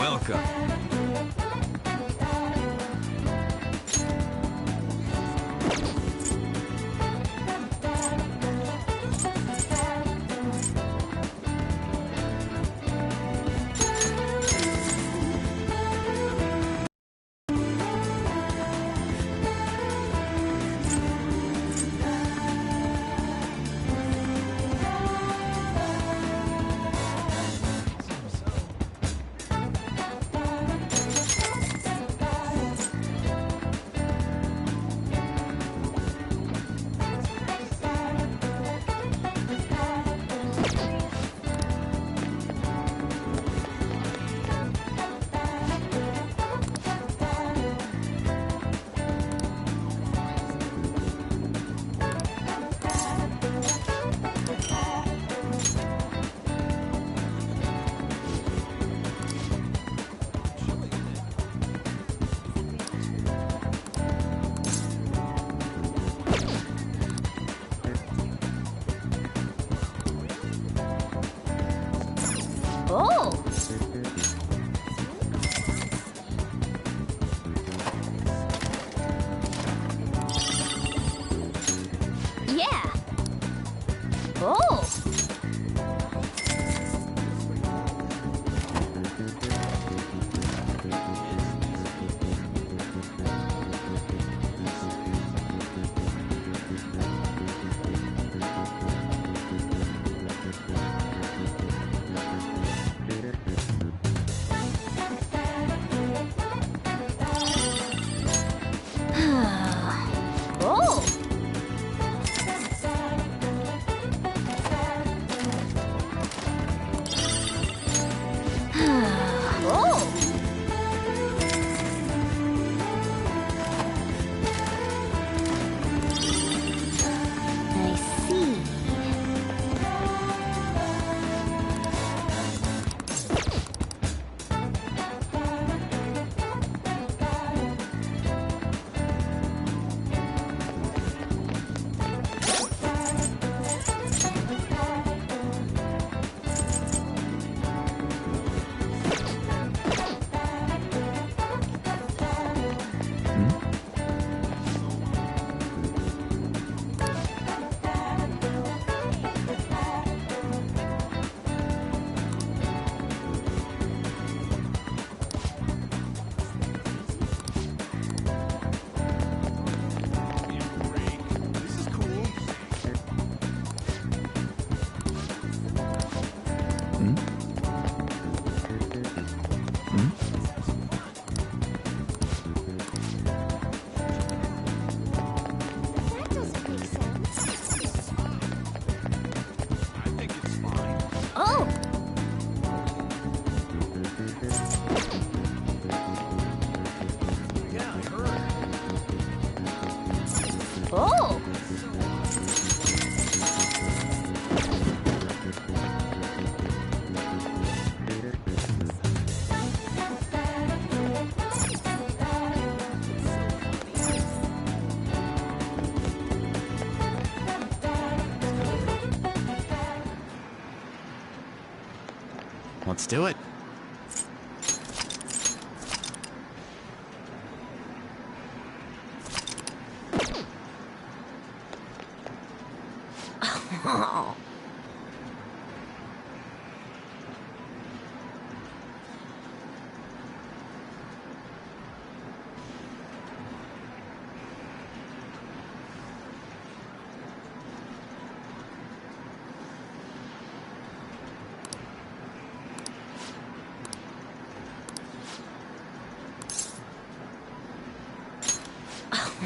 Welcome. Oh! Yeah! Oh! Oh! Oh! I see. That doesn't make sense. I think it's fine. Oh! Yeah, I heard. Oh! Let's do it. Oh!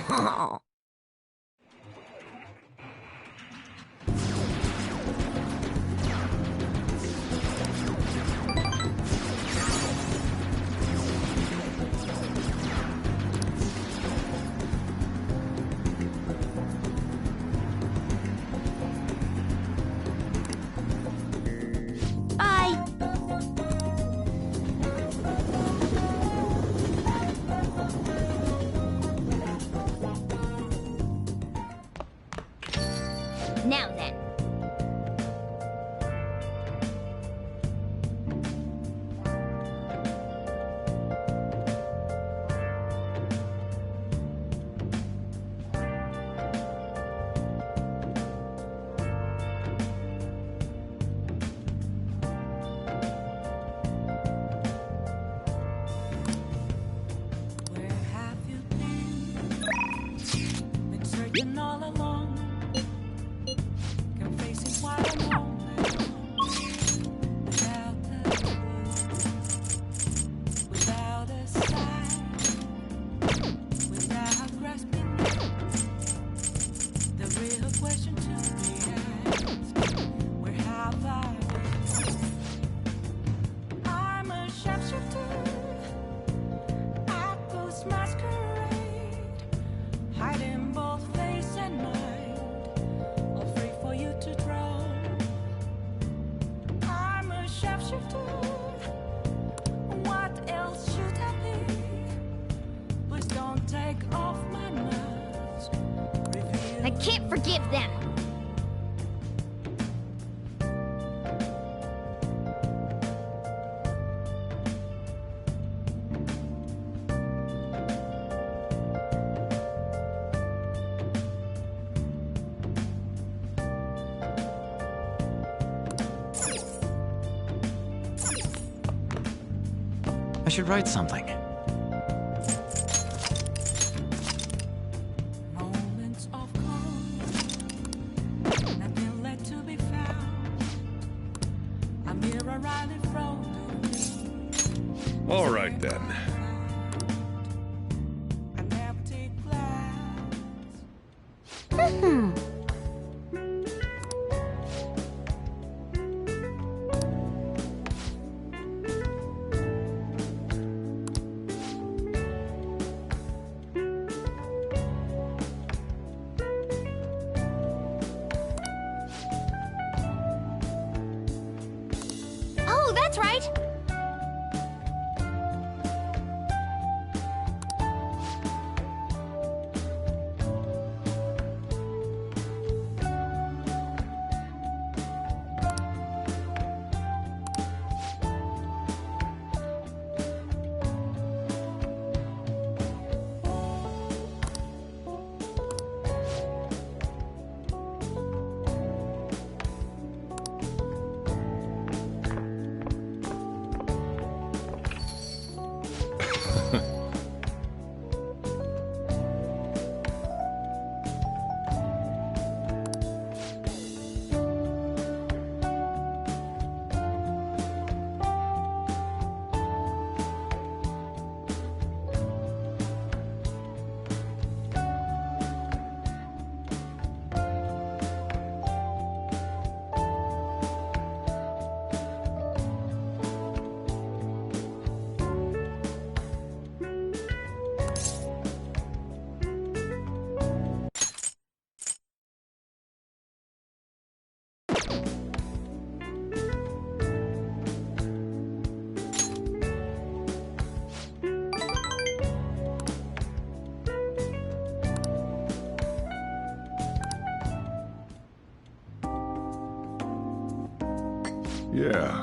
Oh! Bye! Now then. Been all alone, can face it while I'm home without without a sign, without grasping the real question to be asked. Where have I been? I'm a sharpshooter, I ghost masquerade, hiding both face and mind, all free for you to draw. I'm a sharpshooter, what else should I be? Please don't take off my mask. I can't forgive them. I should write something. Moments of calm, nothing left to be found. A mirror right in front of me. All right then. An empty glass. Oh, that's right. Yeah.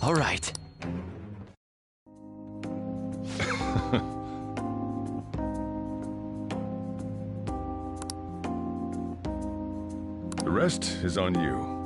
All right. The rest is on you.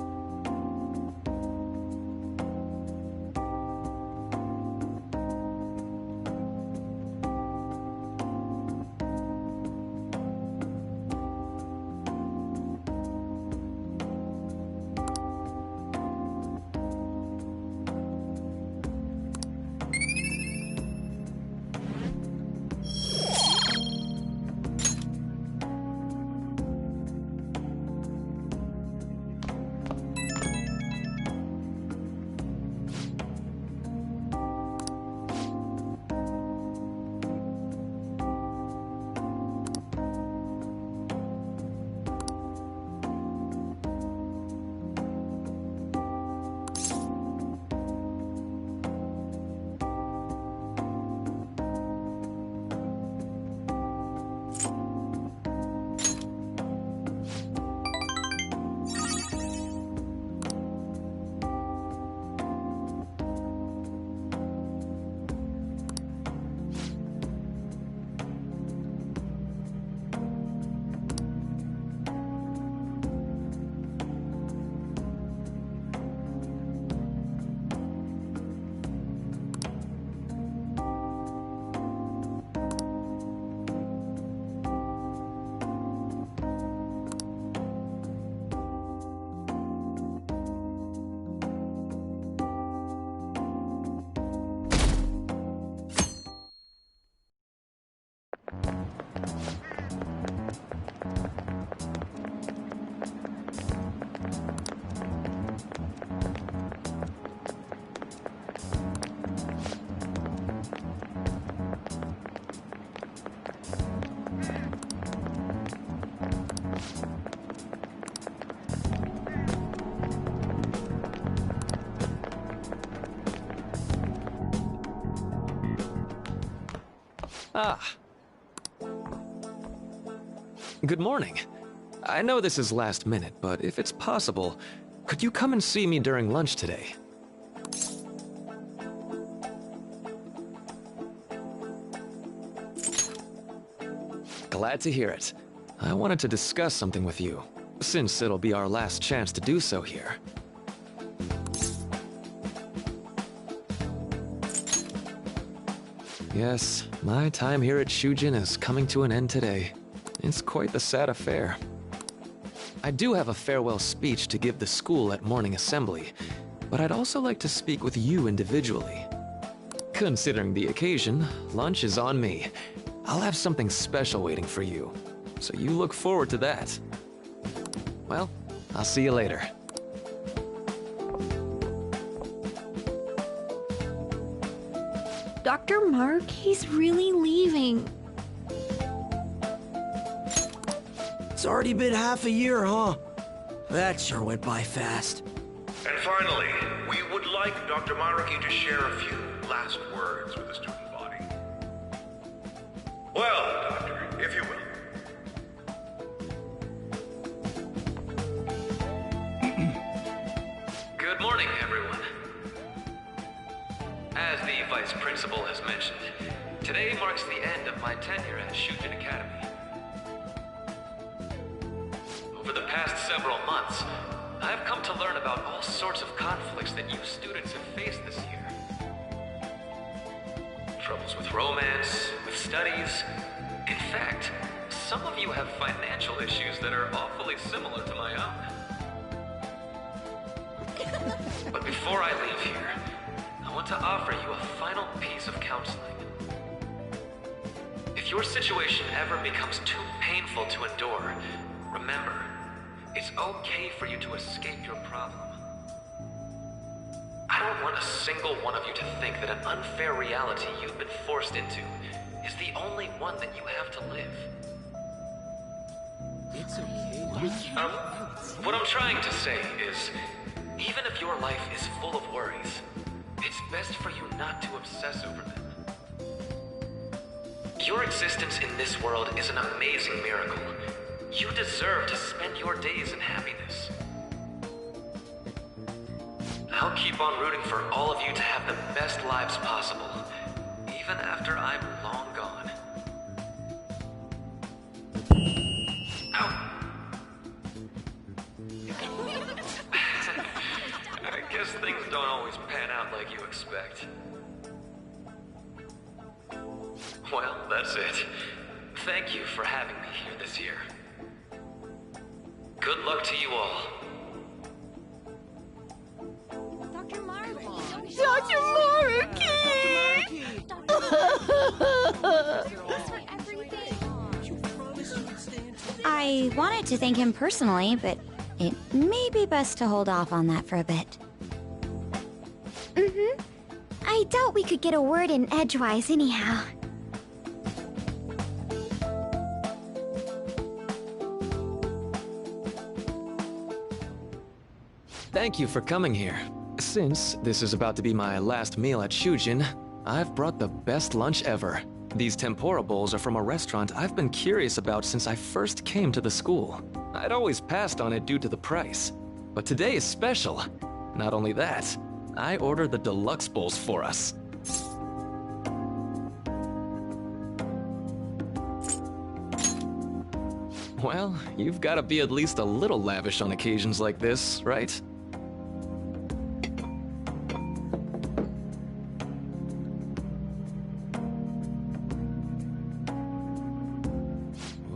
Ah. Good morning. I know this is last minute, but if it's possible, could you come and see me during lunch today? Glad to hear it. I wanted to discuss something with you, since it'll be our last chance to do so here. Yes, my time here at Shujin is coming to an end today. It's quite the sad affair. I do have a farewell speech to give the school at morning assembly, but I'd also like to speak with you individually. Considering the occasion, lunch is on me. I'll have something special waiting for you, so you look forward to that. Well, I'll see you later. Dr. Mark, he's really leaving. It's already been half a year, huh? That sure went by fast. And finally, we would like Dr. Maraki to share a few last words with the student body. Well, Doctor, if you will. Good morning, everyone. As the Vice Principal has mentioned, today marks the end of my tenure at Shujin Academy. Over the past several months, I've come to learn about all sorts of conflicts that you students have faced this year. Troubles with romance, with studies. In fact, some of you have financial issues that are awfully similar to my own. But before I leave here, I want to offer you a final piece of counseling. If your situation ever becomes too painful to endure, remember, it's okay for you to escape your problem. I don't want a single one of you to think that an unfair reality you've been forced into is the only one that you have to live. It's okay. What I'm trying to say is, even if your life is full of worries, it's best for you not to obsess over them. Your existence in this world is an amazing miracle. You deserve to spend your days in happiness. I'll keep on rooting for all of you to have the best lives possible, even after I'm long gone. Ow! I guess things don't always pan out like you expect. Well, that's it. Thank you for having me here this year. Good luck to you all. Dr. Marley. Dr. Maruki! I wanted to thank him personally, but it may be best to hold off on that for a bit. Mm-hmm. I doubt we could get a word in edgewise anyhow. Thank you for coming here. Since this is about to be my last meal at Shujin, I've brought the best lunch ever. These tempura bowls are from a restaurant I've been curious about since I first came to the school. I'd always passed on it due to the price. But today is special. Not only that, I ordered the deluxe bowls for us. Well, you've got to be at least a little lavish on occasions like this, right?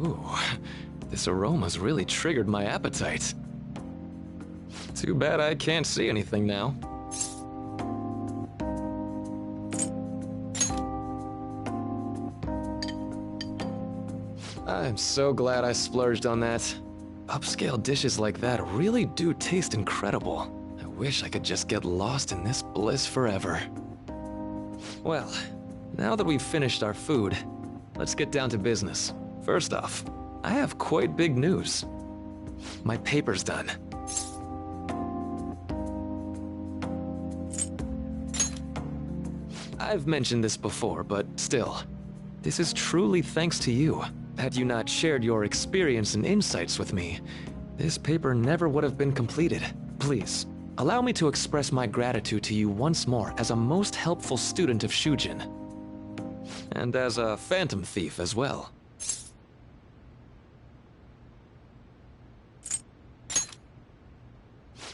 Ooh, this aroma's really triggered my appetite. Too bad I can't see anything now. I'm so glad I splurged on that. Upscale dishes like that really do taste incredible. I wish I could just get lost in this bliss forever. Well, now that we've finished our food, let's get down to business. First off, I have quite big news. My paper's done. I've mentioned this before, but still, this is truly thanks to you. Had you not shared your experience and insights with me, this paper never would have been completed. Please, allow me to express my gratitude to you once more as a most helpful student of Shujin. And as a phantom thief as well.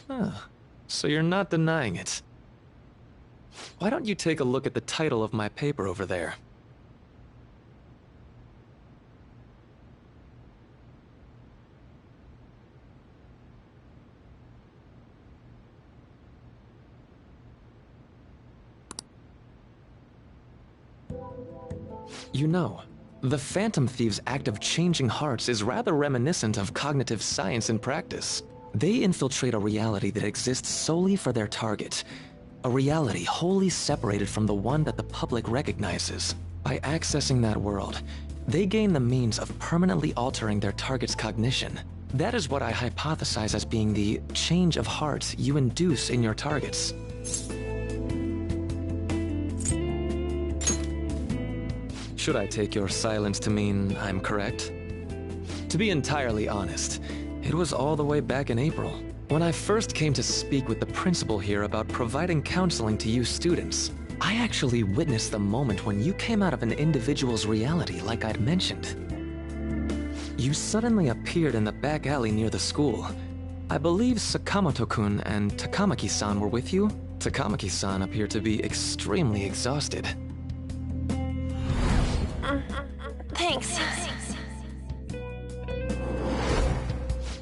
Huh. So you're not denying it. Why don't you take a look at the title of my paper over there? You know, the Phantom Thieves' act of changing hearts is rather reminiscent of cognitive science in practice. They infiltrate a reality that exists solely for their target. A reality wholly separated from the one that the public recognizes. By accessing that world, they gain the means of permanently altering their target's cognition. That is what I hypothesize as being the change of heart you induce in your targets. Should I take your silence to mean I'm correct? To be entirely honest, it was all the way back in April, when I first came to speak with the principal here about providing counseling to you students. I actually witnessed the moment when you came out of an individual's reality like I'd mentioned. You suddenly appeared in the back alley near the school. I believe Sakamoto-kun and Takamaki-san were with you? Takamaki-san appeared to be extremely exhausted. Thanks.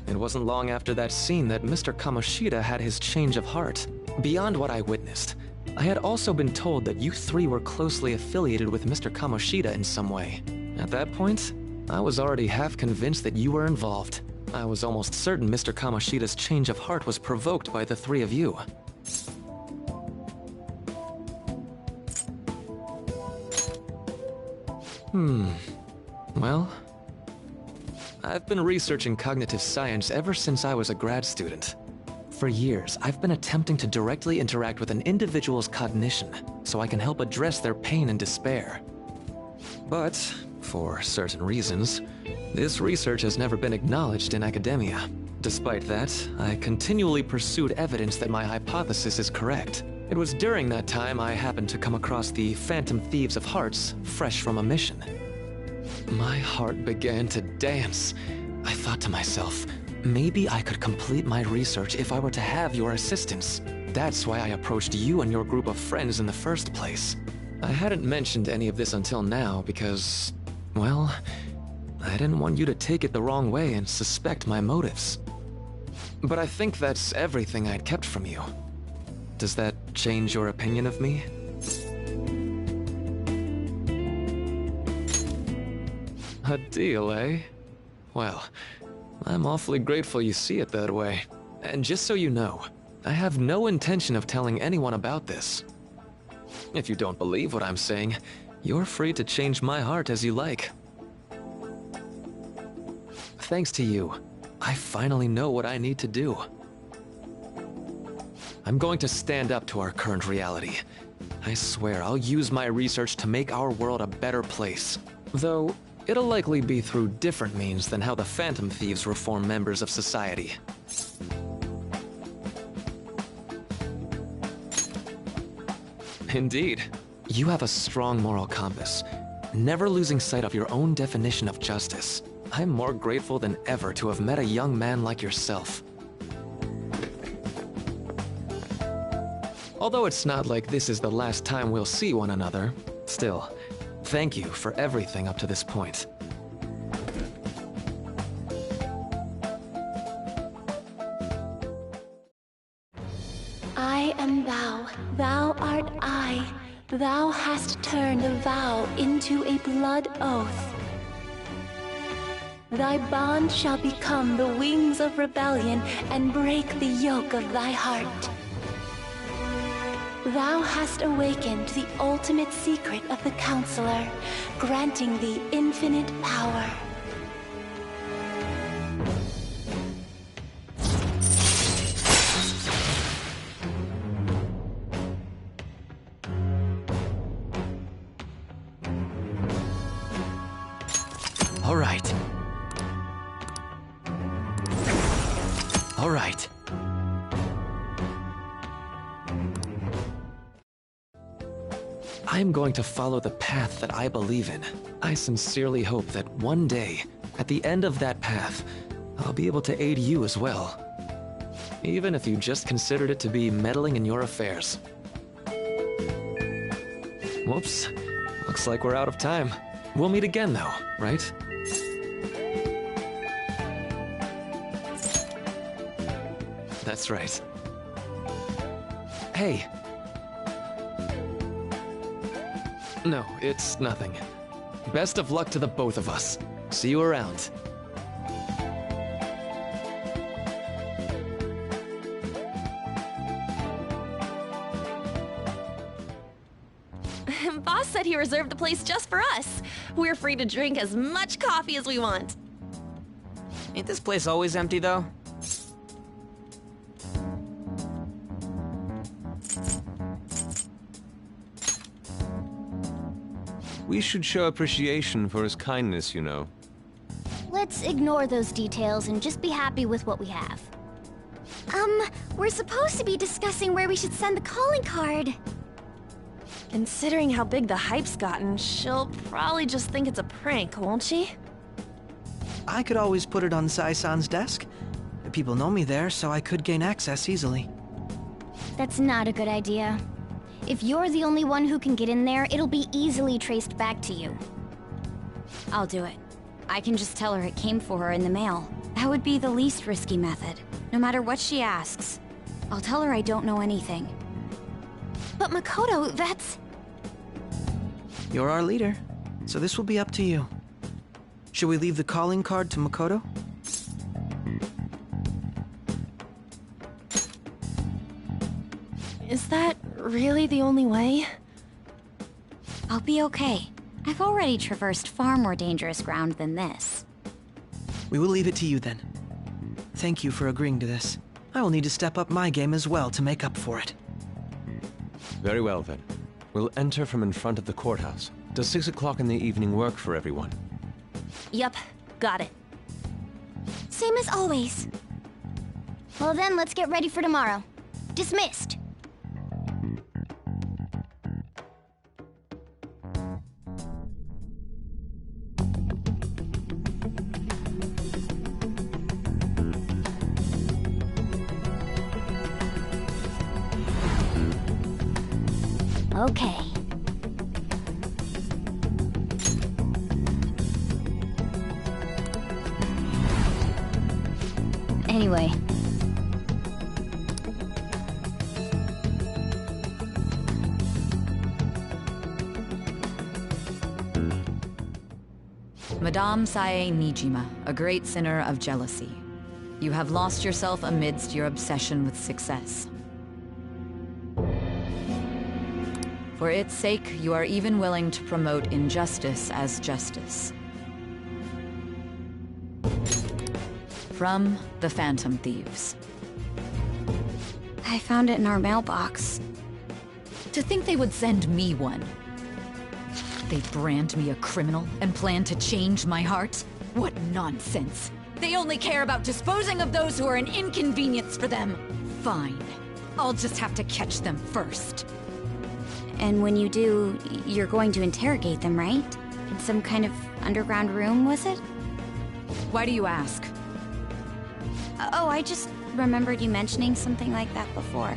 It wasn't long after that scene that Mr. Kamoshida had his change of heart. Beyond what I witnessed, I had also been told that you three were closely affiliated with Mr. Kamoshida in some way. At that point, I was already half convinced that you were involved. I was almost certain Mr. Kamoshida's change of heart was provoked by the three of you. Well, I've been researching cognitive science ever since I was a grad student. For years, I've been attempting to directly interact with an individual's cognition so I can help address their pain and despair. But, for certain reasons, this research has never been acknowledged in academia. Despite that, I continually pursued evidence that my hypothesis is correct. It was during that time I happened to come across the Phantom Thieves of Hearts, fresh from a mission. My heart began to dance. I thought to myself, maybe I could complete my research if I were to have your assistance. That's why I approached you and your group of friends in the first place. I hadn't mentioned any of this until now because, well, I didn't want you to take it the wrong way and suspect my motives. But I think that's everything I'd kept from you. Does that change your opinion of me? A deal, eh? Well, I'm awfully grateful you see it that way. And just so you know, I have no intention of telling anyone about this. If you don't believe what I'm saying, you're free to change my heart as you like. Thanks to you, I finally know what I need to do. I'm going to stand up to our current reality. I swear I'll use my research to make our world a better place. Though, it'll likely be through different means than how the Phantom Thieves reform members of society. Indeed. You have a strong moral compass, never losing sight of your own definition of justice. I'm more grateful than ever to have met a young man like yourself. Although it's not like this is the last time we'll see one another, still, thank you for everything up to this point. I am thou, thou art I. Thou hast turned a vow into a blood oath. Thy bond shall become the wings of rebellion and break the yoke of thy heart. Thou hast awakened the ultimate secret of the Counselor, granting thee infinite power. All right. All right. I'm going to follow the path that I believe in. I sincerely hope that one day, at the end of that path, I'll be able to aid you as well. Even if you just considered it to be meddling in your affairs. Whoops. Looks like we're out of time. We'll meet again though, right? That's right. Hey. No, it's nothing. Best of luck to the both of us. See you around. Boss said he reserved the place just for us. We're free to drink as much coffee as we want. Ain't this place always empty, though? We should show appreciation for his kindness, you know. Let's ignore those details and just be happy with what we have. We're supposed to be discussing where we should send the calling card. Considering how big the hype's gotten, she'll probably just think it's a prank, won't she? I could always put it on Sai-san's desk. People know me there, so I could gain access easily. That's not a good idea. If you're the only one who can get in there, it'll be easily traced back to you. I'll do it. I can just tell her it came for her in the mail. That would be the least risky method, no matter what she asks. I'll tell her I don't know anything. But Makoto, that's... You're our leader, so this will be up to you. Should we leave the calling card to Makoto? Is that really the only way? I'll be okay. I've already traversed far more dangerous ground than this. We will leave it to you then. Thank you for agreeing to this. I will need to step up my game as well to make up for it. Very well, then. We'll enter from in front of the courthouse. Does 6 o'clock in the evening work for everyone? Yup, got it. Same as always. Well then, let's get ready for tomorrow. Dismissed. Okay. Anyway. Madame Sae Nijima, a great sinner of jealousy. You have lost yourself amidst your obsession with success. For its sake, you are even willing to promote injustice as justice. From the Phantom Thieves. I found it in our mailbox. To think they would send me one. They brand me a criminal and plan to change my heart? What nonsense! They only care about disposing of those who are an inconvenience for them. Fine. I'll just have to catch them first. And when you do, you're going to interrogate them, right? In some kind of underground room, was it? Why do you ask? Oh, I just remembered you mentioning something like that before.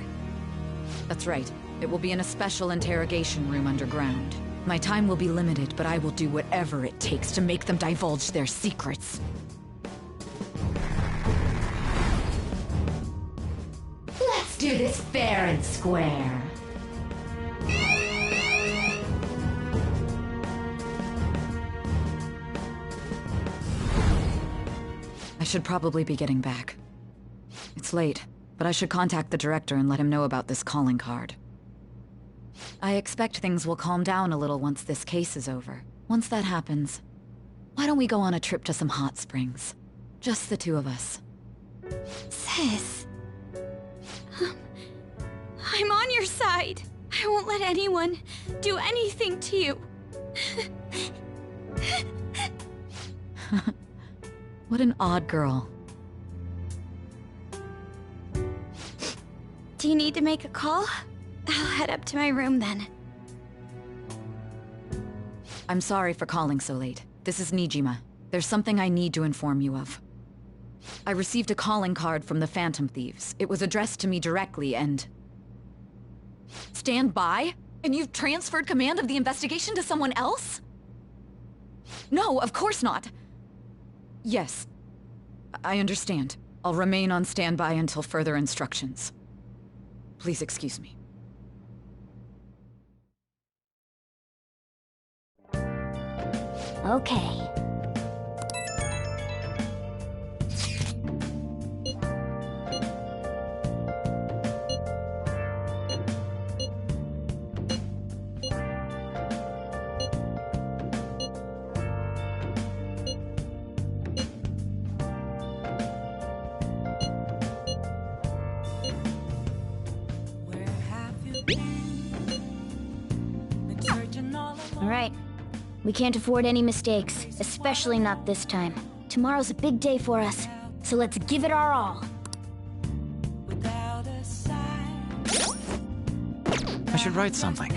That's right. It will be in a special interrogation room underground. My time will be limited, but I will do whatever it takes to make them divulge their secrets. Let's do this fair and square. I should probably be getting back. It's late, but I should contact the director and let him know about this calling card. I expect things will calm down a little once this case is over. Once that happens, why don't we go on a trip to some hot springs? Just the two of us. Sis. I'm on your side. I won't let anyone do anything to you. What an odd girl. Do you need to make a call? I'll head up to my room then. I'm sorry for calling so late. This is Nijima. There's something I need to inform you of. I received a calling card from the Phantom Thieves. It was addressed to me directly and... Stand by? And you've transferred command of the investigation to someone else? No, of course not. Yes, I understand. I'll remain on standby until further instructions. Please excuse me. Okay. All right. We can't afford any mistakes, especially not this time. Tomorrow's a big day for us, so let's give it our all. I should write something.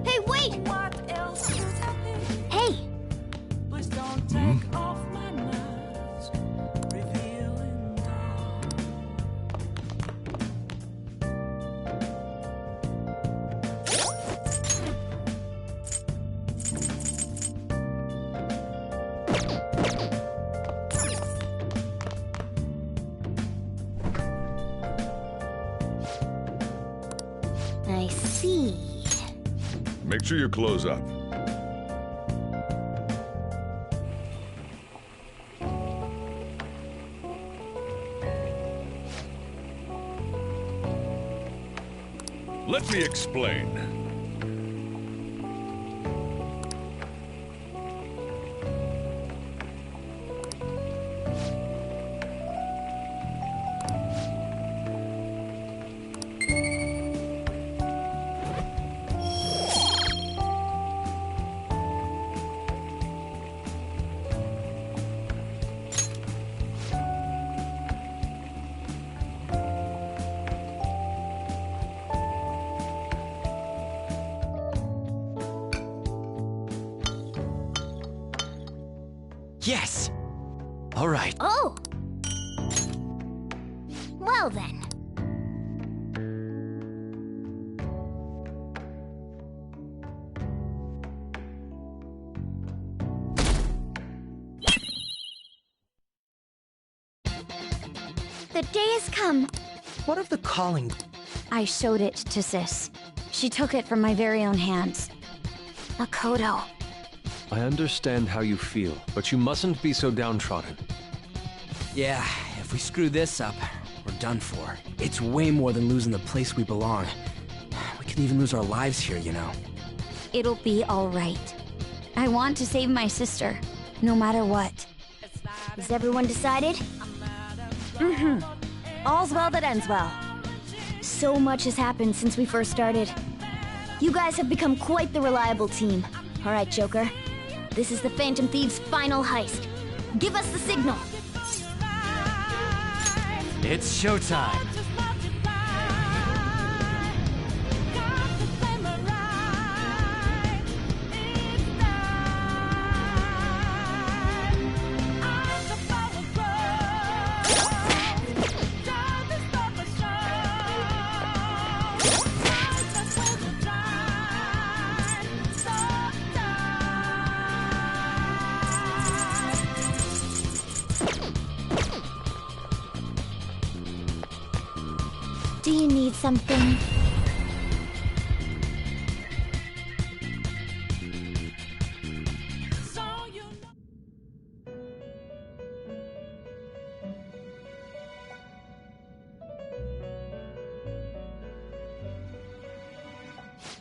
Hey, wait! Hey! I see. Make sure your clothes up. Let me explain. Yes! All right. Oh! Well then. The day has come. What of the calling? I showed it to Sis. She took it from my very own hands. Makoto. I understand how you feel, but you mustn't be so downtrodden. Yeah, if we screw this up, we're done for. It's way more than losing the place we belong. We could even lose our lives here, you know. It'll be all right. I want to save my sister, no matter what. Is everyone decided? Mm-hmm. All's well that ends well. So much has happened since we first started. You guys have become quite the reliable team. All right, Joker. This is the Phantom Thieves' final heist. Give us the signal. It's showtime. Do you need something?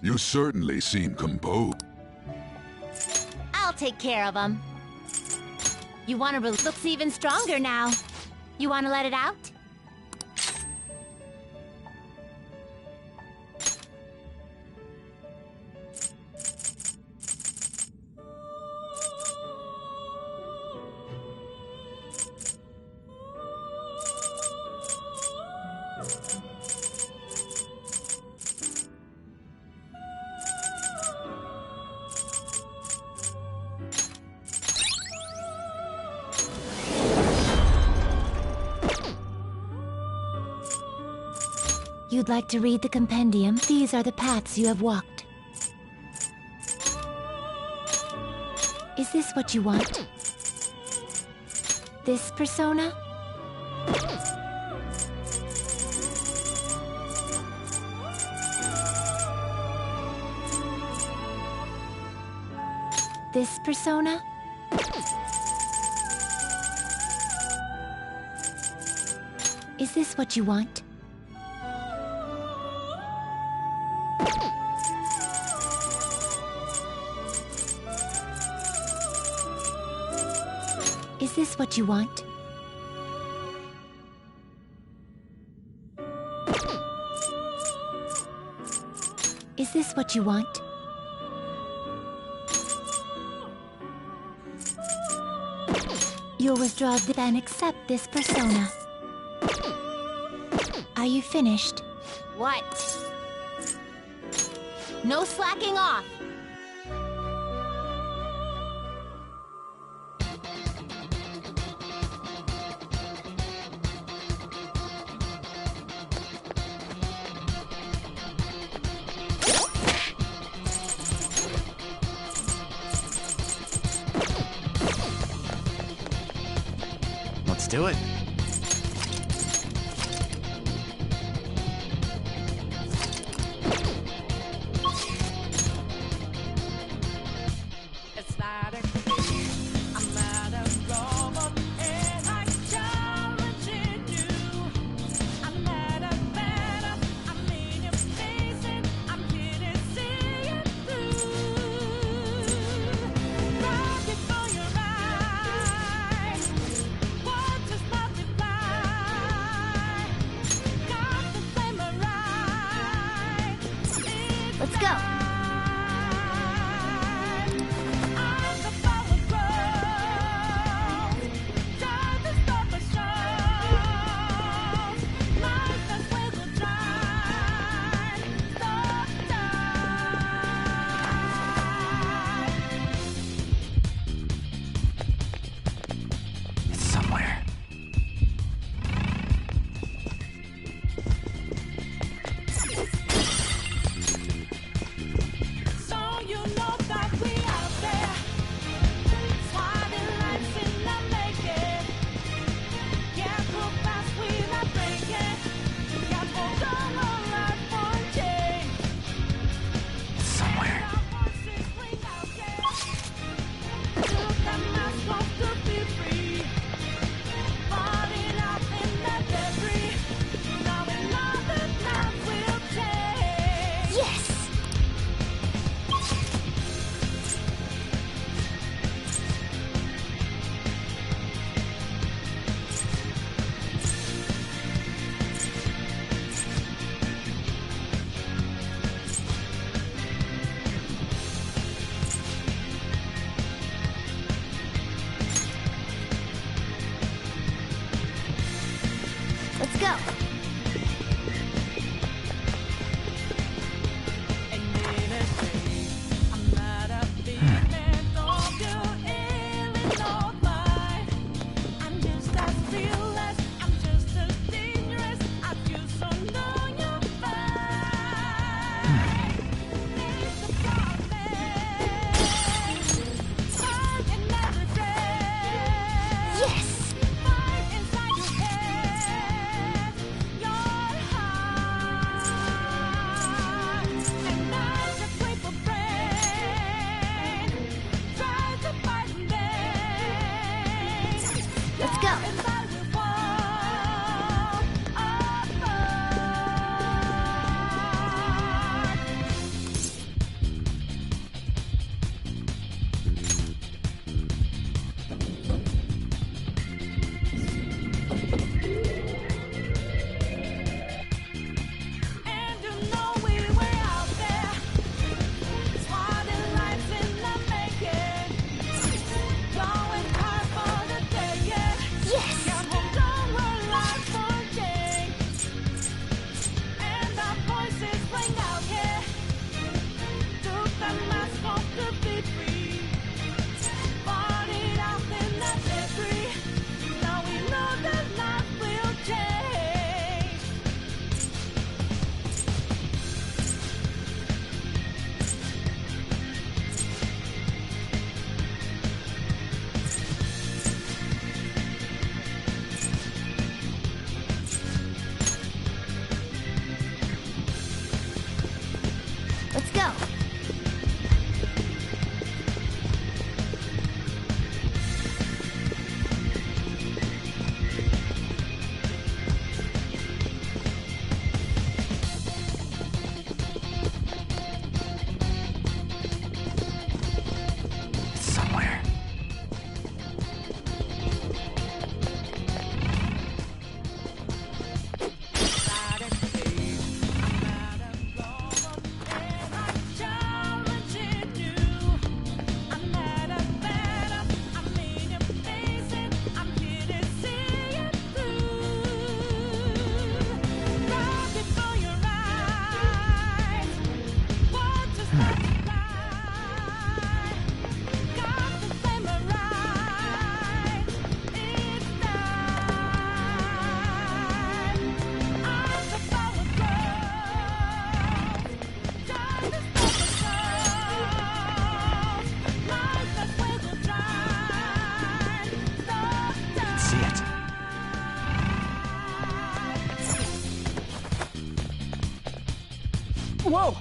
You certainly seem composed. I'll take care of him. You want to looks even stronger now. You want to let it out? You'd like to read the compendium? These are the paths you have walked. Is this what you want? This persona? This persona? Is this what you want? Is this what you want? Is this what you want? You'll withdraw and accept this persona. Are you finished? What? No slacking off! Let's do it. go! Let's go! Let's go! It's somewhere. See it. Whoa!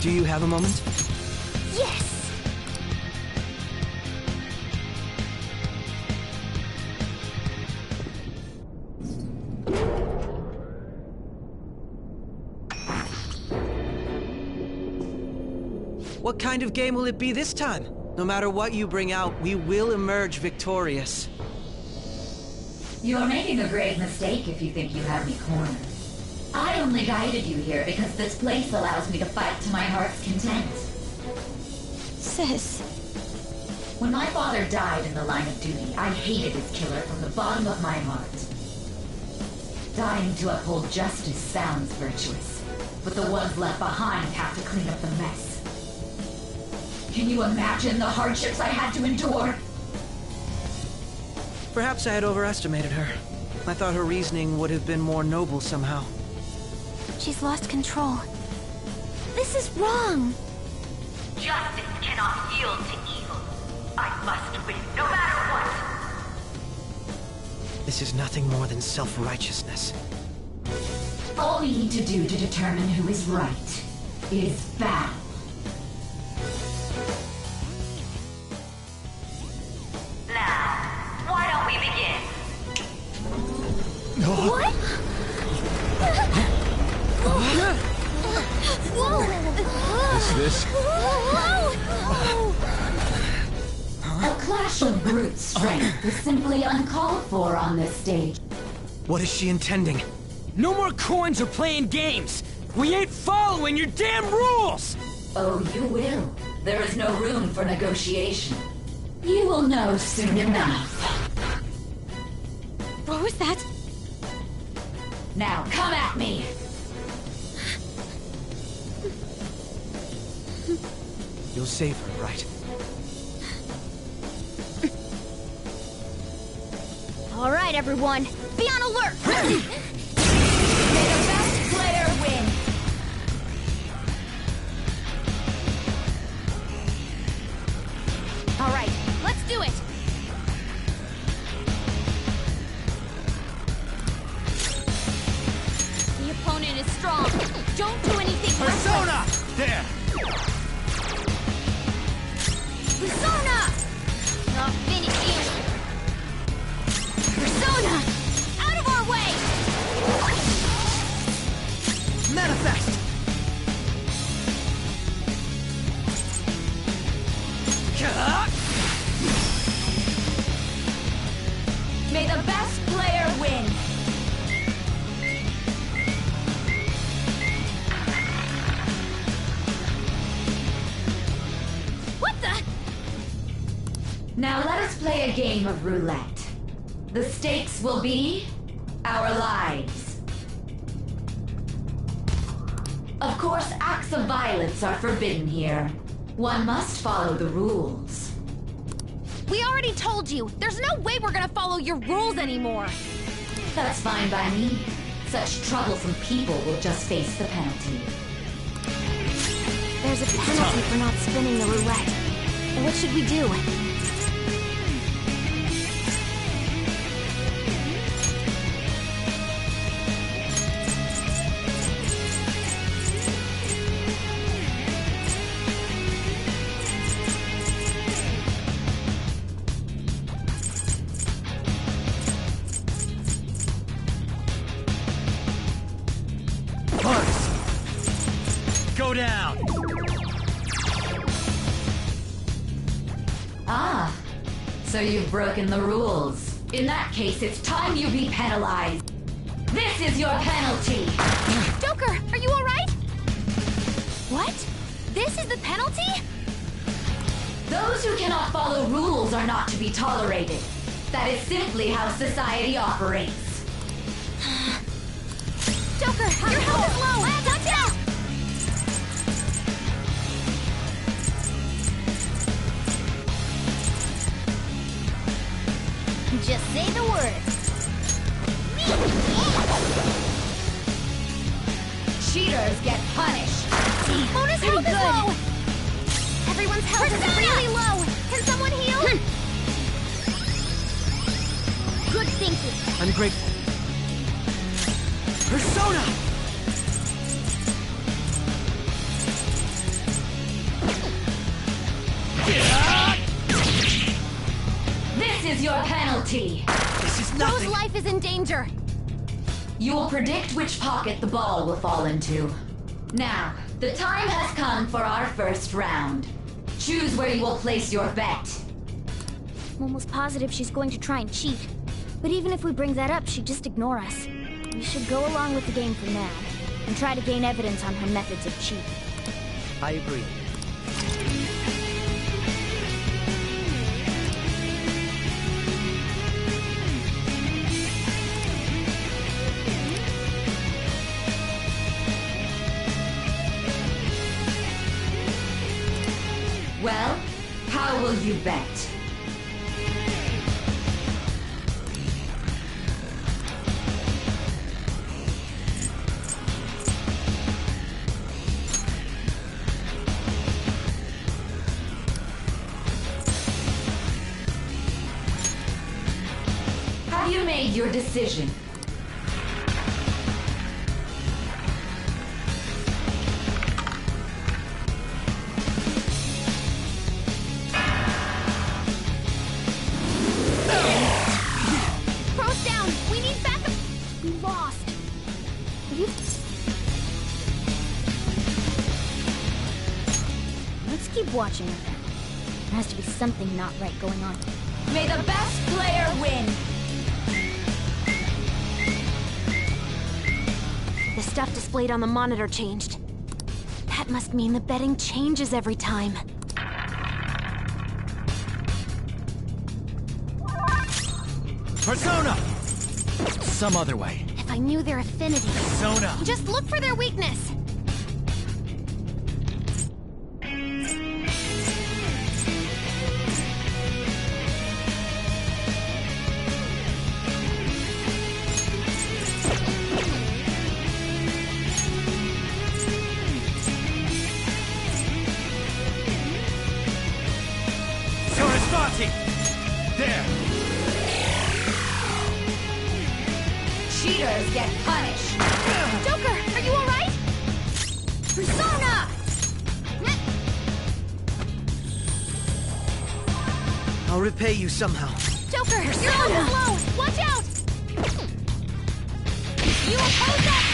Do you have a moment? Yes! What kind of game will it be this time? No matter what you bring out, we will emerge victorious. You're making a grave mistake if you think you have me cornered. I only guided you here because this place allows me to fight to my heart's content. Sis. When my father died in the line of duty, I hated his killer from the bottom of my heart. Dying to uphold justice sounds virtuous, but the ones left behind have to clean up the mess. Can you imagine the hardships I had to endure? Perhaps I had overestimated her. I thought her reasoning would have been more noble somehow. She's lost control. This is wrong. Justice cannot yield to evil. I must win, no matter what. This is nothing more than self-righteousness. All we need to do to determine who is right is battle. this. A clash of brute strength is simply uncalled for on this stage. What is she intending? No more coins or playing games! We ain't following your damn rules! Oh, you will. There is no room for negotiation. You will know soon enough. What was that? Now, come at me! You'll save her, right? All right, everyone, be on alert! May the best player win! All right, let's do it. The opponent is strong. Don't do anything reckless. Persona! There! Persona! Not finished yet. Persona! Out of our way! Manifest! May the best player win! What the? Now let us play a game of roulette. The stakes will be our lives. Of course, acts of violence are forbidden here. One must follow the rules. We already told you. There's no way we're gonna follow your rules anymore. That's fine by me. Such troublesome people will just face the penalty. There's a penalty for not spinning the roulette. What should we do? Go down! Ah, so you've broken the rules. In that case, it's time you be penalized. This is your penalty! Joker, are you alright? What? This is the penalty? Those who cannot follow rules are not to be tolerated. That is simply how society operates. Joker, your health is low! Watch out! Just say the word. Cheaters get punished. Mona's health is low! Everyone's health is really low! Can someone heal? Good thinking. I'm grateful. Persona! This is your penalty. This is Rose nothing. life is in danger. You will predict which pocket the ball will fall into. Now, the time has come for our first round. Choose where you will place your bet. I'm almost positive she's going to try and cheat. But even if we bring that up, she'd just ignore us. We should go along with the game for now, and try to gain evidence on her methods of cheating. I agree. Well, how will you bet? Have you made your decision? Crow's down! We need backup! We lost. You... keep watching her then. There has to be something not right going on. May the best player win! The stuff displayed on the monitor changed. That must mean the betting changes every time. Persona! Some other way. If I knew their affinity. Persona! Just look for their weakness. Sarasvati! There! Cheaters get punished! Joker, are you alright? Persona! I'll repay you somehow. Joker, your health is low! Watch out! You oppose that!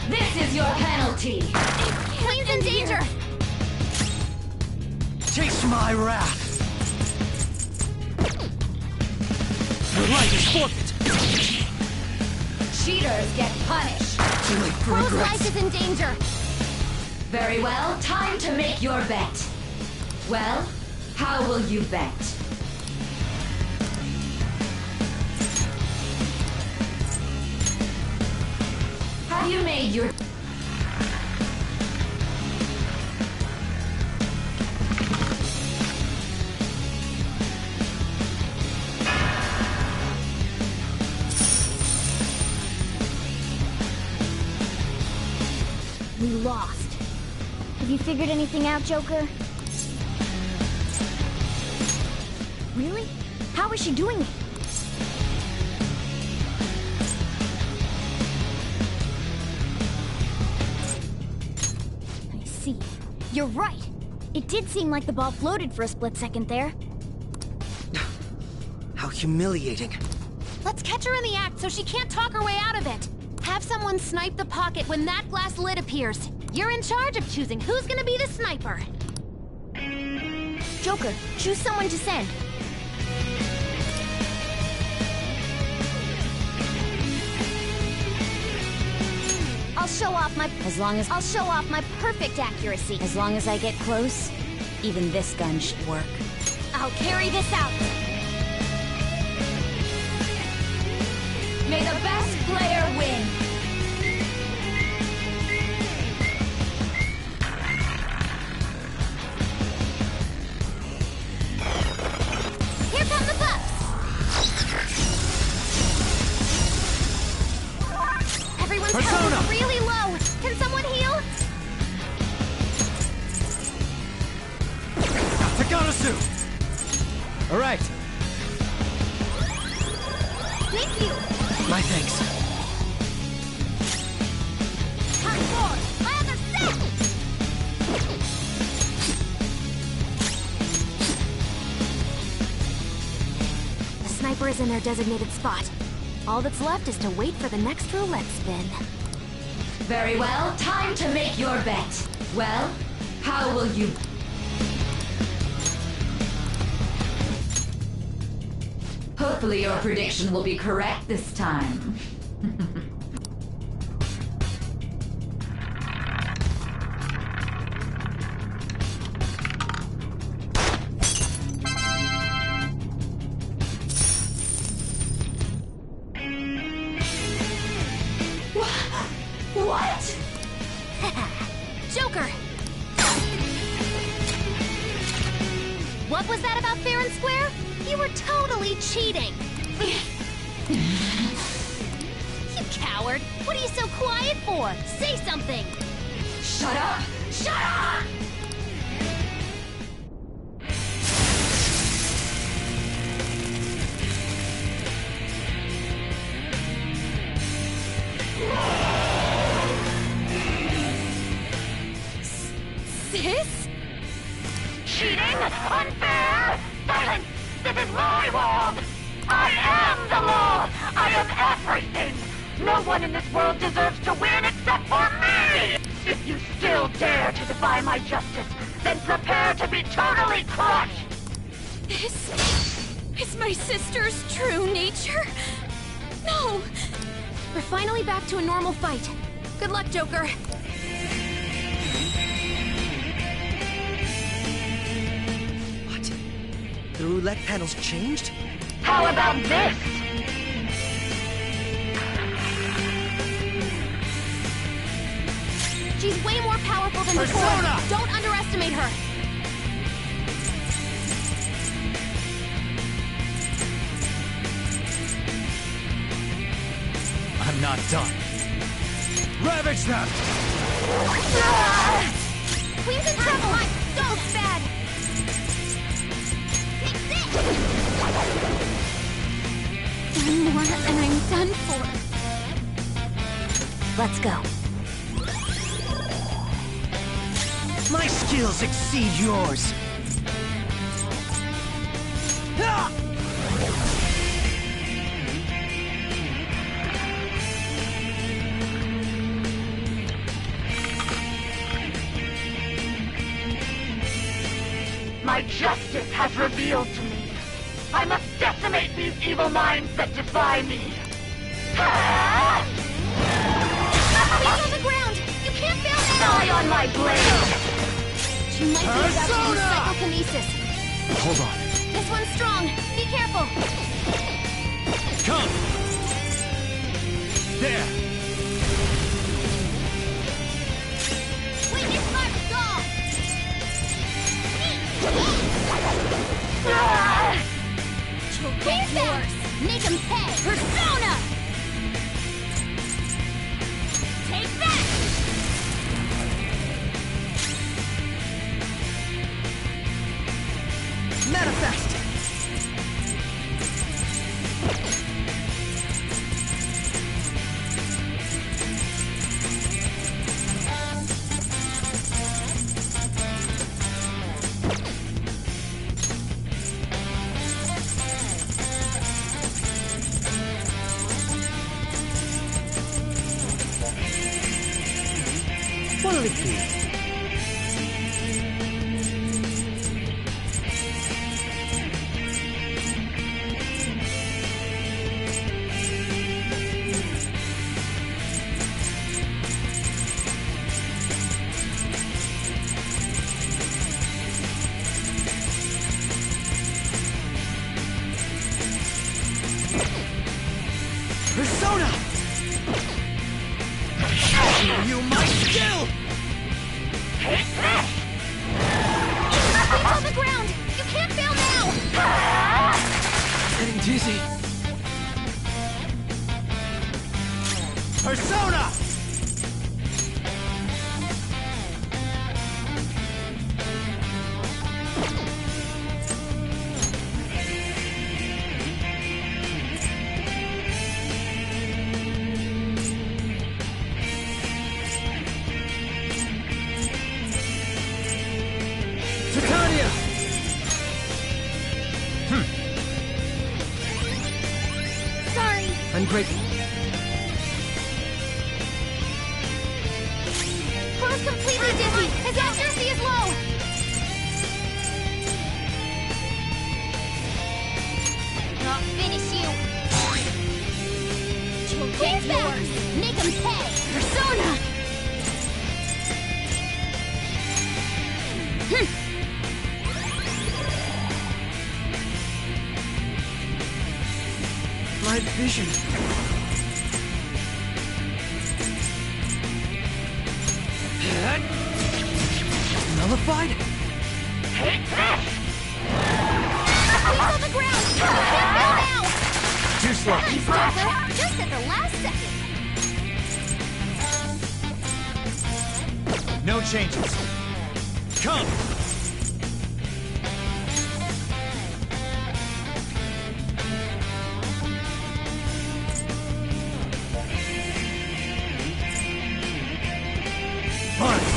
This is your penalty! Queen's in danger! Taste my wrath! Your life is forfeit! Cheaters get punished! Too late for Crow's regrets. life is in danger! Very well, time to make your bet. Well, how will you bet? Have you made your... We lost. Have you figured anything out, Joker? Really? How is she doing it? I see. You're right. It did seem like the ball floated for a split second there. How humiliating. Let's catch her in the act so she can't talk her way out of it. Have someone snipe the pocket when that glass lid appears. You're in charge of choosing who's gonna be the sniper. Joker, choose someone to send. I'll show off my perfect accuracy. As long as I get close, even this gun should work. I'll carry this out. May the best player win! Here come the bucks! Everyone's health is really low. Can someone heal? Takarasu! Alright, Thank you. My thanks. Time for my other set! The sniper is in their designated spot. All that's left is to wait for the next roulette spin. Very well, time to make your bet. Well, how will you... Hopefully your prediction will be correct this time. What? Joker! What was that about fair and square? You were totally cheating! You coward! What are you so quiet for? Say something! Shut up! Shut up! Sis? Cheating? Unfair? Silence! This is my world! I am the law! I am everything! No one in this world deserves to win except for me! If you still dare to defy my justice, then prepare to be totally crushed! This is my sister's true nature? No! We're finally back to a normal fight. Good luck, Joker. What? The roulette panel's changed? How about this? She's way more powerful than before. Persona! Don't underestimate her. I'm not done. Ravage them! Queen's in trouble. So bad. One more and I'm done for. Let's go. My skills exceed yours. Ah! My justice has revealed to me. I must decimate these evil minds that defy me. Queen's on the ground. You can't fail now. Die on my blade. She might be about to use Persona! psychokinesis. Hold on. This one's strong. Be careful. Come! There! Wait, it's my dog. Queen's yours. Make him pay. Persona! Take that! Manifest! What'll it be? Persona! Show you my skill! Queen's on the ground. You can't fail now. Getting dizzy. Persona! Titania! Sorry. Ungrateful. Crow's completely dizzy. His accuracy is low. I'll finish you. Queen's back. Make him pay. Persona! My vision. Nullified? Queen's on the ground. You can't fail now. Too slow. Thanks, Joker. Just at the last second. No changes. Come! Punch!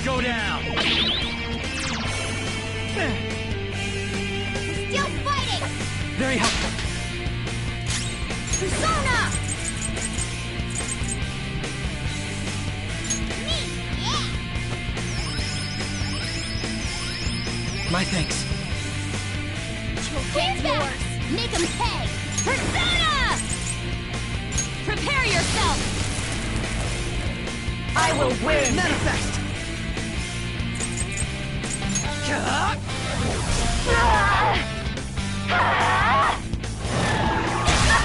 Go down! Still fighting. Very helpful. Persona! My thanks. Hands back! Make him pay! Persona! Prepare yourself! I will win! Manifest!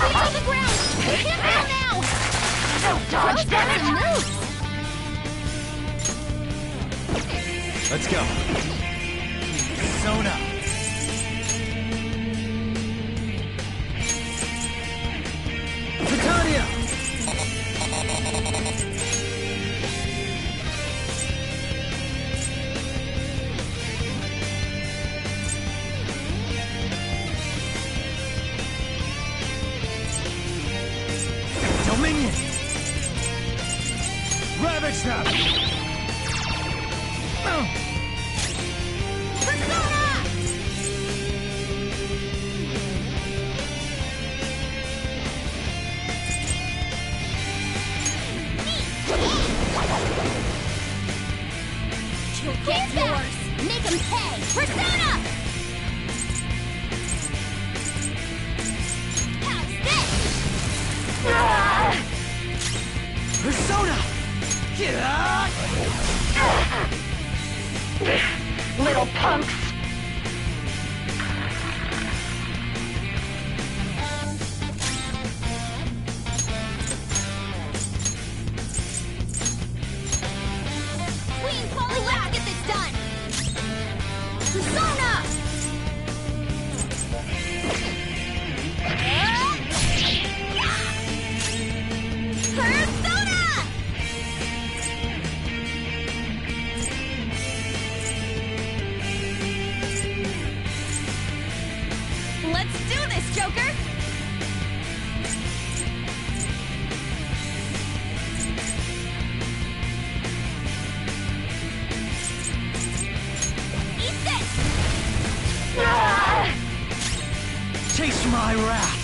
It's on the ground! Can't go now! Don't dodge, damn it! Let's go. Persona. Titania! Dominion. Ravage them. Hands back! Make him pay! Persona! How's this? Persona! Little punks! Queen Polly, let's get this done! Persona! Persona! Let's do this, Joker! Eat this! Chase my wrath!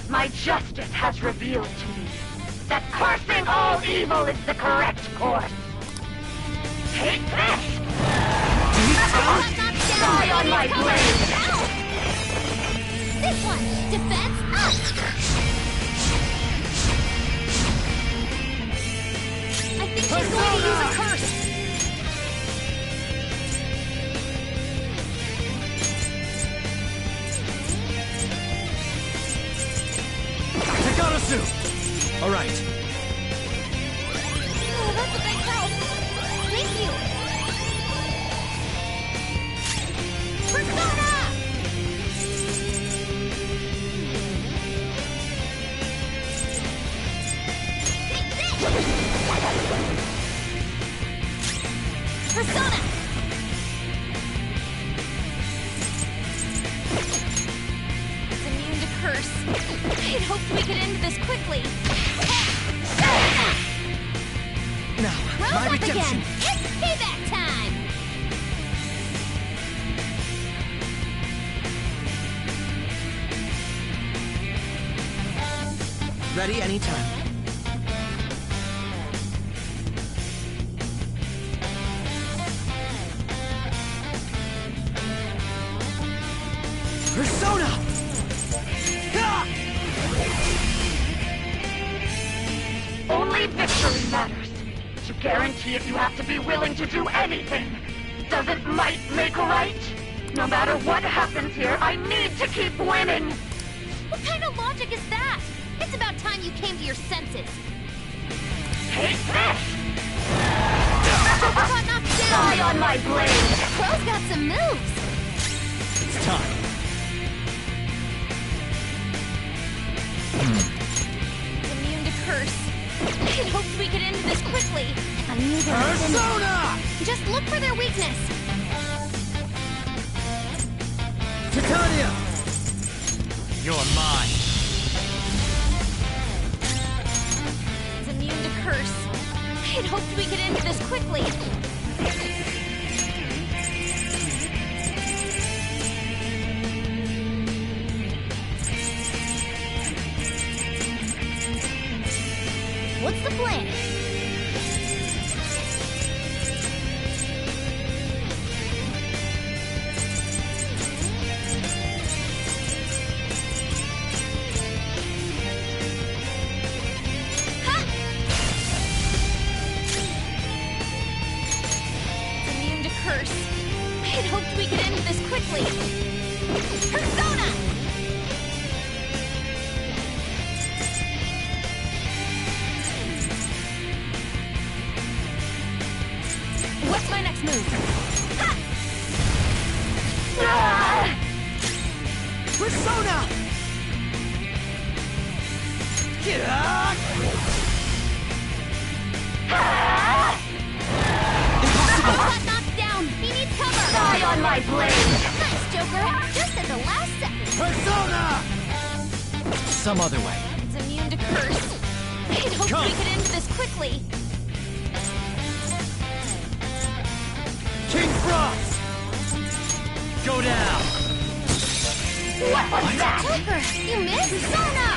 My justice has revealed to me that cursing all evil is the correct course. Take this! Die on my blade! This one! Defense up! I think she's going to use a curse! Takarasu! All right. Oh, that's a big help! Thank you! Persona! Take this! Persona! It's immune to curse. I'd hoped we could end this quickly. Now, Rose my up redemption! again! It's payback time! Ready anytime. Persona! Only victory matters. To guarantee it, you have to be willing to do anything. Doesn't might make right? No matter what happens here, I need to keep winning. What kind of logic is that? It's about time you came to your senses. Take this! Got knocked down! Die on my blade! Crow's got some moves! It's time. It's immune to curse. I hoped we could end this quickly. I knew there was Persona! Just look for their weakness. Titania! You're mine. It's immune to curse. I hoped we could end this quickly. What's the plan? It's immune to curse. I had hoped we could end this quickly. Persona! What's my next move? Ha! Persona! Get up! Robot knocked down. He needs cover. Die on my blade! Nice, Joker. Just at the last second. Persona! Some other way. It's immune to curse. I had hoped we could end this quickly. King Frost! Go down! What was that? Joker, you missed. Persona!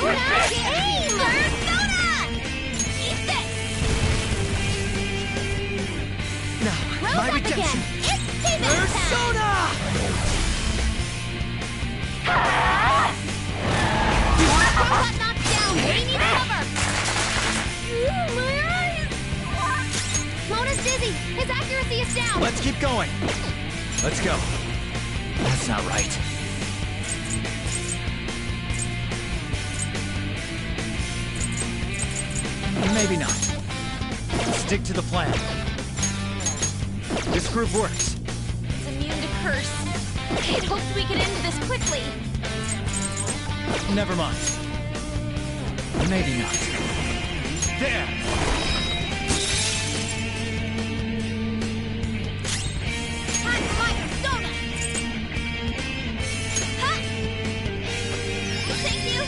Nice aim! Persona! Eat this! Now, Rose my up redemption! again. It's payback time! Persona! Robot knocked down. He needs cover. Ooh, my eyes! Mona's dizzy. His accuracy is down. Let's keep going. Let's go. That's not right. Maybe not. Stick to the plan. This group works. It's immune to curse. I had hoped we could end this quickly. Never mind. Maybe not. There! Time for my persona! Ha! Thank you!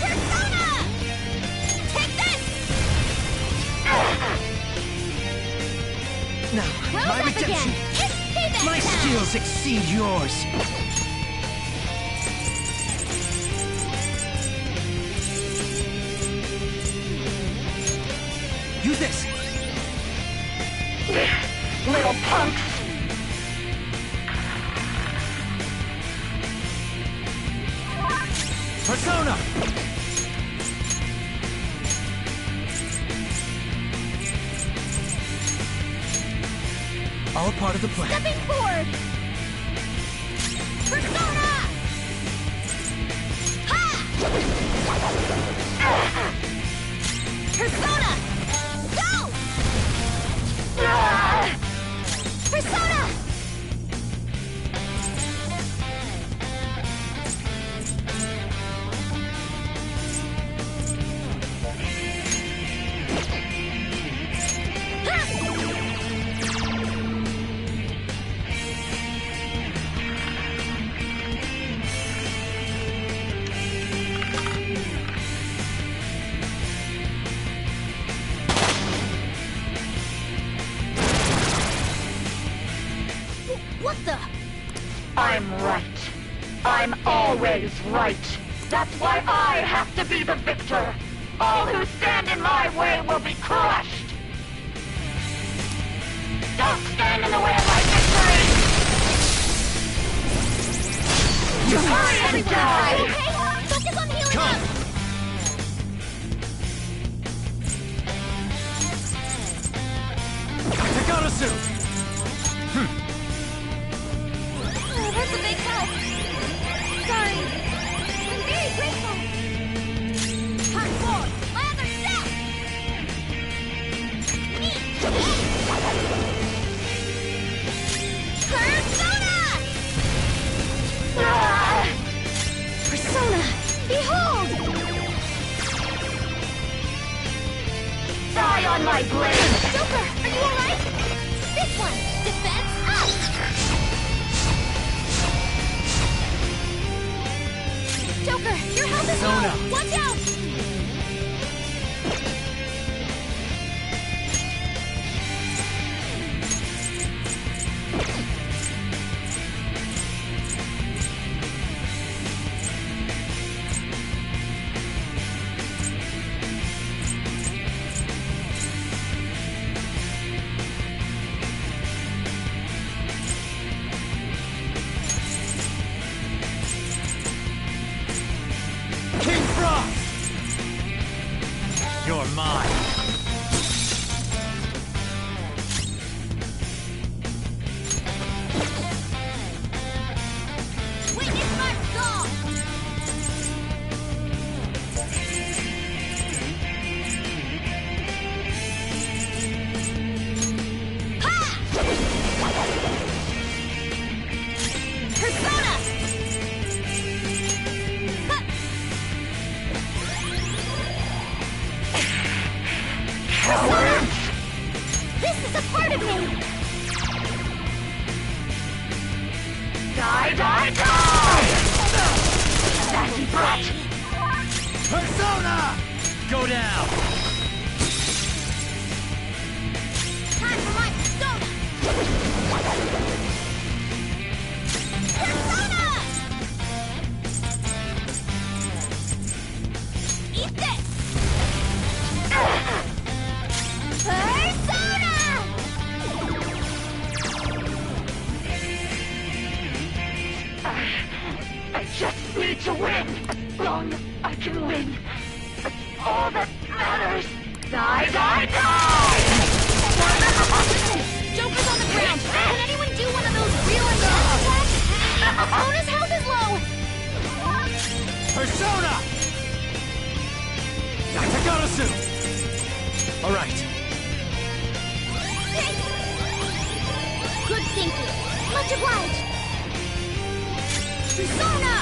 Persona! Take this! Now, Rose my up redemption! again! It's payback My time! skills exceed yours! Use this! Little punks! Persona! All part of the plan. Stepping forward! Persona! Ha! Persona! Go! Persona! What the? I'm right. I'm always right. That's why I have to be the victor. All who stand in my way will be crushed. Don't stand in the way of my victory! You hurry and die! Okay, focus on healing Come. up! Takarasu! Oh, that's a big help. Sorry. I'm very grateful. Hot forward. My other step. Neat. Persona! Persona! Behold! Die on my blade! Joker, are you alright? This one. Defense up! Joker, your health is Persona. low! Watch out! You're mine. Witness my resolve! Persona! Persona! This is a part of me! Die, die, die! Nasty brat! Persona! Go down! Time for my persona! Persona! Eat this! Persona! I just need to win. Long I can win. That's all that matters. Die, die, die! Listen, Joker's on the ground. Can anyone do one of those real intense attacks? Persona's health is low. Persona! Nakagarasu! All right. Good thinking. Much obliged. Persona!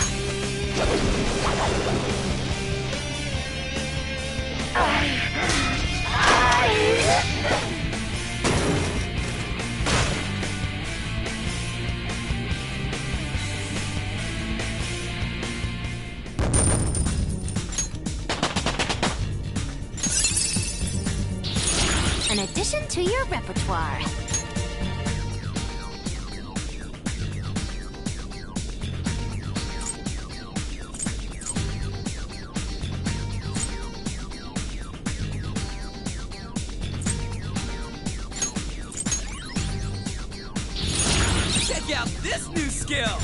An addition to your repertoire. Check out this new skill!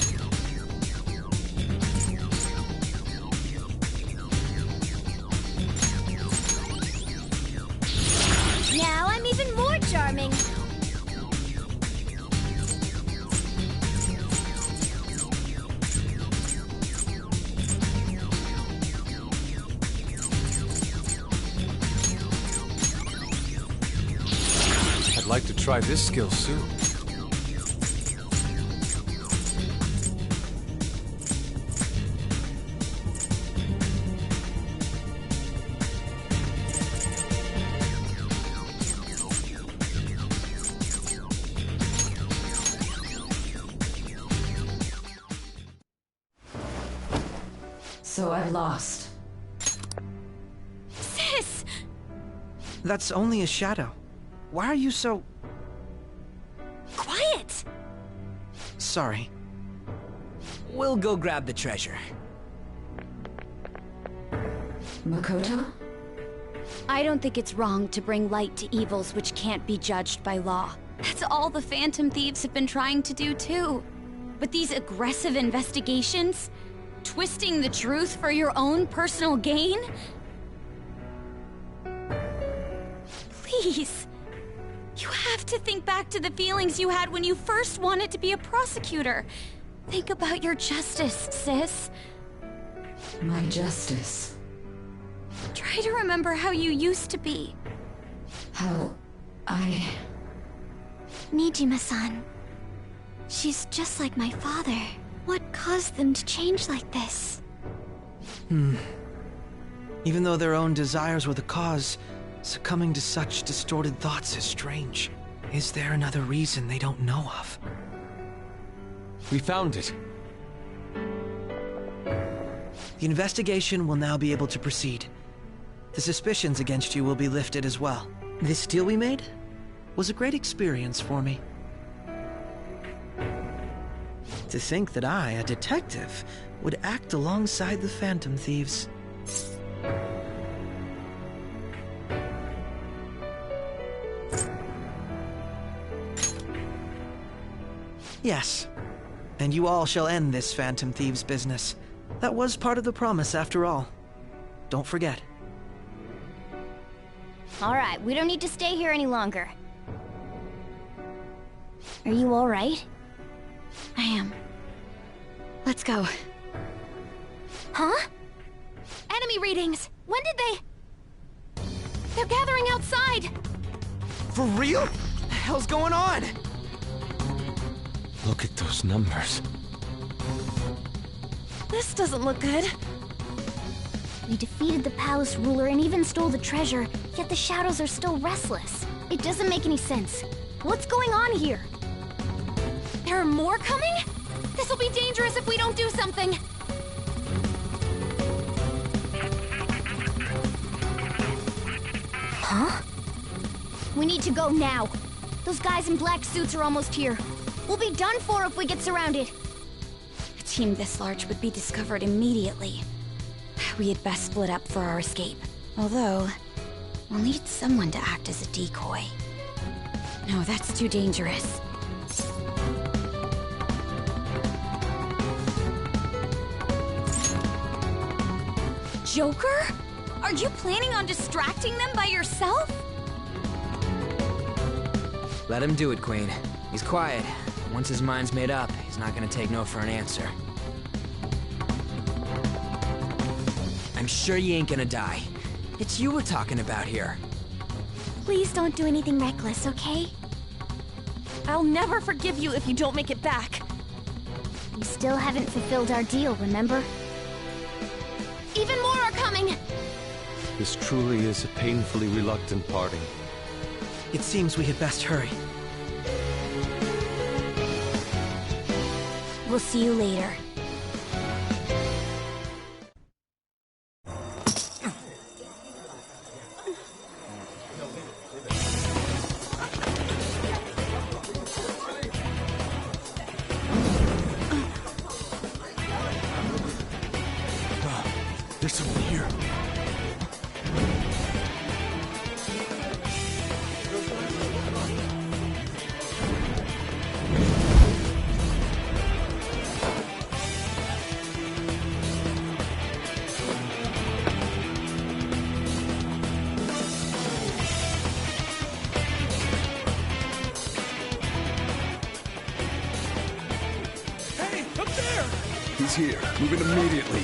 Now I'm even more charming. I'd like to try this skill soon. So I've lost. Sis! That's only a shadow. Why are you so... Quiet! Sorry. We'll go grab the treasure. Makoto? I don't think it's wrong to bring light to evils which can't be judged by law. That's all the Phantom Thieves have been trying to do too. But these aggressive investigations, twisting the truth for your own personal gain? Please. You have to think back to the feelings you had when you first wanted to be a prosecutor. Think about your justice, sis. My justice. Try to remember how you used to be. How I... Nijima-san. She's just like my father. What caused them to change like this? Even though their own desires were the cause, succumbing to such distorted thoughts is strange. Is there another reason they don't know of? We found it. The investigation will now be able to proceed. The suspicions against you will be lifted as well. This deal we made was a great experience for me. To think that I, a detective, would act alongside the Phantom Thieves. Yes, and you all shall end this Phantom Thieves business. That was part of the promise after all. Don't forget. Alright, we don't need to stay here any longer. Are you alright? I am. Let's go. Huh? Enemy readings! When did they... They're gathering outside! For real? What the hell's going on? Look at those numbers. This doesn't look good. We defeated the palace ruler and even stole the treasure, yet the shadows are still restless. It doesn't make any sense. What's going on here? There are more coming? This'll be dangerous if we don't do something. Huh? We need to go now. Those guys in black suits are almost here. We'll be done for if we get surrounded. A team this large would be discovered immediately. We had best split up for our escape. Although, we'll need someone to act as a decoy. No, that's too dangerous. Joker? Are you planning on distracting them by yourself? Let him do it, Queen. He's quiet. Once his mind's made up, he's not gonna take no for an answer. I'm sure you ain't gonna die. It's you we're talking about here. Please don't do anything reckless, okay? I'll never forgive you if you don't make it back. We still haven't fulfilled our deal, remember? Even more are coming! This truly is a painfully reluctant parting. It seems we had best hurry. We'll see you later. There's someone here. Hey, up there! He's here. Move in immediately.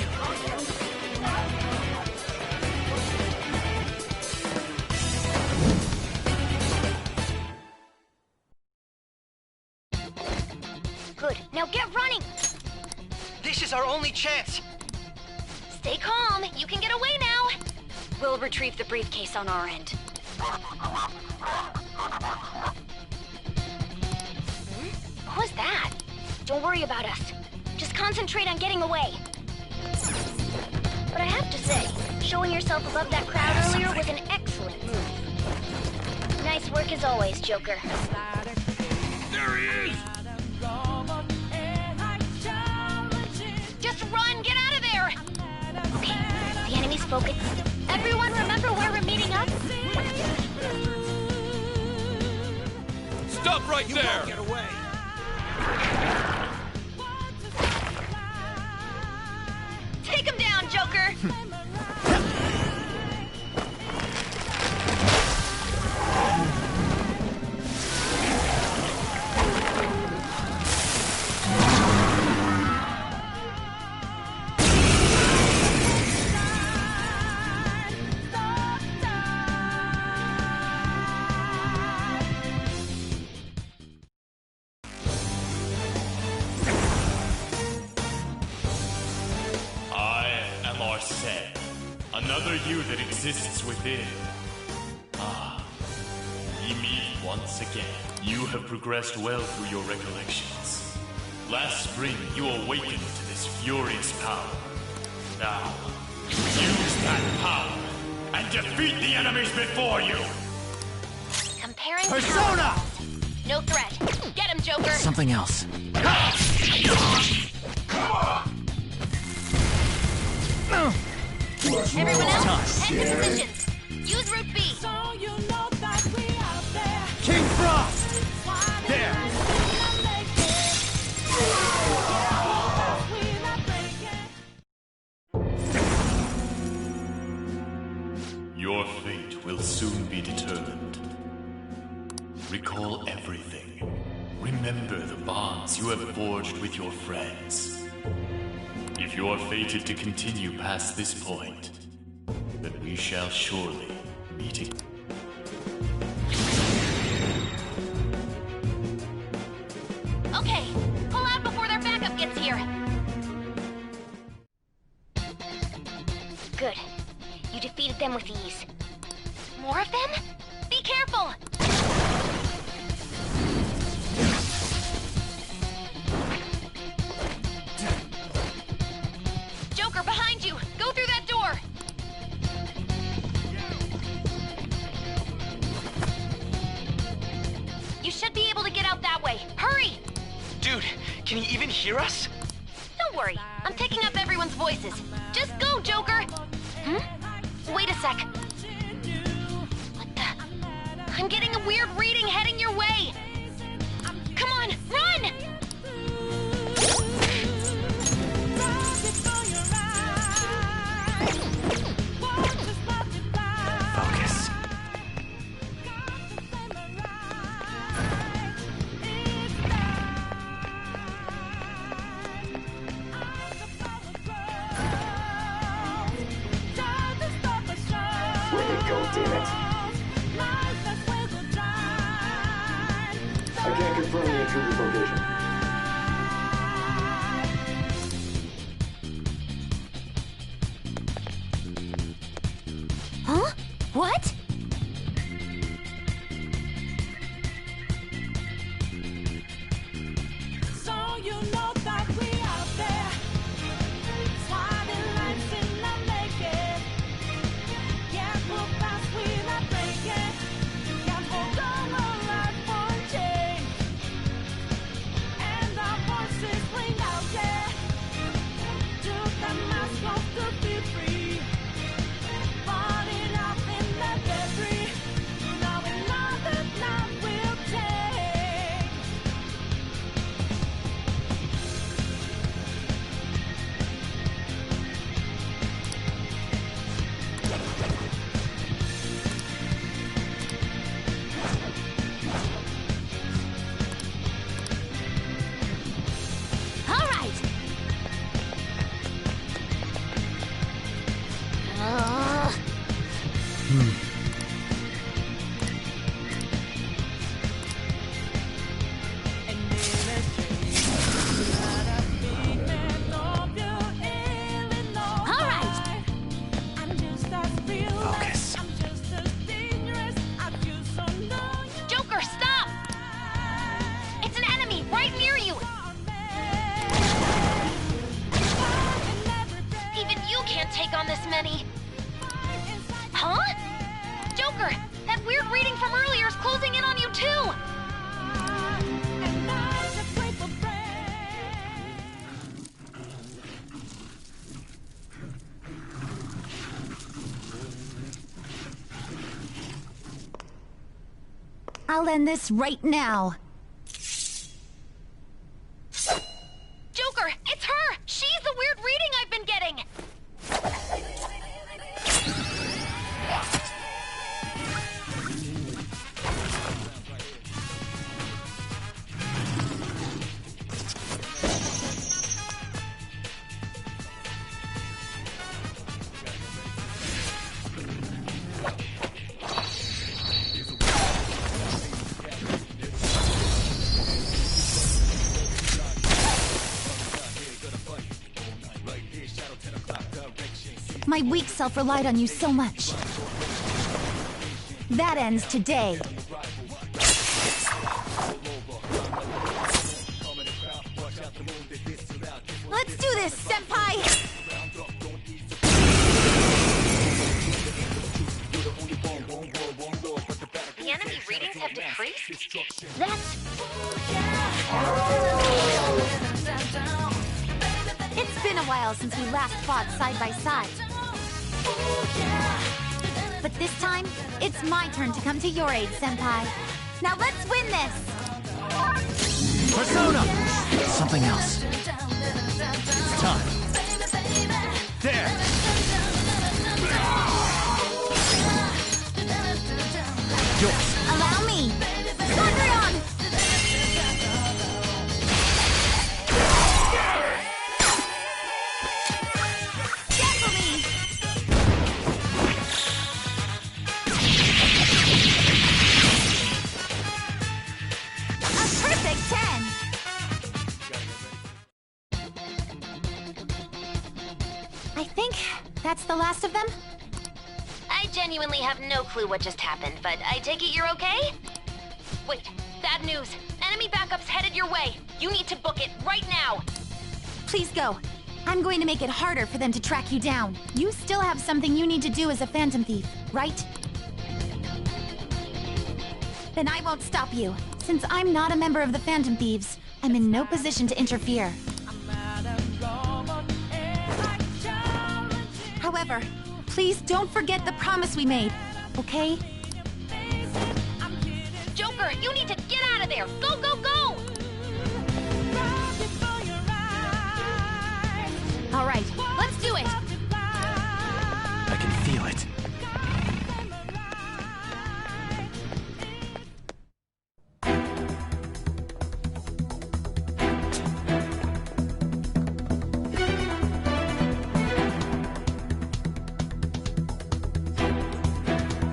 Good. Now get running! This is our only chance! Stay calm. You can get away now. We'll retrieve the briefcase on our end. What was that? Don't worry about us. Just concentrate on getting away. But I have to say, showing yourself above that crowd earlier was an excellent move. Nice work as always, Joker. There he is! Just run! Get out of there! Okay, the enemy's focused. Everyone remember where we're meeting up? Stop right there! Get away! Take him down, Joker! Another you that exists within. Ah, we meet once again. You have progressed well through your recollections. Last spring, you awakened to this furious power. Now, use that power and defeat the enemies before you! Comparing Persona! powers. No threat. Get him, Joker! Something else. Everyone else, head to positions. Use Route B. King Frost! There! Your fate will soon be determined. Recall everything. Remember the bonds you have forged with your friends. If you are fated to continue past this point, then we shall surely meet again. Okay, pull out before their backup gets here. Good. You defeated them with ease. More of them? Be careful! Joker, behind you! Go through that door! You should be able to get out that way. Hurry! Dude, can he even hear us? Don't worry, I'm picking up everyone's voices. Just go, Joker! Wait a sec. What the? I'm getting a weird reading heading your way! Come on, run! Focus. Way to go, damn it. I can't confirm the intruder's location. Huh? What? So you know that we out there, swatting lights in the naked. Can't move fast without breaking. Can't hold on alive for change. And our voices ring out there. Took the mask off to be free. Fought it out in the debris. Now we know that none will take. All right! All right! Focus. Joker, stop! It's an enemy right near you! Even you can't take on this many. Huh? Joker, that weird reading from earlier is closing in on you too! I'll end this right now. Joker, it's her! She's the weird reading I've been getting! My weak self relied on you so much. That ends today. Let's do this, Senpai! The enemy readings have decreased? It's been a while since we last fought side by side. But this time, it's my turn to come to your aid, Senpai. Now let's win this! Persona! Something else. It's time. There! I think that's the last of them. I genuinely have no clue what just happened, but I take it you're okay? Wait, bad news. Enemy backup's headed your way. You need to book it right now. Please go. I'm going to make it harder for them to track you down. You still have something you need to do as a Phantom Thief, right? Then I won't stop you. Since I'm not a member of the Phantom Thieves, I'm in no position to interfere. However, please don't forget the promise we made, okay? Joker, you need to get out of there! Go, go, go! All right, let's do it! I can feel it.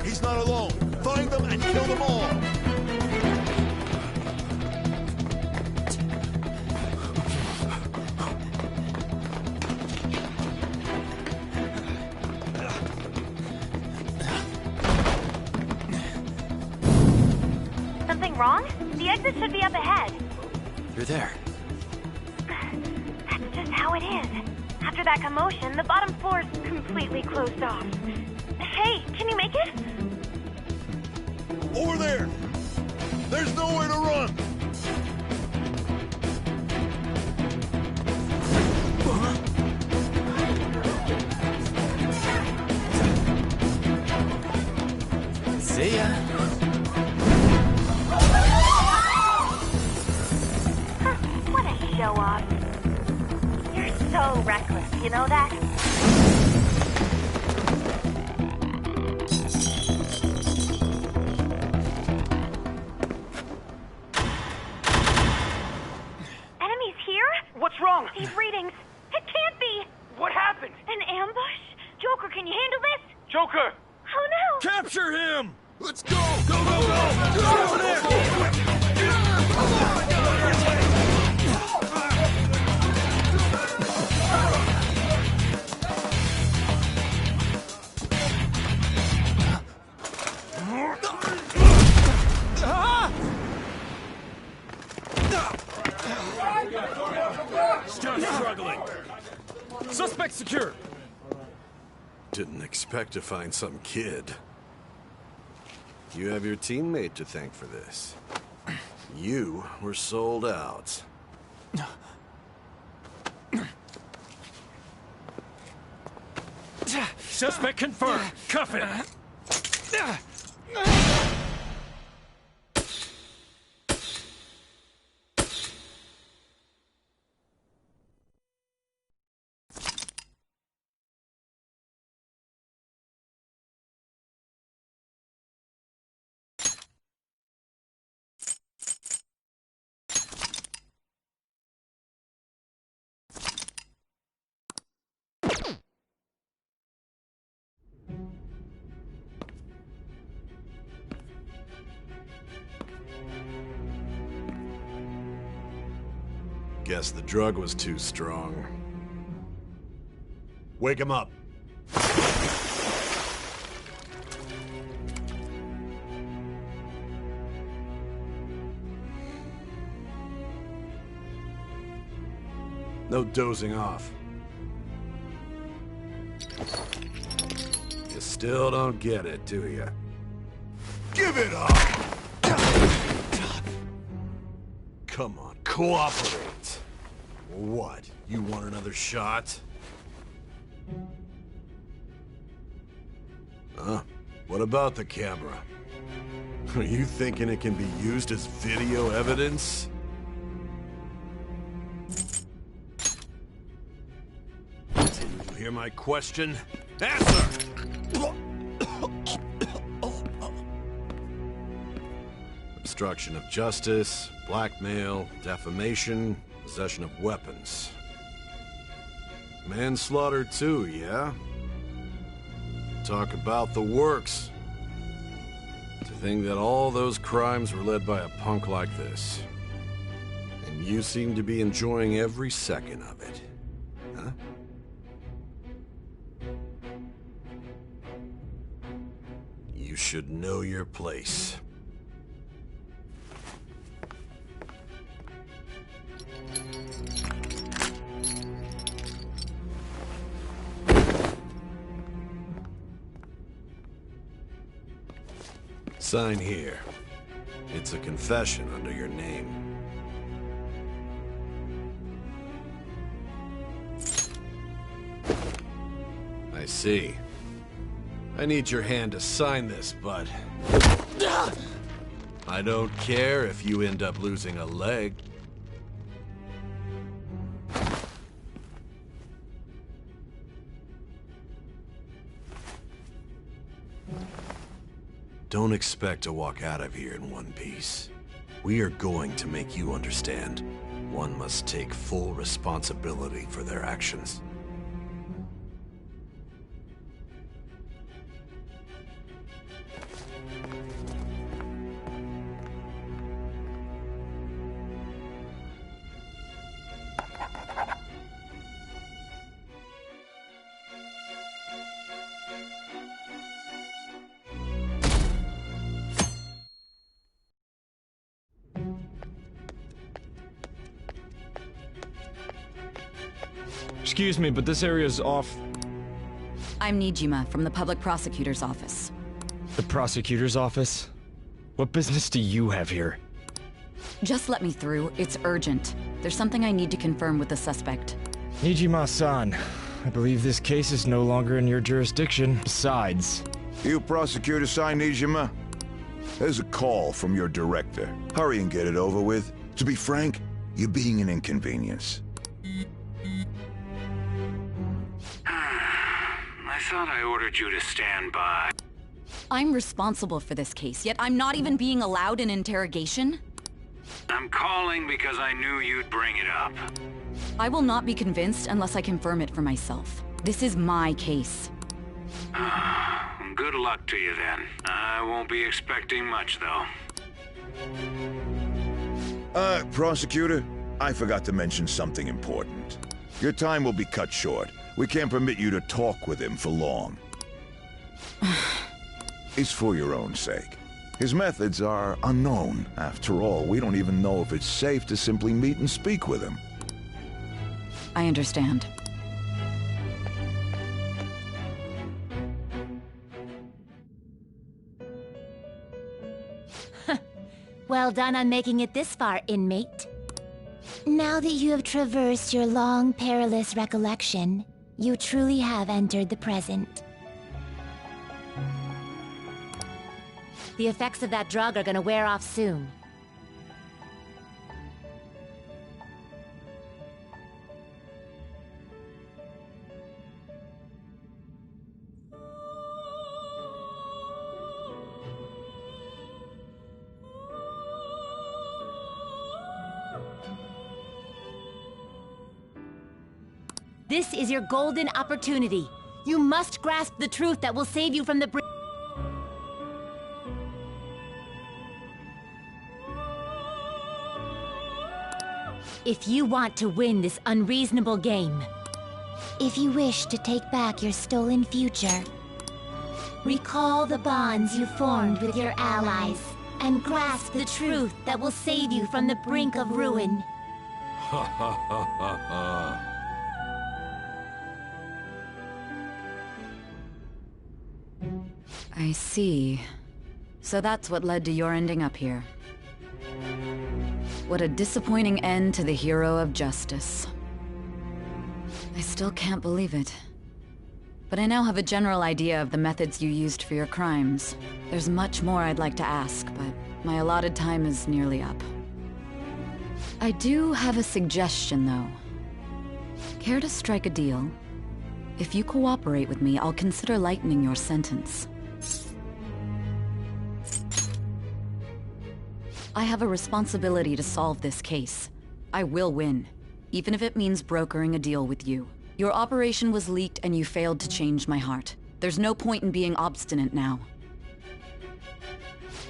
He's not alone. Find them and kill them all. Something wrong? The exit should be up ahead. You're there. That's just how it is. After that commotion, the bottom floor's completely closed off. Hey, can you make it? Over there. There's nowhere to run. See ya. What a show off. You're so reckless, you know that? Enemies here? What's wrong? These readings. It can't be. What happened? An ambush? Joker, can you handle this? Joker! Oh no! Capture him! Let's go! Go, go, go! Get over there! Still struggling. Suspect secured. Didn't expect to find some kid. You have your teammate to thank for this. You were sold out. Suspect confirmed. Cuff it. Guess the drug was too strong. Wake him up. No dozing off. You still don't get it, do you? Give it up! Come on, cooperate. What? You want another shot? Huh? What about the camera? Are you thinking it can be used as video evidence? Did you hear my question? Answer! Obstruction of justice, blackmail, defamation, possession of weapons. Manslaughter too, yeah? Talk about the works. To think that all those crimes were led by a punk like this. And you seem to be enjoying every second of it. Huh? You should know your place. Sign here. It's a confession under your name. I see. I need your hand to sign this, but... I don't care if you end up losing a leg. Don't expect to walk out of here in one piece. We are going to make you understand. One must take full responsibility for their actions. Excuse me, but this area's off. I'm Nijima from the Public Prosecutor's Office. The prosecutor's office? What business do you have here? Just let me through. It's urgent. There's something I need to confirm with the suspect. Nijima-san, I believe this case is no longer in your jurisdiction. Besides... You prosecutor sign Nijima? There's a call from your director. Hurry and get it over with. To be frank, you're being an inconvenience. I thought I ordered you to stand by. I'm responsible for this case, yet I'm not even being allowed an interrogation? I'm calling because I knew you'd bring it up. I will not be convinced unless I confirm it for myself. This is my case. Good luck to you then. I won't be expecting much, though. Prosecutor, I forgot to mention something important. Your time will be cut short. We can't permit you to talk with him for long. It's for your own sake. His methods are unknown. After all, we don't even know if it's safe to simply meet and speak with him. I understand. Well done on making it this far, inmate. Now that you have traversed your long, perilous recollection, you truly have entered the present. The effects of that drug are gonna wear off soon. This is your golden opportunity. You must grasp the truth that will save you from the If you want to win this unreasonable game. If you wish to take back your stolen future. Recall the bonds you formed with your allies and grasp the truth that will save you from the brink of ruin. Ha ha ha ha ha. I see. So that's what led to your ending up here. What a disappointing end to the hero of justice. I still can't believe it. But I now have a general idea of the methods you used for your crimes. There's much more I'd like to ask, but my allotted time is nearly up. I do have a suggestion, though. Care to strike a deal? If you cooperate with me, I'll consider lightening your sentence. I have a responsibility to solve this case. I will win, even if it means brokering a deal with you. Your operation was leaked and you failed to change my heart. There's no point in being obstinate now.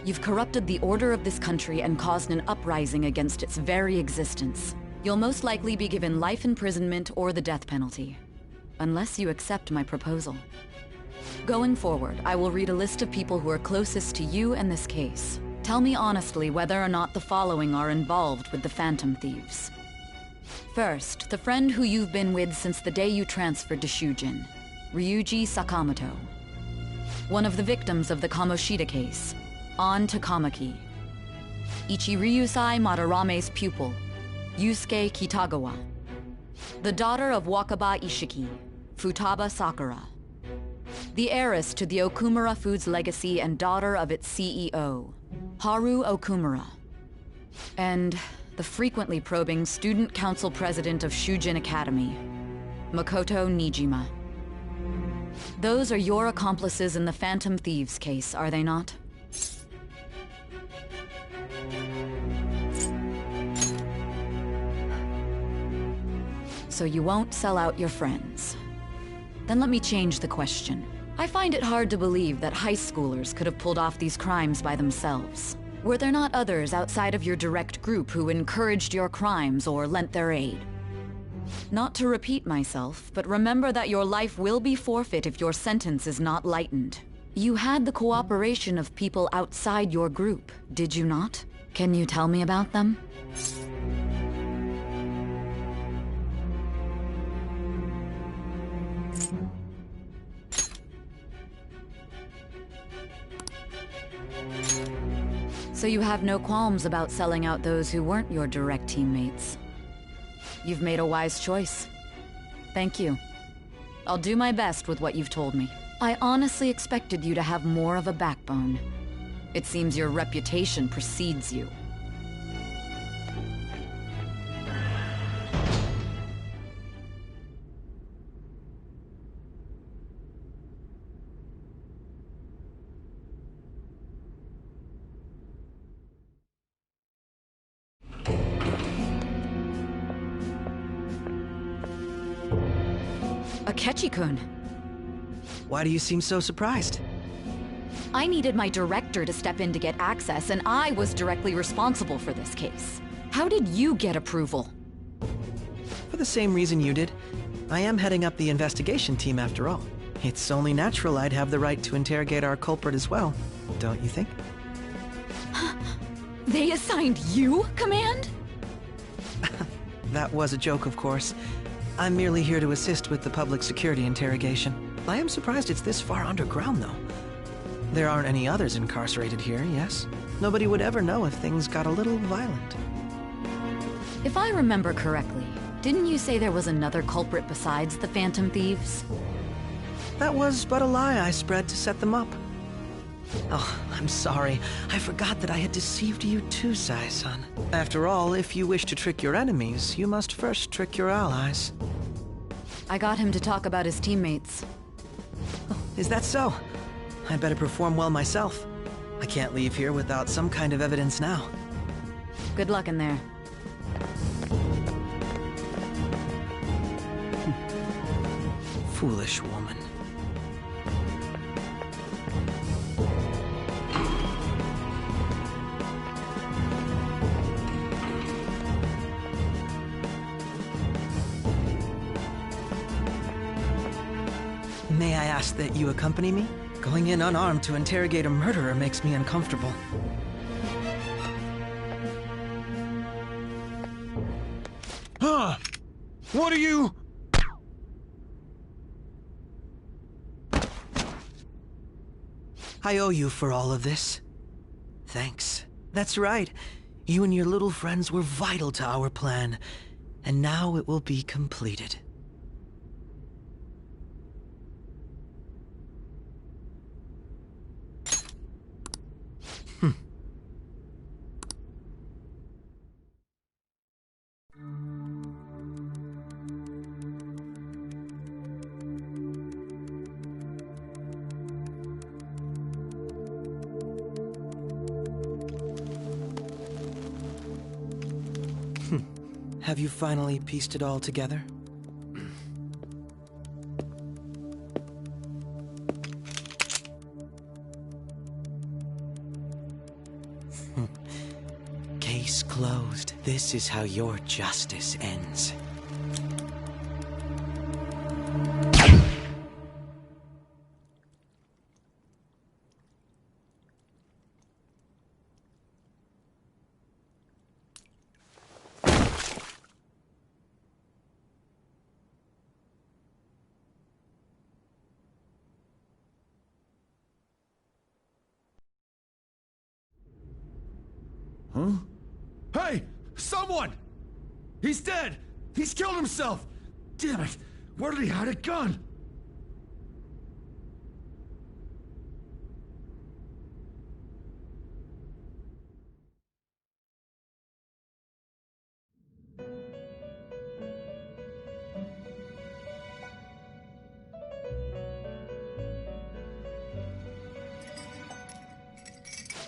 You've corrupted the order of this country and caused an uprising against its very existence. You'll most likely be given life imprisonment or the death penalty. Unless you accept my proposal. Going forward, I will read a list of people who are closest to you and this case. Tell me honestly whether or not the following are involved with the Phantom Thieves. First, the friend who you've been with since the day you transferred to Shujin, Ryuji Sakamoto. One of the victims of the Kamoshida case, An Takamaki. Ichiryusai Madarame's pupil, Yusuke Kitagawa. The daughter of Wakaba Ishiki, Futaba Sakura. The heiress to the Okumura Foods legacy and daughter of its CEO, Haru Okumura. And the frequently probing student council president of Shujin Academy, Makoto Nijima. Those are your accomplices in the Phantom Thieves case, are they not? So you won't sell out your friends. Then let me change the question. I find it hard to believe that high schoolers could have pulled off these crimes by themselves. Were there not others outside of your direct group who encouraged your crimes or lent their aid? Not to repeat myself, but remember that your life will be forfeit if your sentence is not lightened. You had the cooperation of people outside your group, did you not? Can you tell me about them? So you have no qualms about selling out those who weren't your direct teammates. You've made a wise choice. Thank you. I'll do my best with what you've told me. I honestly expected you to have more of a backbone. It seems your reputation precedes you. Akechi-kun. Why do you seem so surprised? I needed my director to step in to get access, and I was directly responsible for this case. How did you get approval? For the same reason you did. I am heading up the investigation team after all. It's only natural I'd have the right to interrogate our culprit as well, don't you think? They assigned you command? That was a joke, of course. I'm merely here to assist with the public security interrogation. I am surprised it's this far underground, though. There aren't any others incarcerated here, yes? Nobody would ever know if things got a little violent. If I remember correctly, didn't you say there was another culprit besides the Phantom Thieves? That was but a lie I spread to set them up. Oh, I'm sorry. I forgot that I had deceived you too, Sai-san. After all, if you wish to trick your enemies, you must first trick your allies. I got him to talk about his teammates. Oh, is that so? I'd better perform well myself. I can't leave here without some kind of evidence now. Good luck in there. Foolish woman. May I ask that you accompany me? Going in unarmed to interrogate a murderer makes me uncomfortable. Huh? What are you... I owe you for all of this. Thanks. That's right. You and your little friends were vital to our plan, and now it will be completed. Have you finally pieced it all together? Case closed. This is how your justice ends. Huh? Hey! Someone! He's dead! He's killed himself! Damn it! Where did he hide a gun?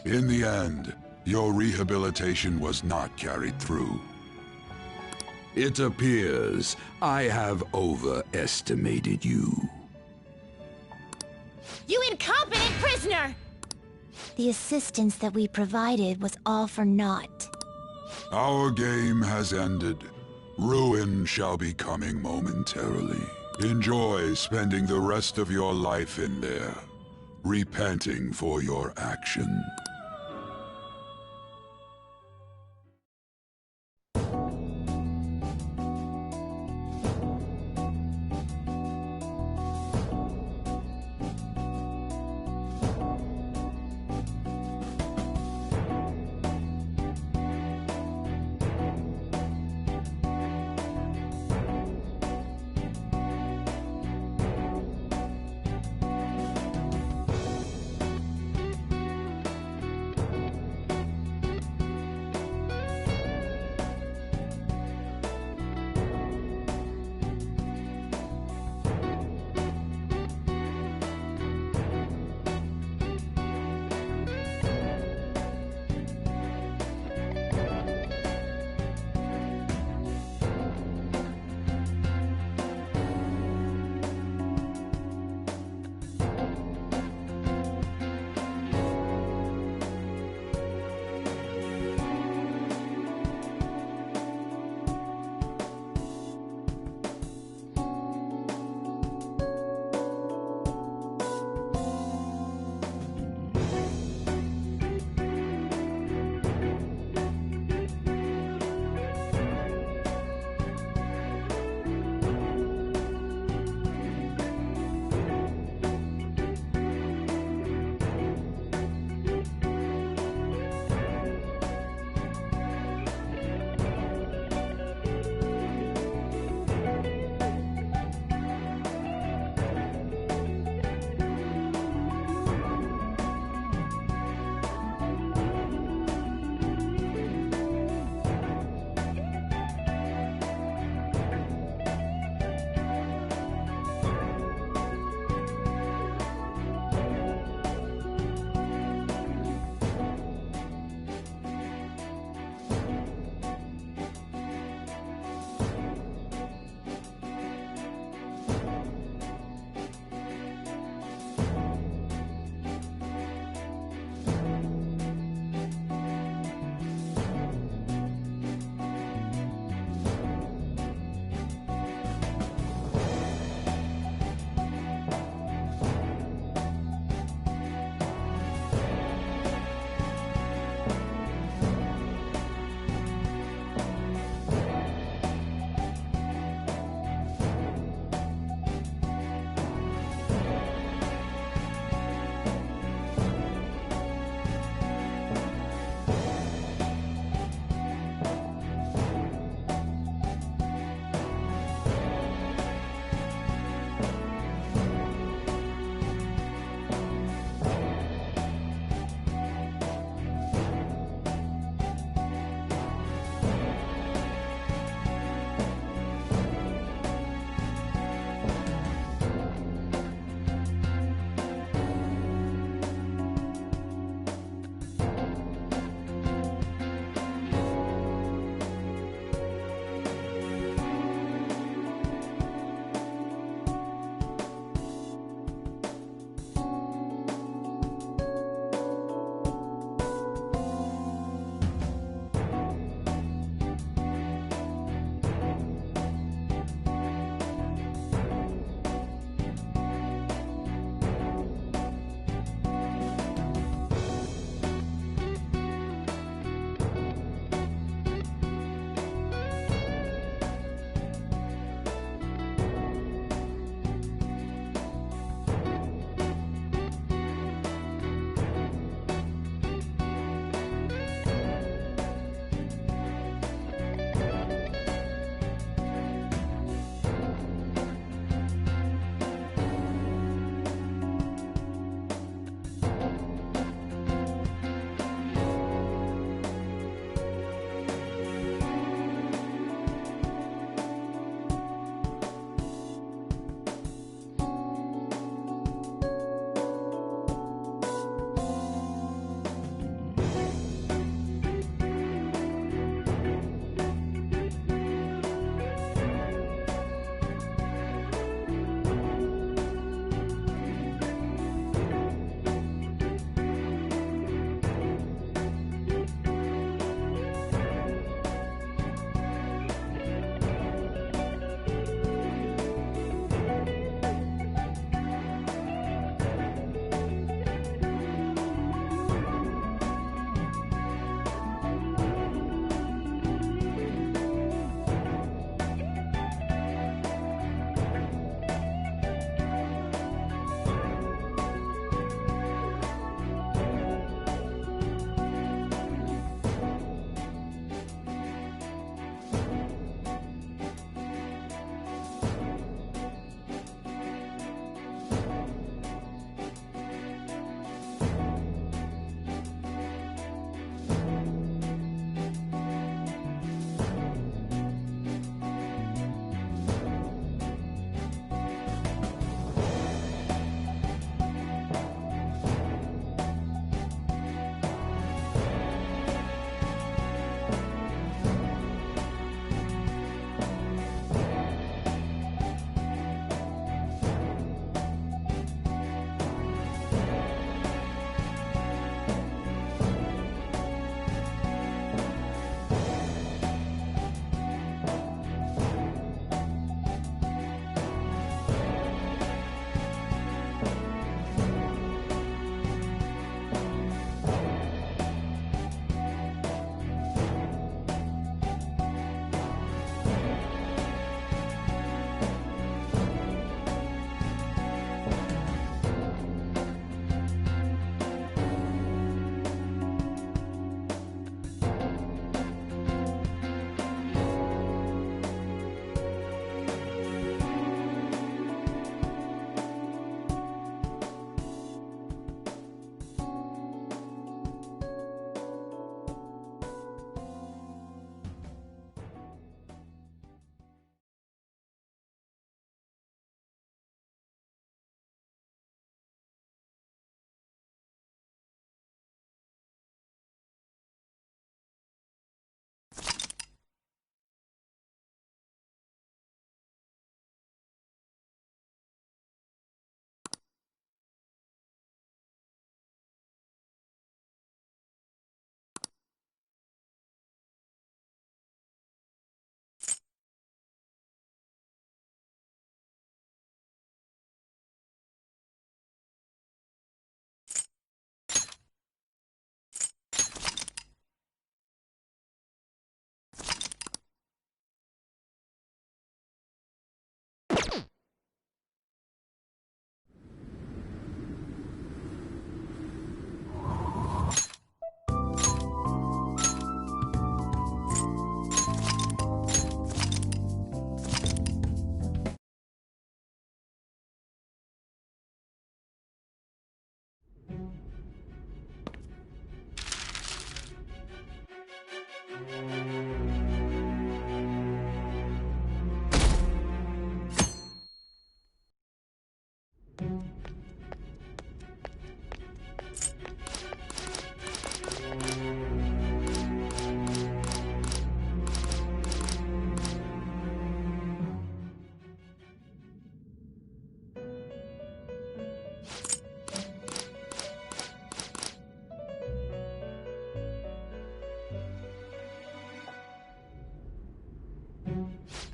In the end, your rehabilitation was not carried through. It appears I have overestimated you. You incompetent prisoner! The assistance that we provided was all for naught. Our game has ended. Ruin shall be coming momentarily. Enjoy spending the rest of your life in there, repenting for your actions.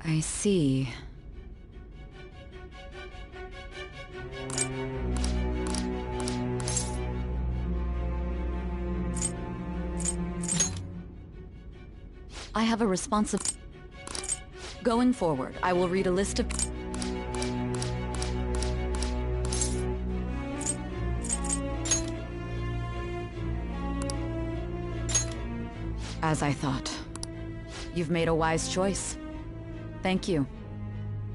I see. I have a responsibility. Going forward, I will read a list of... As I thought. You've made a wise choice. Thank you.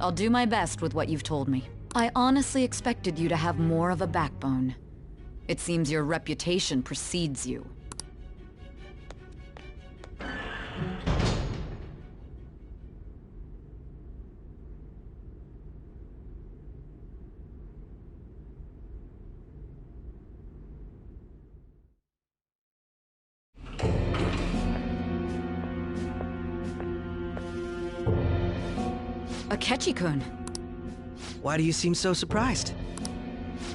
I'll do my best with what you've told me. I honestly expected you to have more of a backbone. It seems your reputation precedes you. Akechi-kun. Why do you seem so surprised?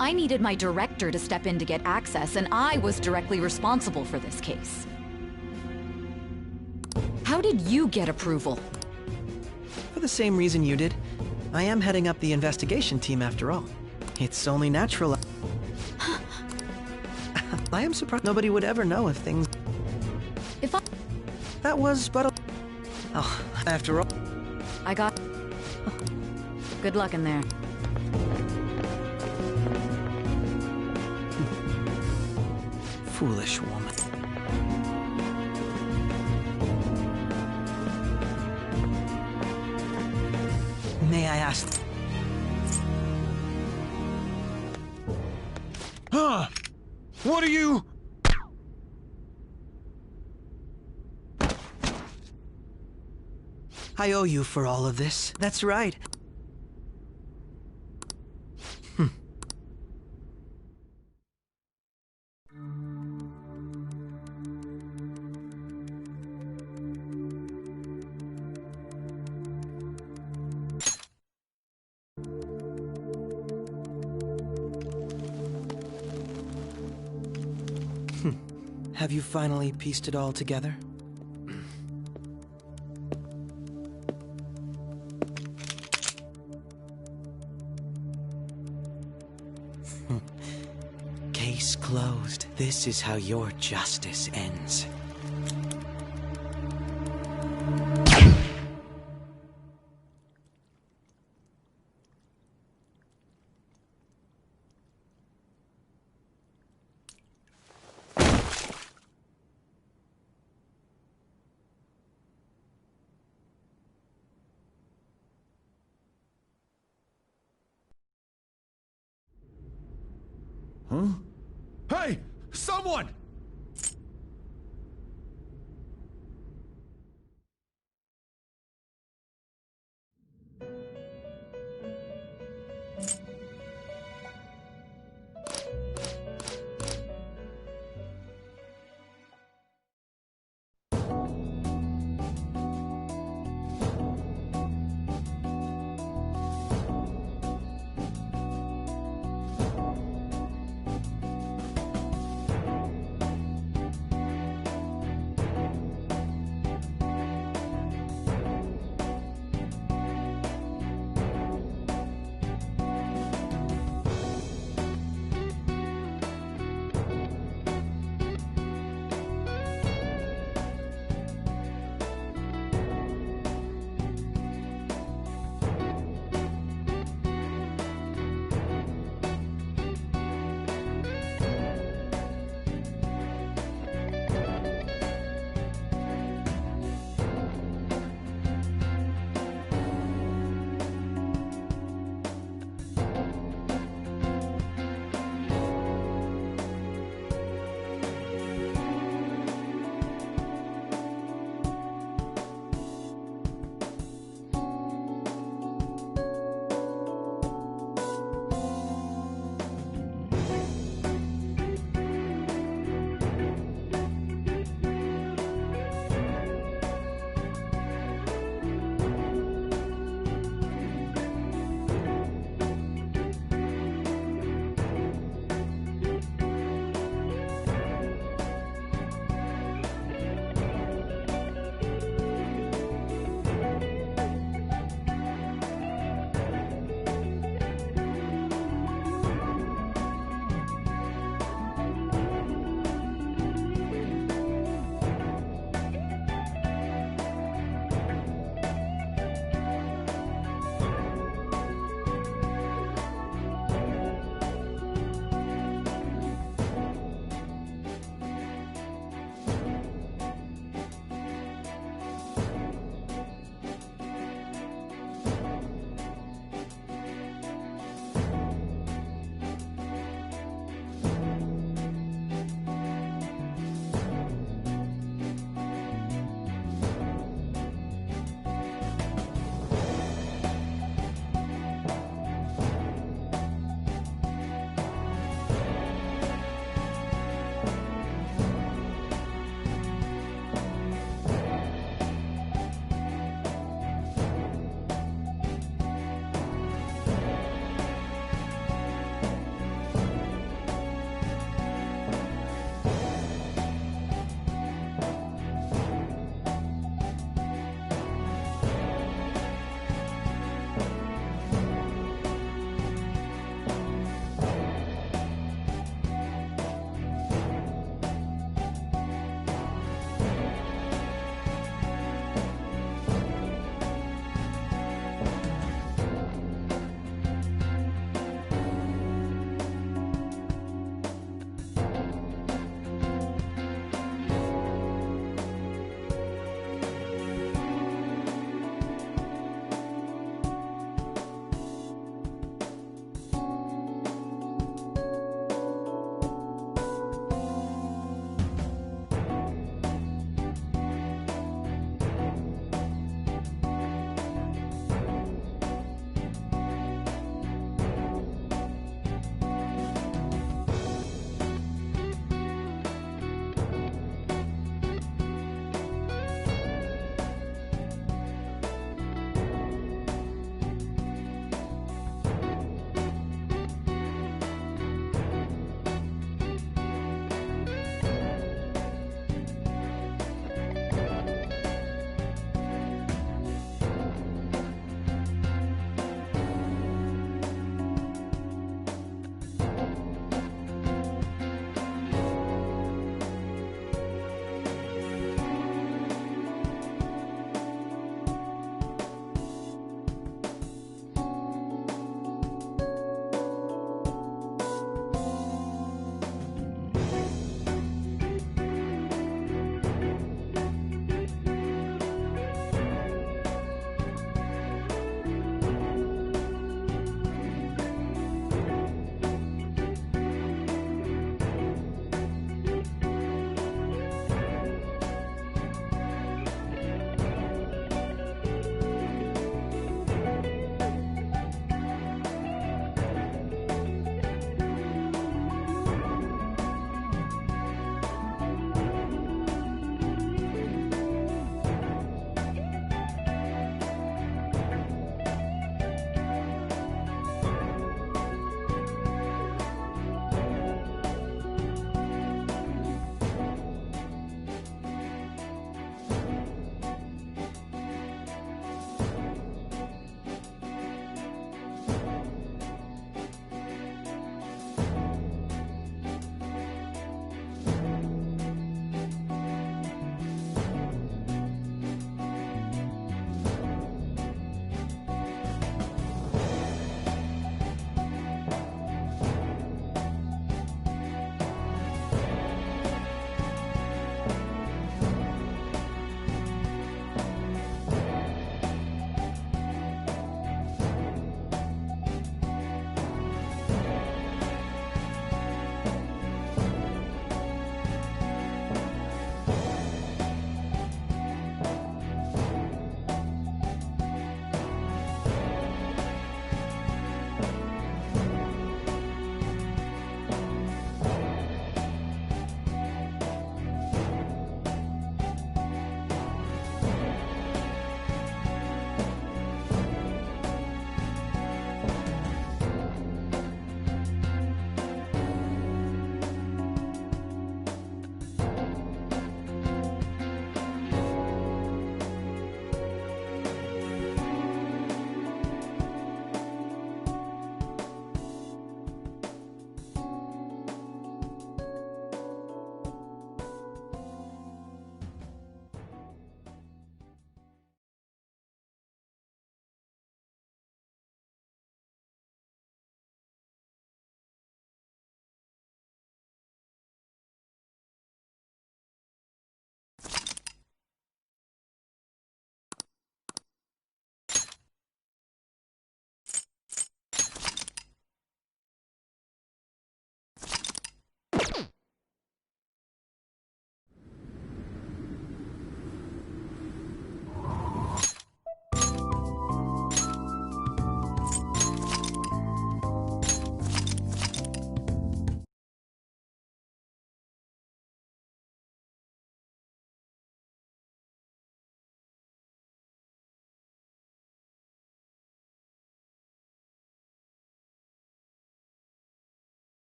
I needed my director to step in to get access, and I was directly responsible for this case. How did you get approval? For the same reason you did. I am heading up the investigation team after all. It's only natural. I am surprised nobody would ever know if things... If I... That was but a... Oh, after all... I got... Good luck in there. Foolish woman. May I ask... Huh? What are you... I owe you for all of this. That's right. Have you finally pieced it all together? Case closed. This is how your justice ends. Huh? Hey! Someone!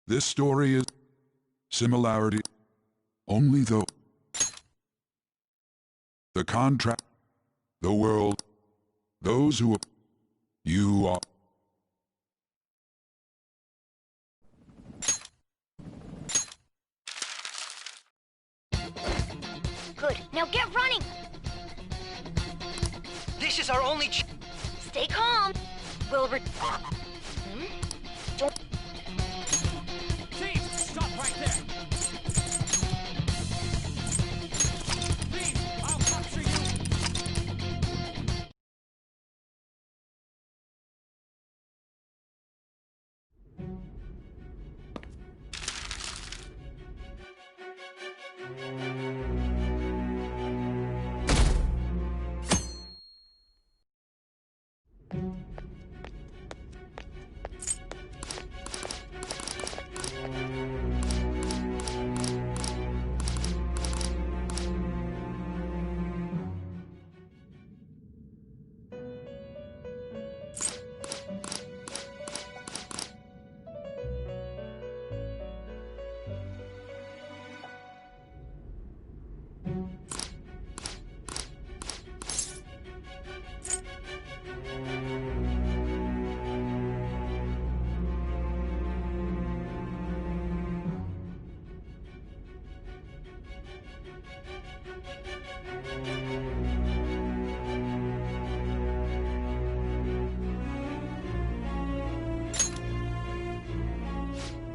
This story is similarity only though. The contract, the world, those who you are. Good. Now get running! This is our only Stay calm. We'll Chief, stop right there! Please, I'll capture you!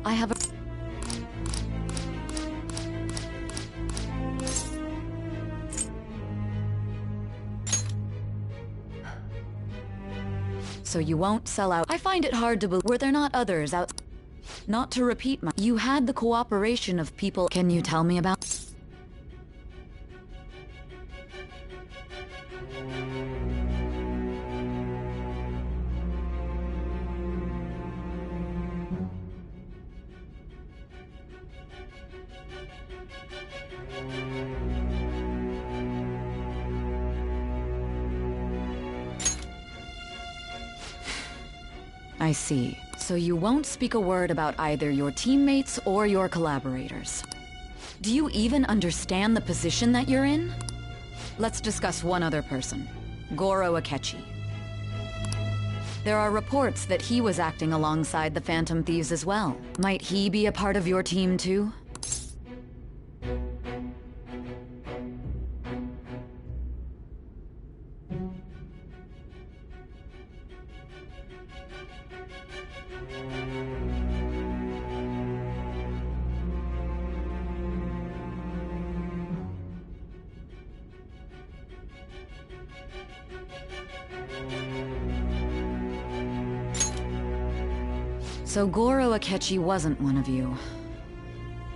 I have a... So you won't sell out. I find it hard to believe. Were there not others out? Not to repeat my... You had the cooperation of people. Can you tell me about... I see. So you won't speak a word about either your teammates or your collaborators. Do you even understand the position that you're in? Let's discuss one other person, Goro Akechi. There are reports that he was acting alongside the Phantom Thieves as well. Might he be a part of your team too? So Goro Akechi wasn't one of you.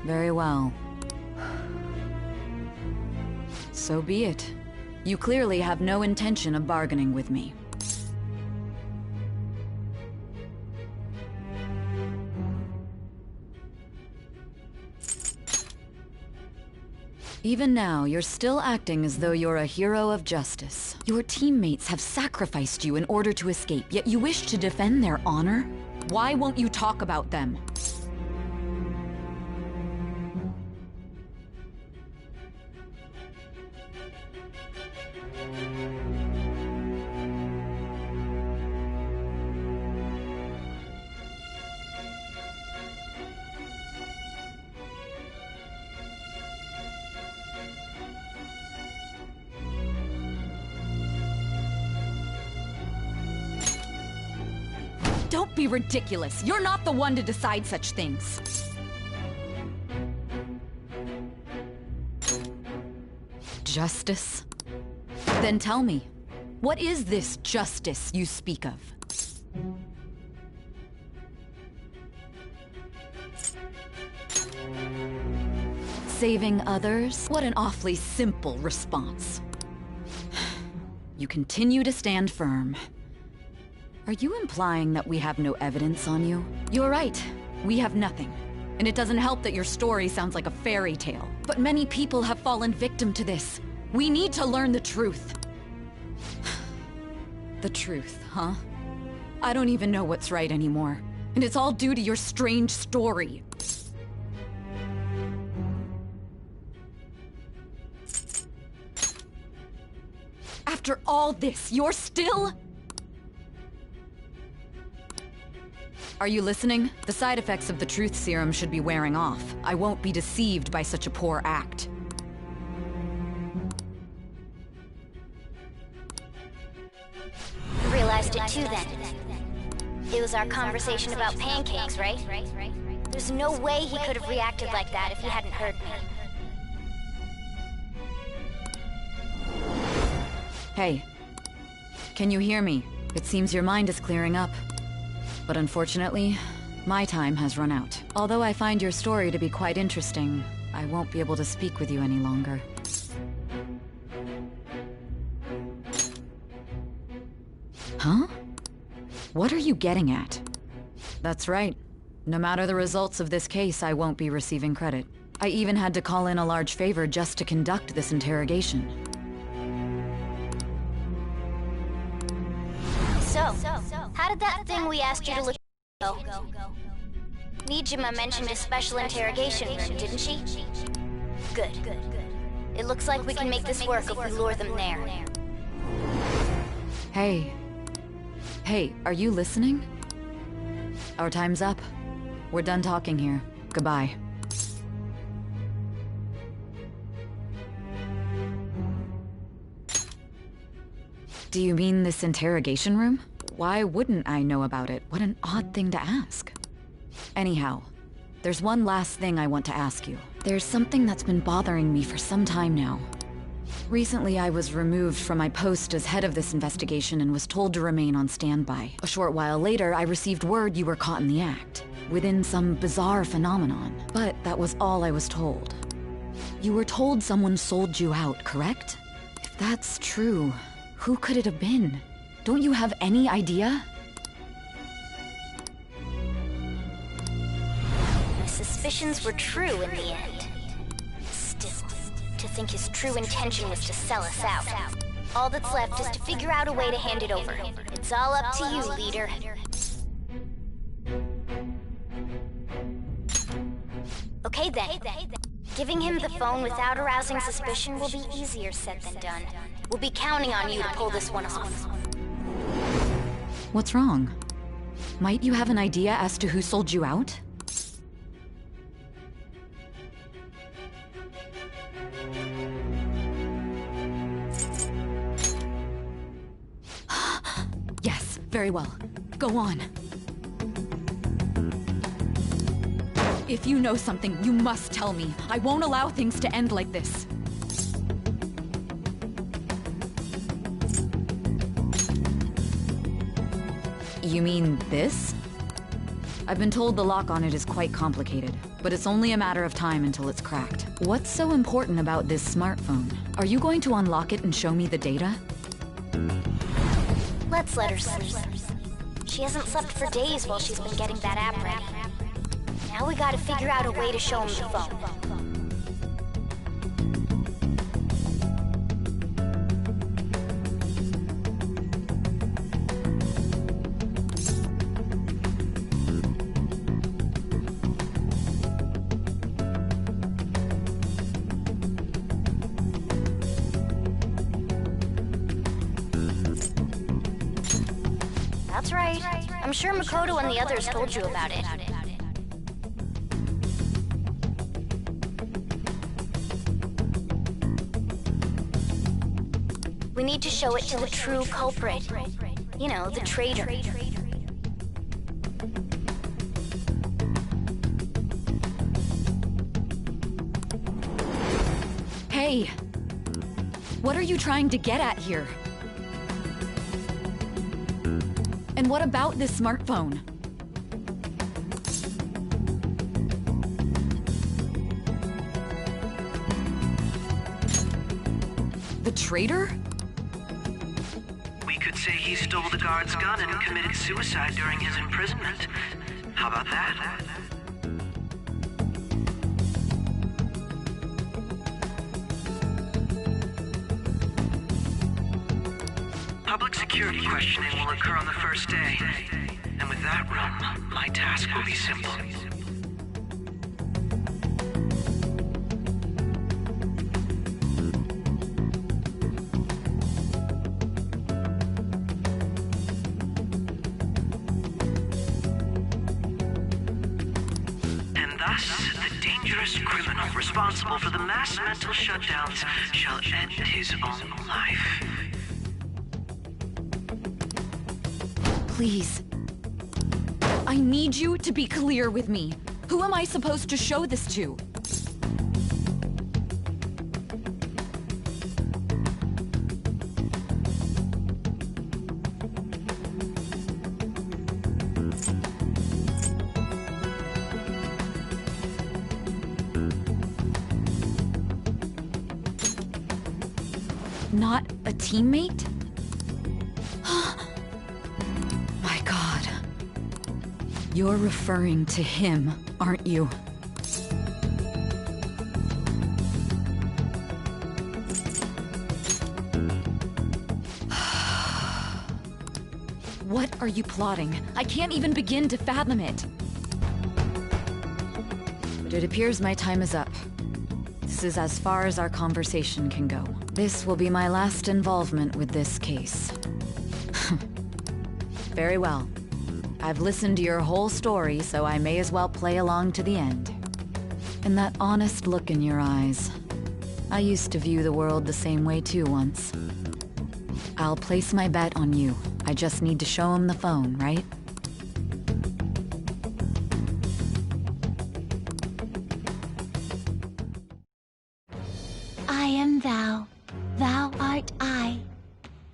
Very well. So be it. You clearly have no intention of bargaining with me. Even now, you're still acting as though you're a hero of justice. Your teammates have sacrificed you in order to escape, yet you wish to defend their honor? Why won't you talk about them? Don't be ridiculous. You're not the one to decide such things. Justice? Then tell me, what is this justice you speak of? Saving others? What an awfully simple response. You continue to stand firm. Are you implying that we have no evidence on you? You're right. We have nothing. And it doesn't help that your story sounds like a fairy tale. But many people have fallen victim to this. We need to learn the truth. The truth, huh? I don't even know what's right anymore. And it's all due to your strange story. After all this, you're still... Are you listening? The side effects of the truth serum should be wearing off. I won't be deceived by such a poor act. Realized it too then. It was our conversation about pancakes, right? There's no way he could have reacted like that if he hadn't heard me. Hey. Can you hear me? It seems your mind is clearing up. But unfortunately, my time has run out. Although I find your story to be quite interesting, I won't be able to speak with you any longer. Huh? What are you getting at? That's right. No matter the results of this case, I won't be receiving credit. I even had to call in a large favor just to conduct this interrogation. So, how did that thing we asked you to look go? Nijima mentioned a special interrogation room, didn't she? Good. It looks like we can make this work if we lure them there. Hey. Hey, are you listening? Our time's up. We're done talking here. Goodbye. Do you mean this interrogation room? Why wouldn't I know about it? What an odd thing to ask. Anyhow, there's one last thing I want to ask you. There's something that's been bothering me for some time now. Recently, I was removed from my post as head of this investigation and was told to remain on standby. A short while later, I received word you were caught in the act, within some bizarre phenomenon. But that was all I was told. You were told someone sold you out, correct? If that's true, who could it have been? Don't you have any idea? My suspicions were true in the end. Still, to think his true intention was to sell us out. All that's left is to figure out a way to hand it over. It's all up to you, leader. Okay then. Giving him the phone without arousing suspicion will be easier said than done. We'll be counting on you to pull this one off. What's wrong? Might you have an idea as to who sold you out? Yes, very well. Go on. If you know something, you must tell me. I won't allow things to end like this. You mean this? I've been told the lock on it is quite complicated, but it's only a matter of time until it's cracked. What's so important about this smartphone? Are you going to unlock it and show me the data? Let's let her sleep. She hasn't slept for days while she's been getting that app ready. Now we gotta figure out a way to show him the phone. That's right. I'm sure Makoto and the others told you about it. We need to show it to the true culprit. You know, the traitor. Hey! What are you trying to get at here? And what about this smartphone? The traitor? We could say he stole the guard's gun and committed suicide during his imprisonment. How about that? Public security questioning will occur on the first day. And with that realm, my task will be simple. And thus, the dangerous criminal responsible for the mass mental shutdowns shall end his own life. Please. I need you to be clear with me. Who am I supposed to show this to? Not a teammate? My God. You're referring to him, aren't you? What are you plotting? I can't even begin to fathom it. But it appears my time is up. This is as far as our conversation can go. This will be my last involvement with this case. Very well. I've listened to your whole story, so I may as well play along to the end. And that honest look in your eyes. I used to view the world the same way too once. I'll place my bet on you. I just need to show him the phone, right? I am thou. Thou art I.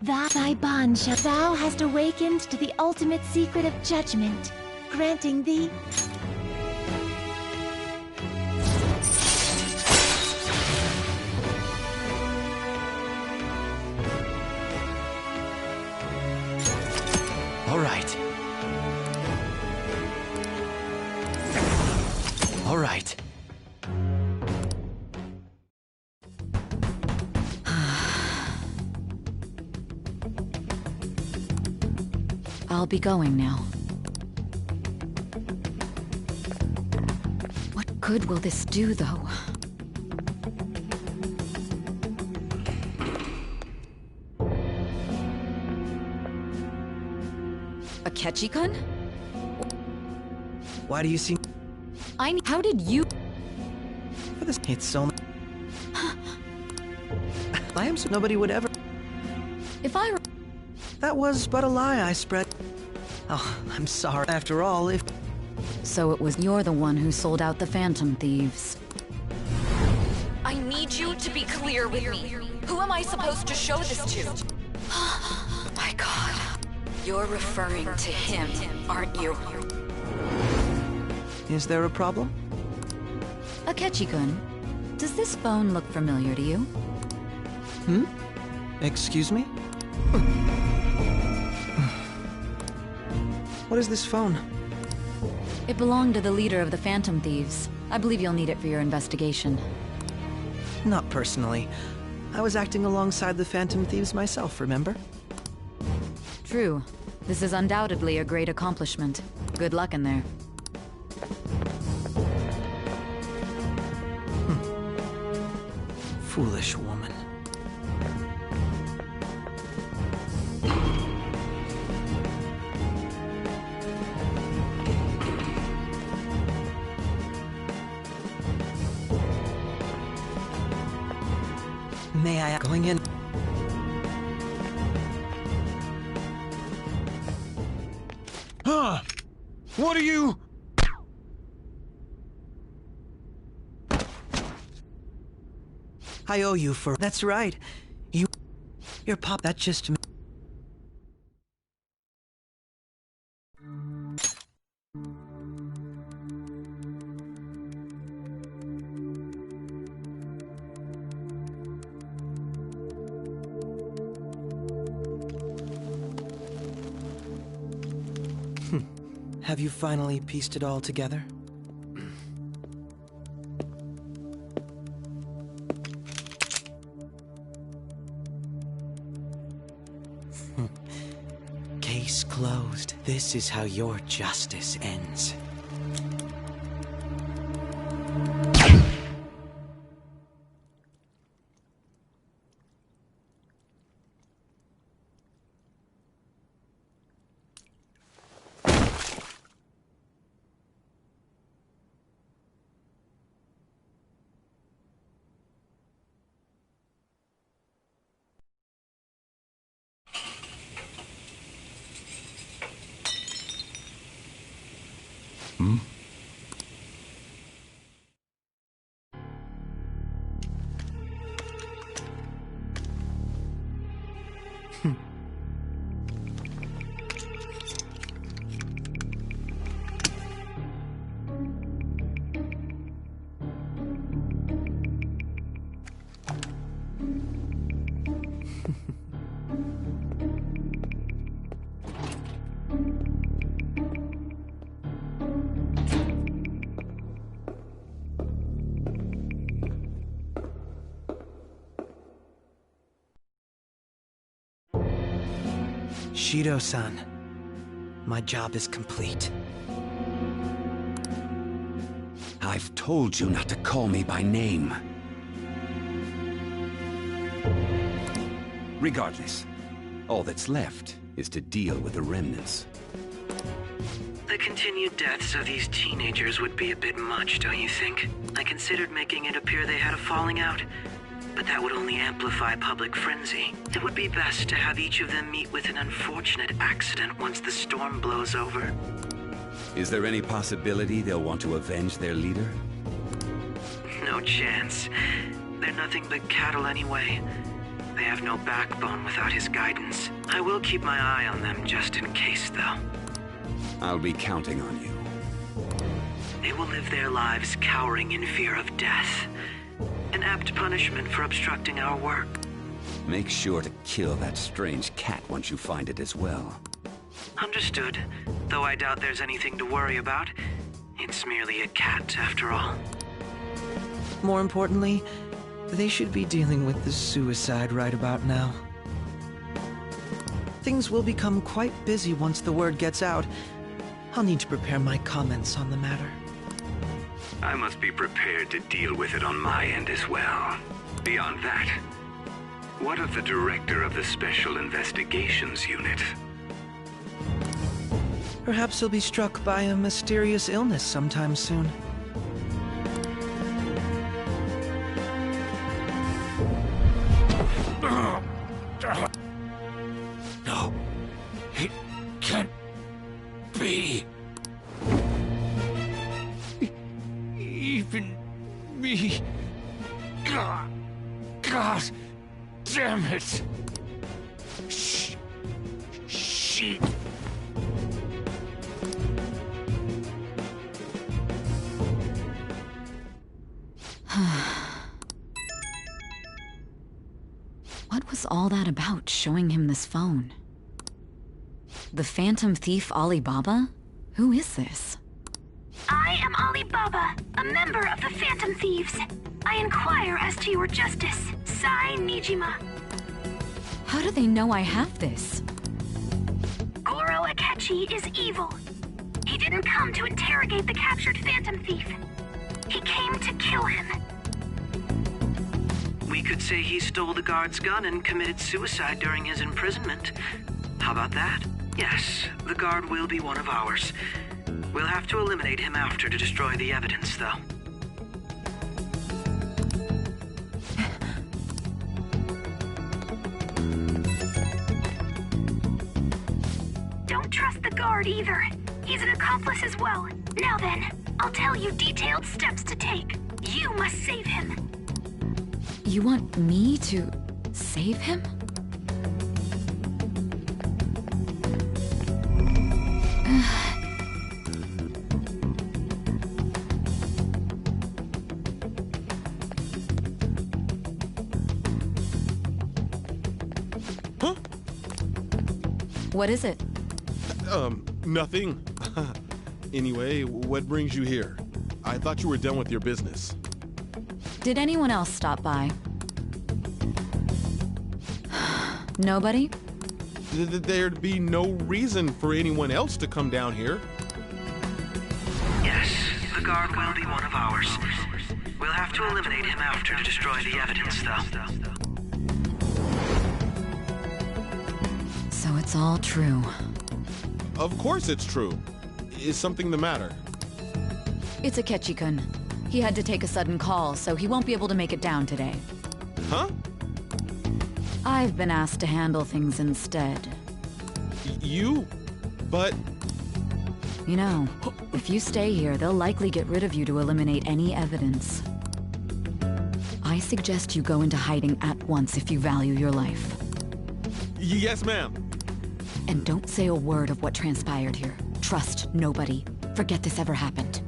Thy bond shall. Thou hast awakened to the ultimate secret of judgment, granting thee. All right. All right. I'll be going now. What good will this do, though? A Ketchikan? Why do you seem... How did you... For this... It's so... I am so... Nobody would ever... If I... That was but a lie I spread. Oh, I'm sorry. After all, if... So it was you're the one who sold out the Phantom Thieves. I need you to be clear with me. Who am I supposed to show this to? My God. You're referring to him, aren't you? Is there a problem? Akechi-kun, does this phone look familiar to you? Hmm? Excuse me? What is this phone? It belonged to the leader of the Phantom Thieves. I believe you'll need it for your investigation. Not personally. I was acting alongside the Phantom Thieves myself, remember? True. This is undoubtedly a great accomplishment. Good luck in there. Foolish woman. May I going in? Huh? What are you? I owe you for... That's right. Your pop... That just... Have you finally pieced it all together? Case closed. This is how your justice ends. Hmm? Shido-san, my job is complete. I've told you not to call me by name. Regardless, all that's left is to deal with the remnants. The continued deaths of these teenagers would be a bit much, don't you think? I considered making it appear they had a falling out, but that would only amplify public frenzy. It would be best to have each of them meet with an unfortunate accident once the storm blows over. Is there any possibility they'll want to avenge their leader? No chance. They're nothing but cattle anyway. They have no backbone without his guidance. I will keep my eye on them just in case, though. I'll be counting on you. They will live their lives cowering in fear of death. An apt punishment for obstructing our work. Make sure to kill that strange cat once you find it as well. Understood. Though I doubt there's anything to worry about. It's merely a cat, after all. More importantly, they should be dealing with the suicide right about now. Things will become quite busy once the word gets out. I'll need to prepare my comments on the matter. I must be prepared to deal with it on my end as well. Beyond that, what of the director of the Special Investigations Unit? Perhaps he'll be struck by a mysterious illness sometime soon. No, it can't be. Even me. God damn it. She. What was all that about, showing him this phone? The Phantom Thief Alibaba? Who is this? I am Alibaba, a member of the Phantom Thieves. I inquire as to your justice. Sai Nijima. How do they know I have this? Goro Akechi is evil. He didn't come to interrogate the captured Phantom Thief. He came to kill him. We could say he stole the guard's gun and committed suicide during his imprisonment. How about that? Yes, the guard will be one of ours. We'll have to eliminate him after to destroy the evidence, though. Don't trust the guard either. He's an accomplice as well. Now then, I'll tell you detailed steps to take. You must save him. You want me to save him? Huh? What is it? Nothing. Anyway, what brings you here? I thought you were done with your business. Did anyone else stop by? Nobody? there'd be no reason for anyone else to come down here. Yes, the guard will be one of ours. We'll have to eliminate him after to destroy the evidence, though. So it's all true. Of course it's true. Is something the matter? It's Akechi-kun. He had to take a sudden call, so he won't be able to make it down today. Huh? I've been asked to handle things instead. You? But... You know, if you stay here, they'll likely get rid of you to eliminate any evidence. I suggest you go into hiding at once if you value your life. Yes, ma'am. And don't say a word of what transpired here. Trust nobody. Forget this ever happened.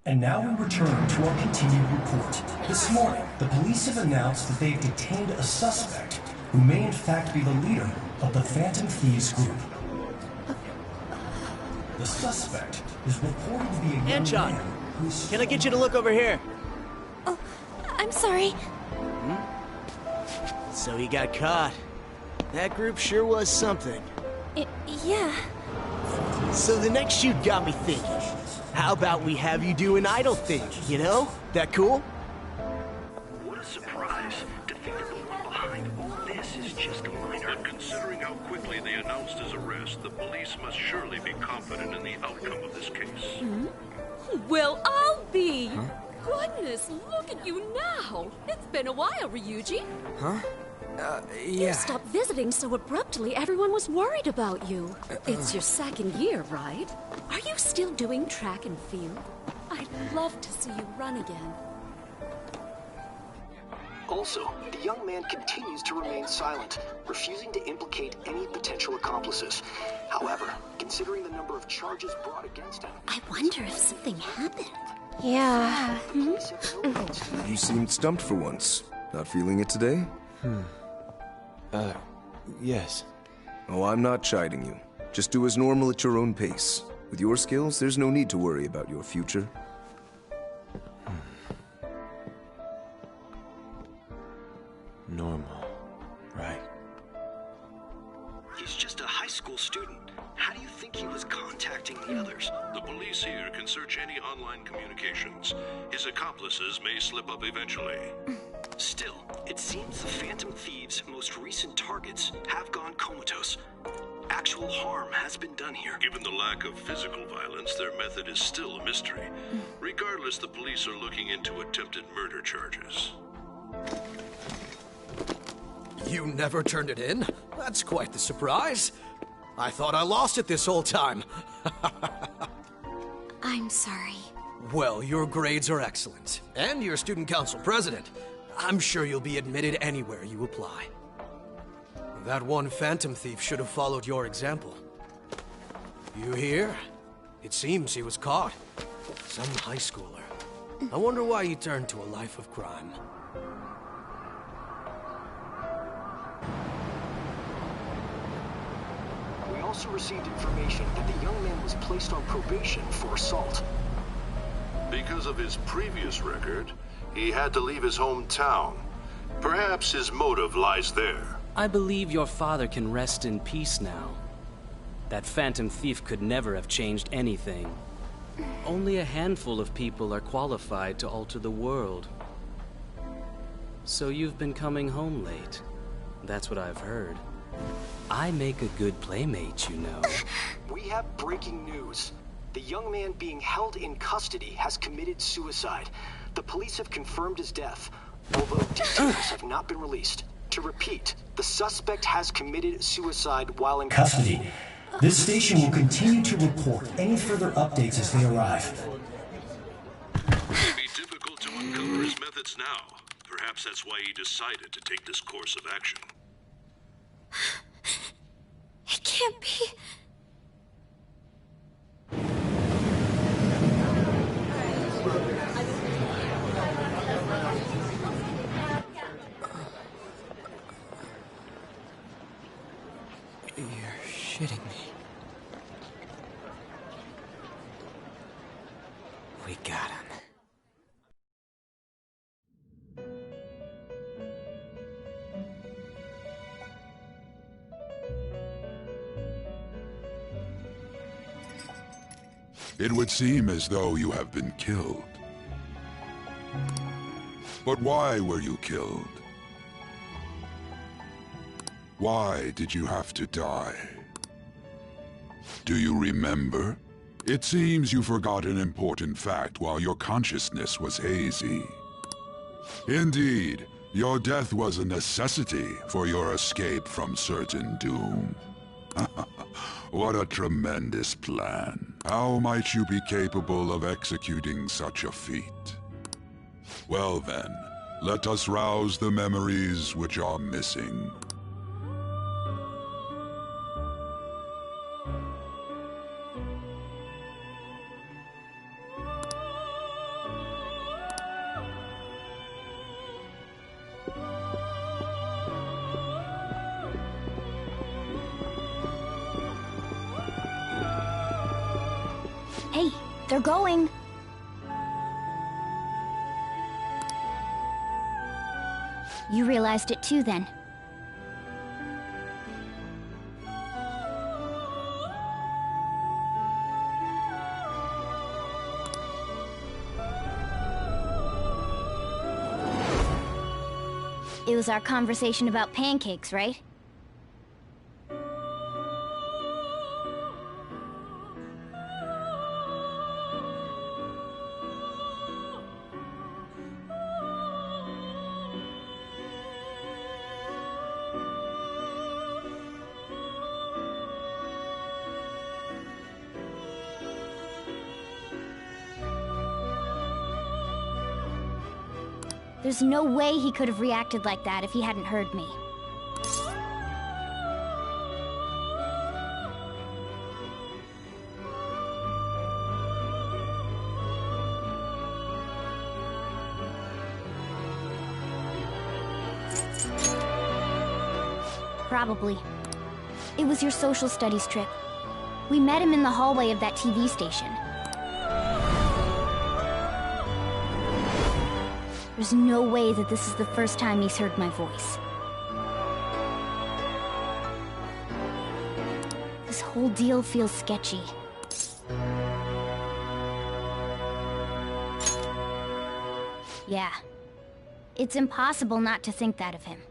And now we return to our continued report. This morning, the police have announced that they've detained a suspect who may in fact be the leader of the Phantom Thieves group. The suspect is reported to be a young Anchon, man who's... can I get you to look over here? Oh, I'm sorry. So he got caught. That group sure was something. Yeah. So the next shoot got me thinking. How about we have you do an idle thing, you know? That cool? What a surprise to think that the one behind all this is just a minor. But considering how quickly they announced his arrest, the police must surely be confident in the outcome of this case. Well, I'll be. Goodness, look at you now. It's been a while, Ryuji. Huh? You Yeah. stopped visiting so abruptly, everyone was worried about you. It's your second year, right? Are you still doing track and field? I'd love to see you run again. Also, the young man continues to remain silent, refusing to implicate any potential accomplices. However, considering the number of charges brought against him... I wonder if something happened. Yeah. You seemed stumped for once. Not feeling it today? Yes. Oh, I'm not chiding you. Just do as normal at your own pace. With your skills, there's no need to worry about your future. Normal. Right. He's just a high school student. How do you think he was contacting the others? The police here can search any online communications. His accomplices may slip up eventually. Still, it seems the Phantom Thieves' most recent targets have gone comatose. Actual harm has been done here. Given the lack of physical violence, their method is still a mystery. Regardless, the police are looking into attempted murder charges. You never turned it in? That's quite the surprise. I thought I lost it this whole time. I'm sorry. Well, your grades are excellent. And you're student council president. I'm sure you'll be admitted anywhere you apply. That one Phantom Thief should have followed your example. You hear? It seems he was caught. Some high schooler. I wonder why he turned to a life of crime. We also received information that the young man was placed on probation for assault. Because of his previous record, he had to leave his hometown. Perhaps his motive lies there. I believe your father can rest in peace now. That Phantom Thief could never have changed anything. Only a handful of people are qualified to alter the world. So you've been coming home late. That's what I've heard. I make a good playmate, you know. We have breaking news. The young man being held in custody has committed suicide. The police have confirmed his death, although details have not been released. To repeat, the suspect has committed suicide while in Custody. This station will continue to report any further updates as they arrive. It may be difficult to uncover his methods now. Perhaps that's why he decided to take this course of action. It can't be. You're shitting me. We got It would seem as though you have been killed. But why were you killed? Why did you have to die? Do you remember? It seems you forgot an important fact while your consciousness was hazy. Indeed, your death was a necessity for your escape from certain doom. What a tremendous plan. How might you be capable of executing such a feat? Well then, let us rouse the memories which are missing. Hey, they're going. You realized it too, then. It was our conversation about pancakes, right? There's no way he could have reacted like that if he hadn't heard me. Probably. It was your social studies trip. We met him in the hallway of that TV station. There's no way that this is the first time he's heard my voice. This whole deal feels sketchy. Yeah. It's impossible not to think that of him.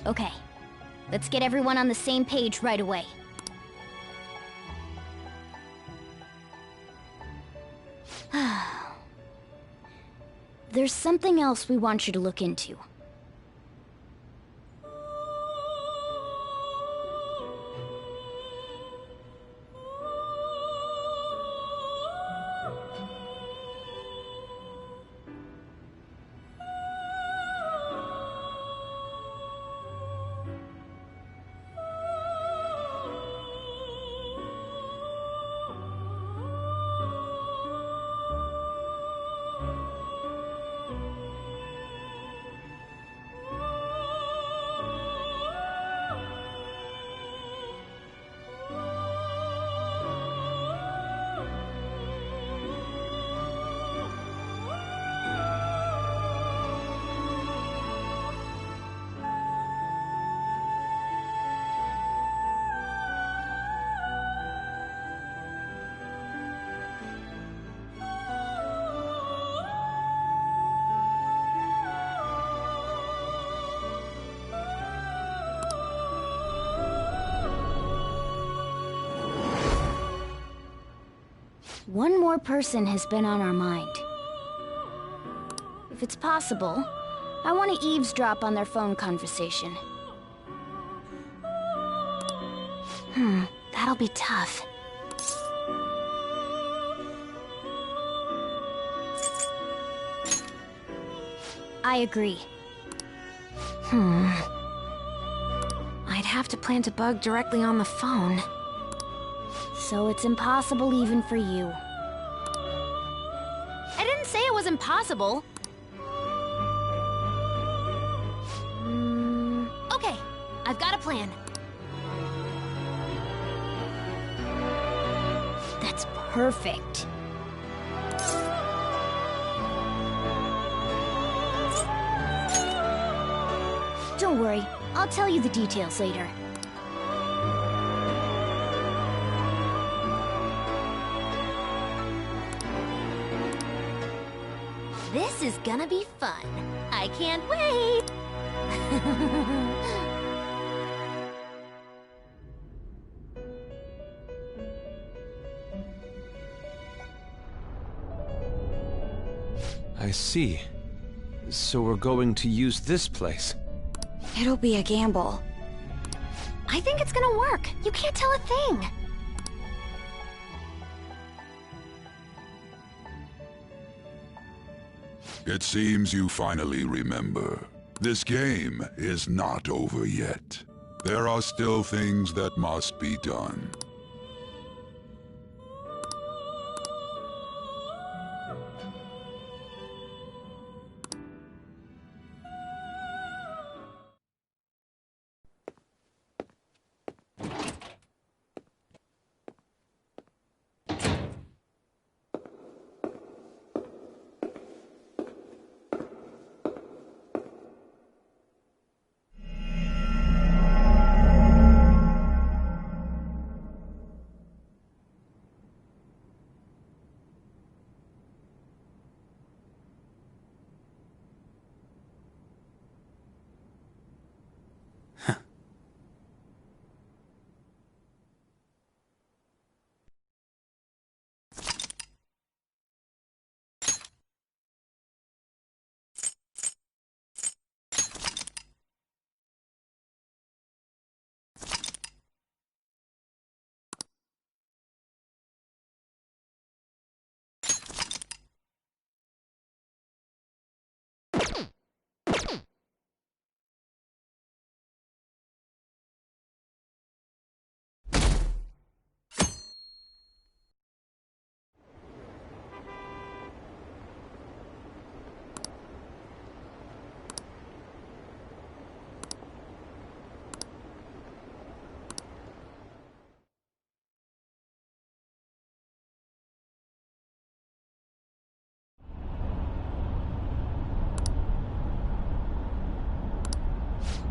Okay, let's get everyone on the same page right away. There's something else we want you to look into. One more person has been on our mind. If it's possible, I want to eavesdrop on their phone conversation. That'll be tough. I agree. I'd have to plant a bug directly on the phone. So it's impossible even for you. I didn't say it was impossible. Okay, I've got a plan. That's perfect. Don't worry, I'll tell you the details later. This is gonna be fun. I can't wait! I see. So we're going to use this place. It'll be a gamble. I think it's gonna work. You can't tell a thing. It seems you finally remember. This game is not over yet. There are still things that must be done.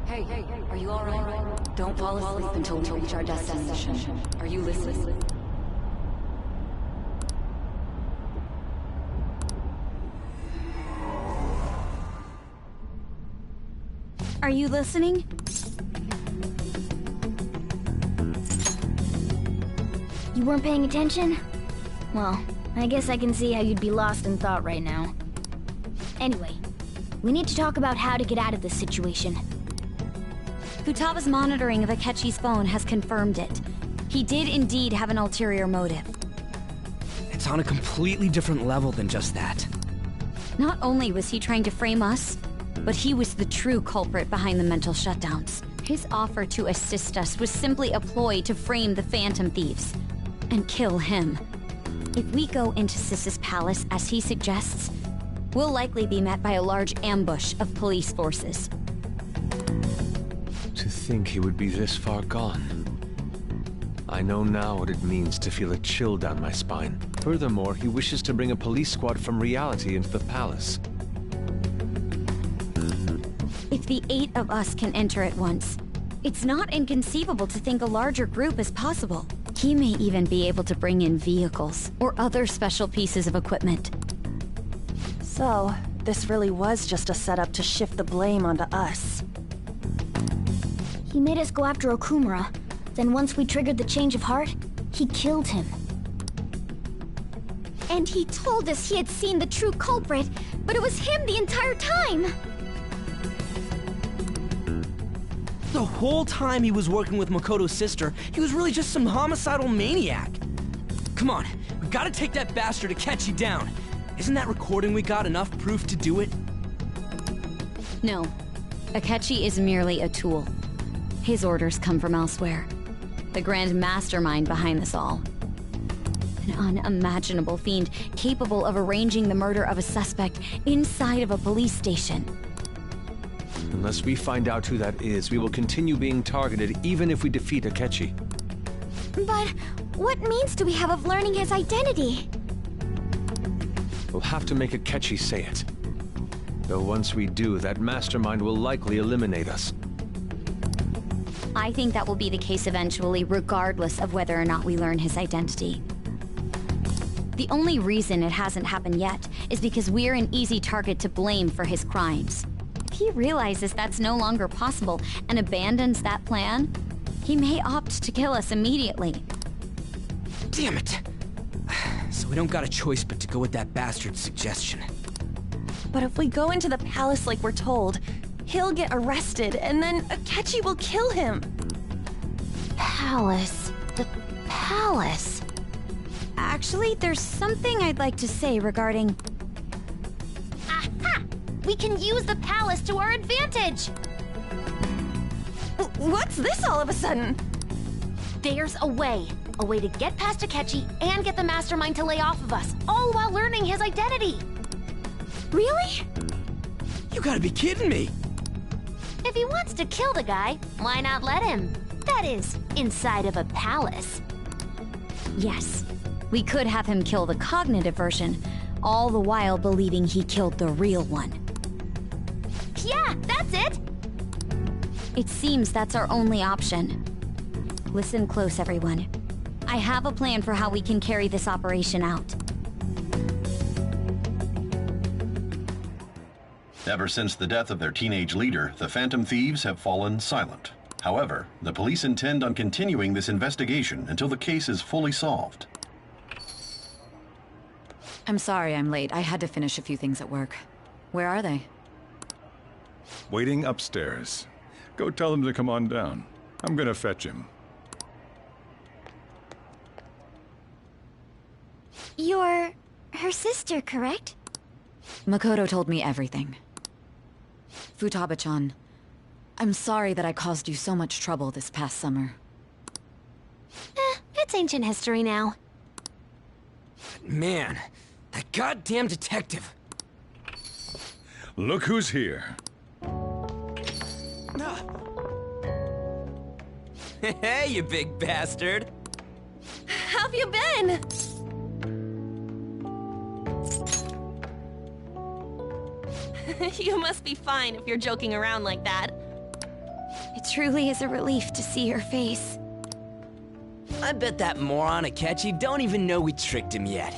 Hey, are you alright? Don't fall asleep until we reach our destination. Are you listening? Are you listening? You weren't paying attention? Well, I guess I can see how you'd be lost in thought right now. Anyway, we need to talk about how to get out of this situation. Futaba's monitoring of Akechi's phone has confirmed it. He did indeed have an ulterior motive. It's on a completely different level than just that. Not only was he trying to frame us, but he was the true culprit behind the mental shutdowns. His offer to assist us was simply a ploy to frame the Phantom Thieves and kill him. If we go into Sis's palace as he suggests, we'll likely be met by a large ambush of police forces. To think he would be this far gone. I know now what it means to feel a chill down my spine. Furthermore, he wishes to bring a police squad from reality into the palace. If the 8 of us can enter at once, it's not inconceivable to think a larger group is possible. He may even be able to bring in vehicles or other special pieces of equipment. So, this really was just a setup to shift the blame onto us. He made us go after Okumura. Then once we triggered the change of heart, he killed him. And he told us he had seen the true culprit, but it was him the entire time! The whole time he was working with Makoto's sister, he was really just some homicidal maniac. Come on, we gotta take that bastard Akechi down. Isn't that recording we got enough proof to do it? No. Akechi is merely a tool. His orders come from elsewhere. The grand mastermind behind this all. An unimaginable fiend capable of arranging the murder of a suspect inside of a police station. Unless we find out who that is, we will continue being targeted even if we defeat Akechi. But what means do we have of learning his identity? We'll have to make Akechi say it. Though once we do, that mastermind will likely eliminate us. I think that will be the case eventually, regardless of whether or not we learn his identity. The only reason it hasn't happened yet is because we're an easy target to blame for his crimes. If he realizes that's no longer possible and abandons that plan, he may opt to kill us immediately. Damn it! So we don't got a choice but to go with that bastard's suggestion. But if we go into the palace like we're told, he'll get arrested, and then Akechi will kill him. Palace. The palace. Actually, there's something I'd like to say regarding... Aha! We can use the palace to our advantage! What's this all of a sudden? There's a way. A way to get past Akechi and get the mastermind to lay off of us, all while learning his identity. Really? You gotta be kidding me! If he wants to kill the guy, why not let him? That is, inside of a palace. Yes, we could have him kill the cognitive version, all the while believing he killed the real one. Yeah, that's it! It seems that's our only option. Listen close, everyone. I have a plan for how we can carry this operation out. Ever since the death of their teenage leader, the Phantom Thieves have fallen silent. However, the police intend on continuing this investigation until the case is fully solved. I'm sorry I'm late. I had to finish a few things at work. Where are they? Waiting upstairs. Go tell them to come on down. I'm gonna fetch him. You're her sister, correct? Makoto told me everything. Futaba-chan, I'm sorry that I caused you so much trouble this past summer. It's ancient history now. Man, that goddamn detective. Look who's here. Hey, you big bastard. How have you been? You must be fine if you're joking around like that. It truly is a relief to see your face. I bet that moron Akechi don't even know we tricked him yet.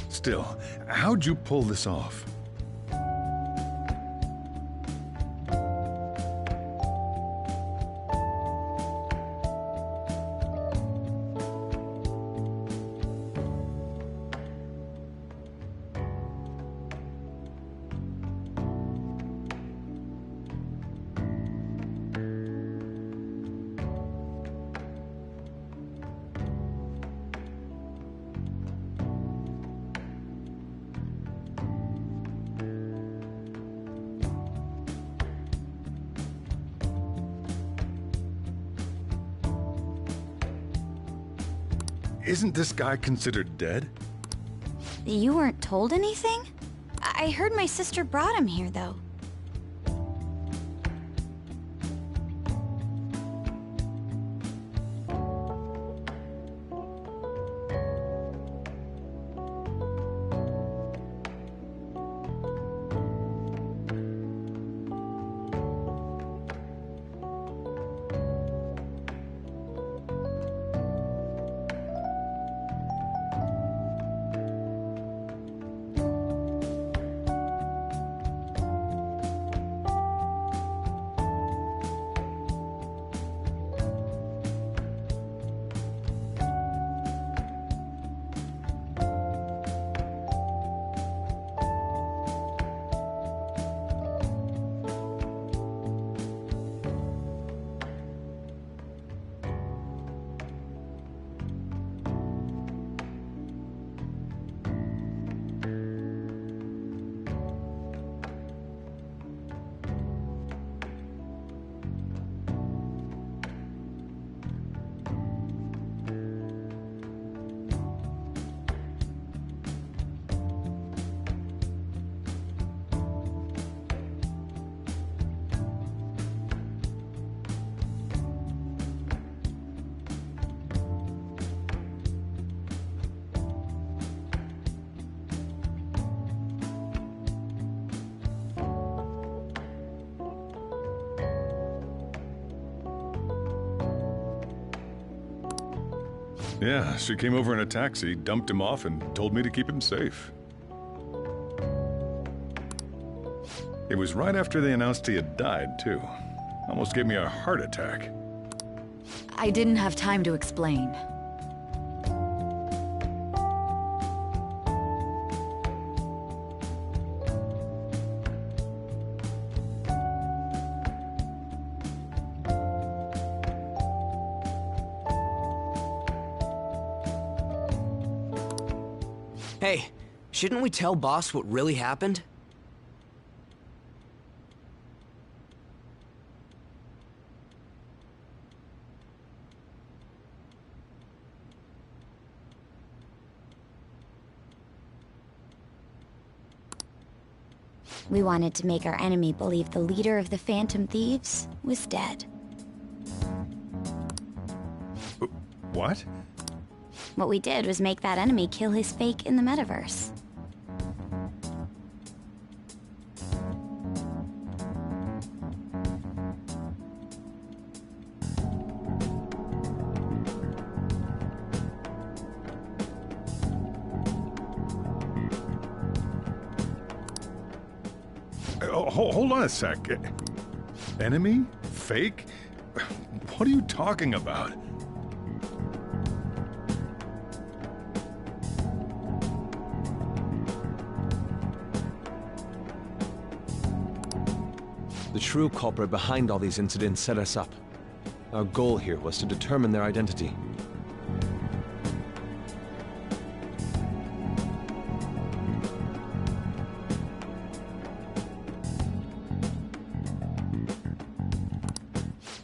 Still, how'd you pull this off? Isn't this guy considered dead? You weren't told anything? I heard my sister brought him here, though. Yeah, she came over in a taxi, dumped him off, and told me to keep him safe. It was right after they announced he had died, too. Almost gave me a heart attack. I didn't have time to explain. Hey, shouldn't we tell Boss what really happened? We wanted to make our enemy believe the leader of the Phantom Thieves was dead. What? What we did was make that enemy kill his fake in the metaverse. Hold on a sec. Enemy? Fake? What are you talking about? The true culprit behind all these incidents set us up. Our goal here was to determine their identity.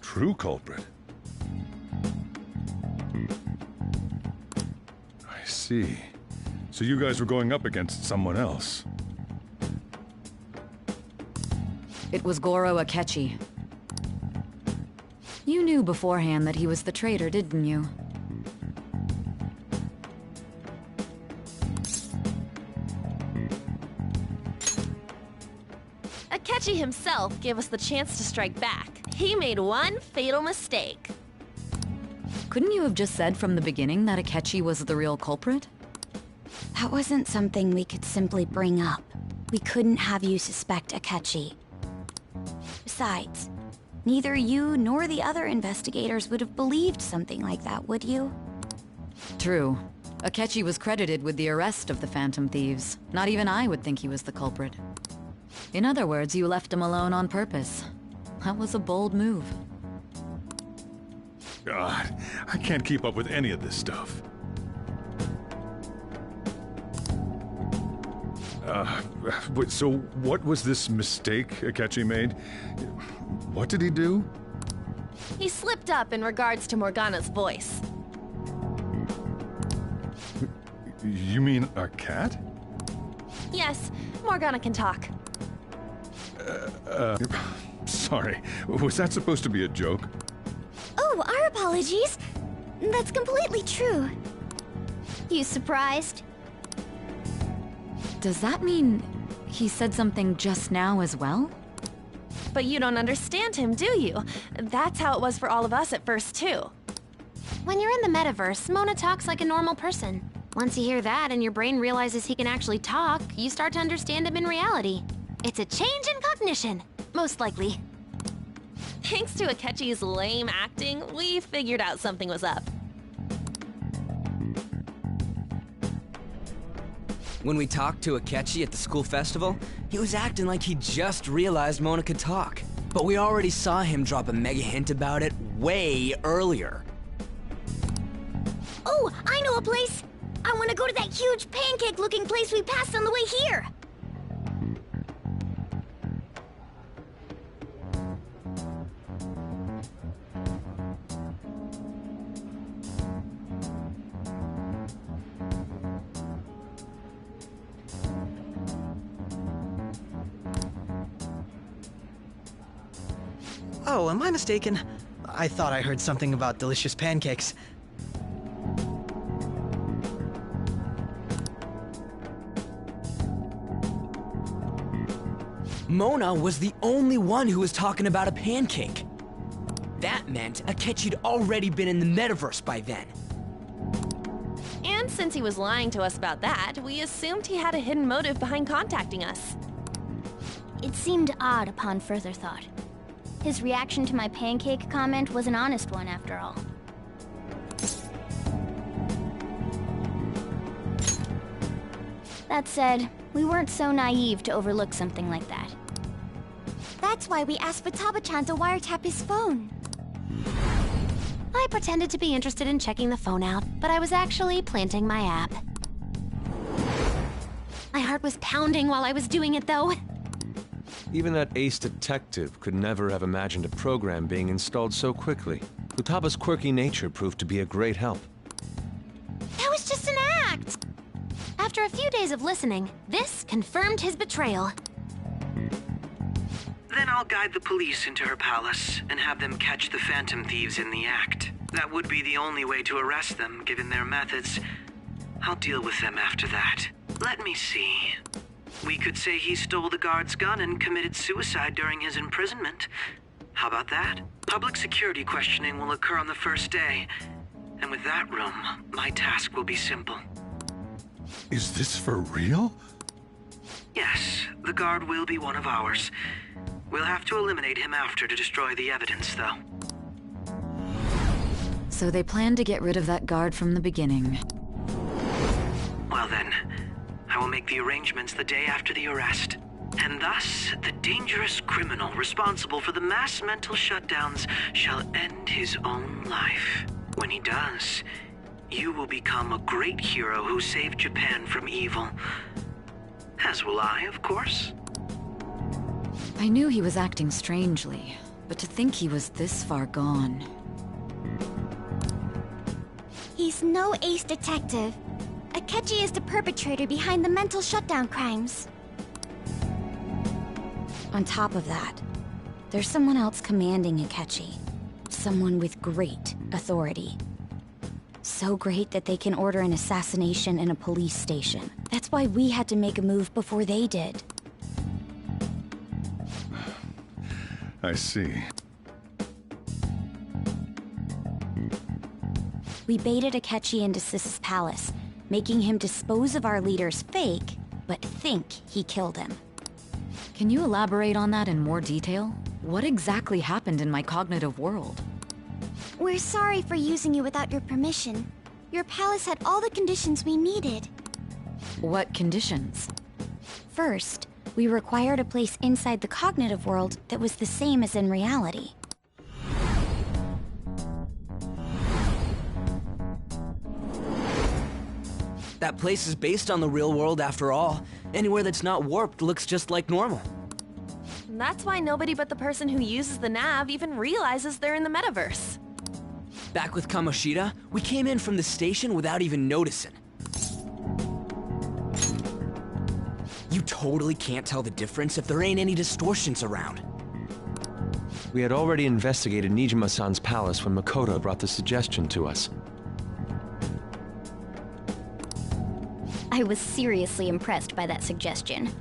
True culprit? I see. So you guys were going up against someone else. It was Goro Akechi. You knew beforehand that he was the traitor, didn't you? Akechi himself gave us the chance to strike back. He made one fatal mistake. Couldn't you have just said from the beginning that Akechi was the real culprit? That wasn't something we could simply bring up. We couldn't have you suspect Akechi. Besides, neither you nor the other investigators would have believed something like that, would you? True. Akechi was credited with the arrest of the Phantom Thieves. Not even I would think he was the culprit. In other words, you left him alone on purpose. That was a bold move. God, I can't keep up with any of this stuff. So what was this mistake Akechi made? What did he do? He slipped up in regards to Morgana's voice. You mean a cat? Yes, Morgana can talk. Sorry, was that supposed to be a joke? Oh, our apologies. That's completely true. You surprised? Does that mean he said something just now as well? But you don't understand him, do you? That's how it was for all of us at first, too. When you're in the metaverse, Mona talks like a normal person. Once you hear that and your brain realizes he can actually talk, you start to understand him in reality. It's a change in cognition, most likely. Thanks to Akechi's lame acting, we figured out something was up. When we talked to Akechi at the school festival, he was acting like he just realized Mona could talk. But we already saw him drop a mega hint about it way earlier. Oh, I know a place! I want to go to that huge pancake-looking place we passed on the way here! Oh, am I mistaken? I thought I heard something about delicious pancakes. Mona was the only one who was talking about a pancake. That meant Akechi'd already been in the metaverse by then. since he was lying to us about that, we assumed he had a hidden motive behind contacting us. It seemed odd upon further thought. His reaction to my pancake comment was an honest one, after all. That said, we weren't so naive to overlook something like that. That's why we asked Futaba-chan to wiretap his phone. I pretended to be interested in checking the phone out, but I was actually planting my app. My heart was pounding while I was doing it, though. Even that ace detective could never have imagined a program being installed so quickly. Futaba's quirky nature proved to be a great help. That was just an act! After a few days of listening, this confirmed his betrayal. Then I'll guide the police into her palace and have them catch the Phantom Thieves in the act. That would be the only way to arrest them, given their methods. I'll deal with them after that. Let me see. We could say he stole the guard's gun and committed suicide during his imprisonment. How about that? Public security questioning will occur on the first day. And with that room, my task will be simple. Is this for real? Yes, the guard will be one of ours. We'll have to eliminate him after to destroy the evidence, though. So they planned to get rid of that guard from the beginning. Well then, I will make the arrangements the day after the arrest. And thus, the dangerous criminal responsible for the mass mental shutdowns shall end his own life. When he does, you will become a great hero who saved Japan from evil. As will I, of course. I knew he was acting strangely, but to think he was this far gone. He's no ace detective. Akechi is the perpetrator behind the mental shutdown crimes. On top of that, there's someone else commanding Akechi. Someone with great authority. So great that they can order an assassination in a police station. That's why we had to make a move before they did. I see. We baited Akechi into Sis's palace, making him dispose of our leader's fake, but think he killed him. Can you elaborate on that in more detail? What exactly happened in my cognitive world? We're sorry for using you without your permission. Your palace had all the conditions we needed. What conditions? First, we required a place inside the cognitive world that was the same as in reality. That place is based on the real world after all. Anywhere that's not warped looks just like normal. And that's why nobody but the person who uses the nav even realizes they're in the metaverse. Back with Kamoshida, we came in from the station without even noticing. You totally can't tell the difference if there ain't any distortions around. We had already investigated Nijima-san's palace when Makoto brought the suggestion to us. I was seriously impressed by that suggestion.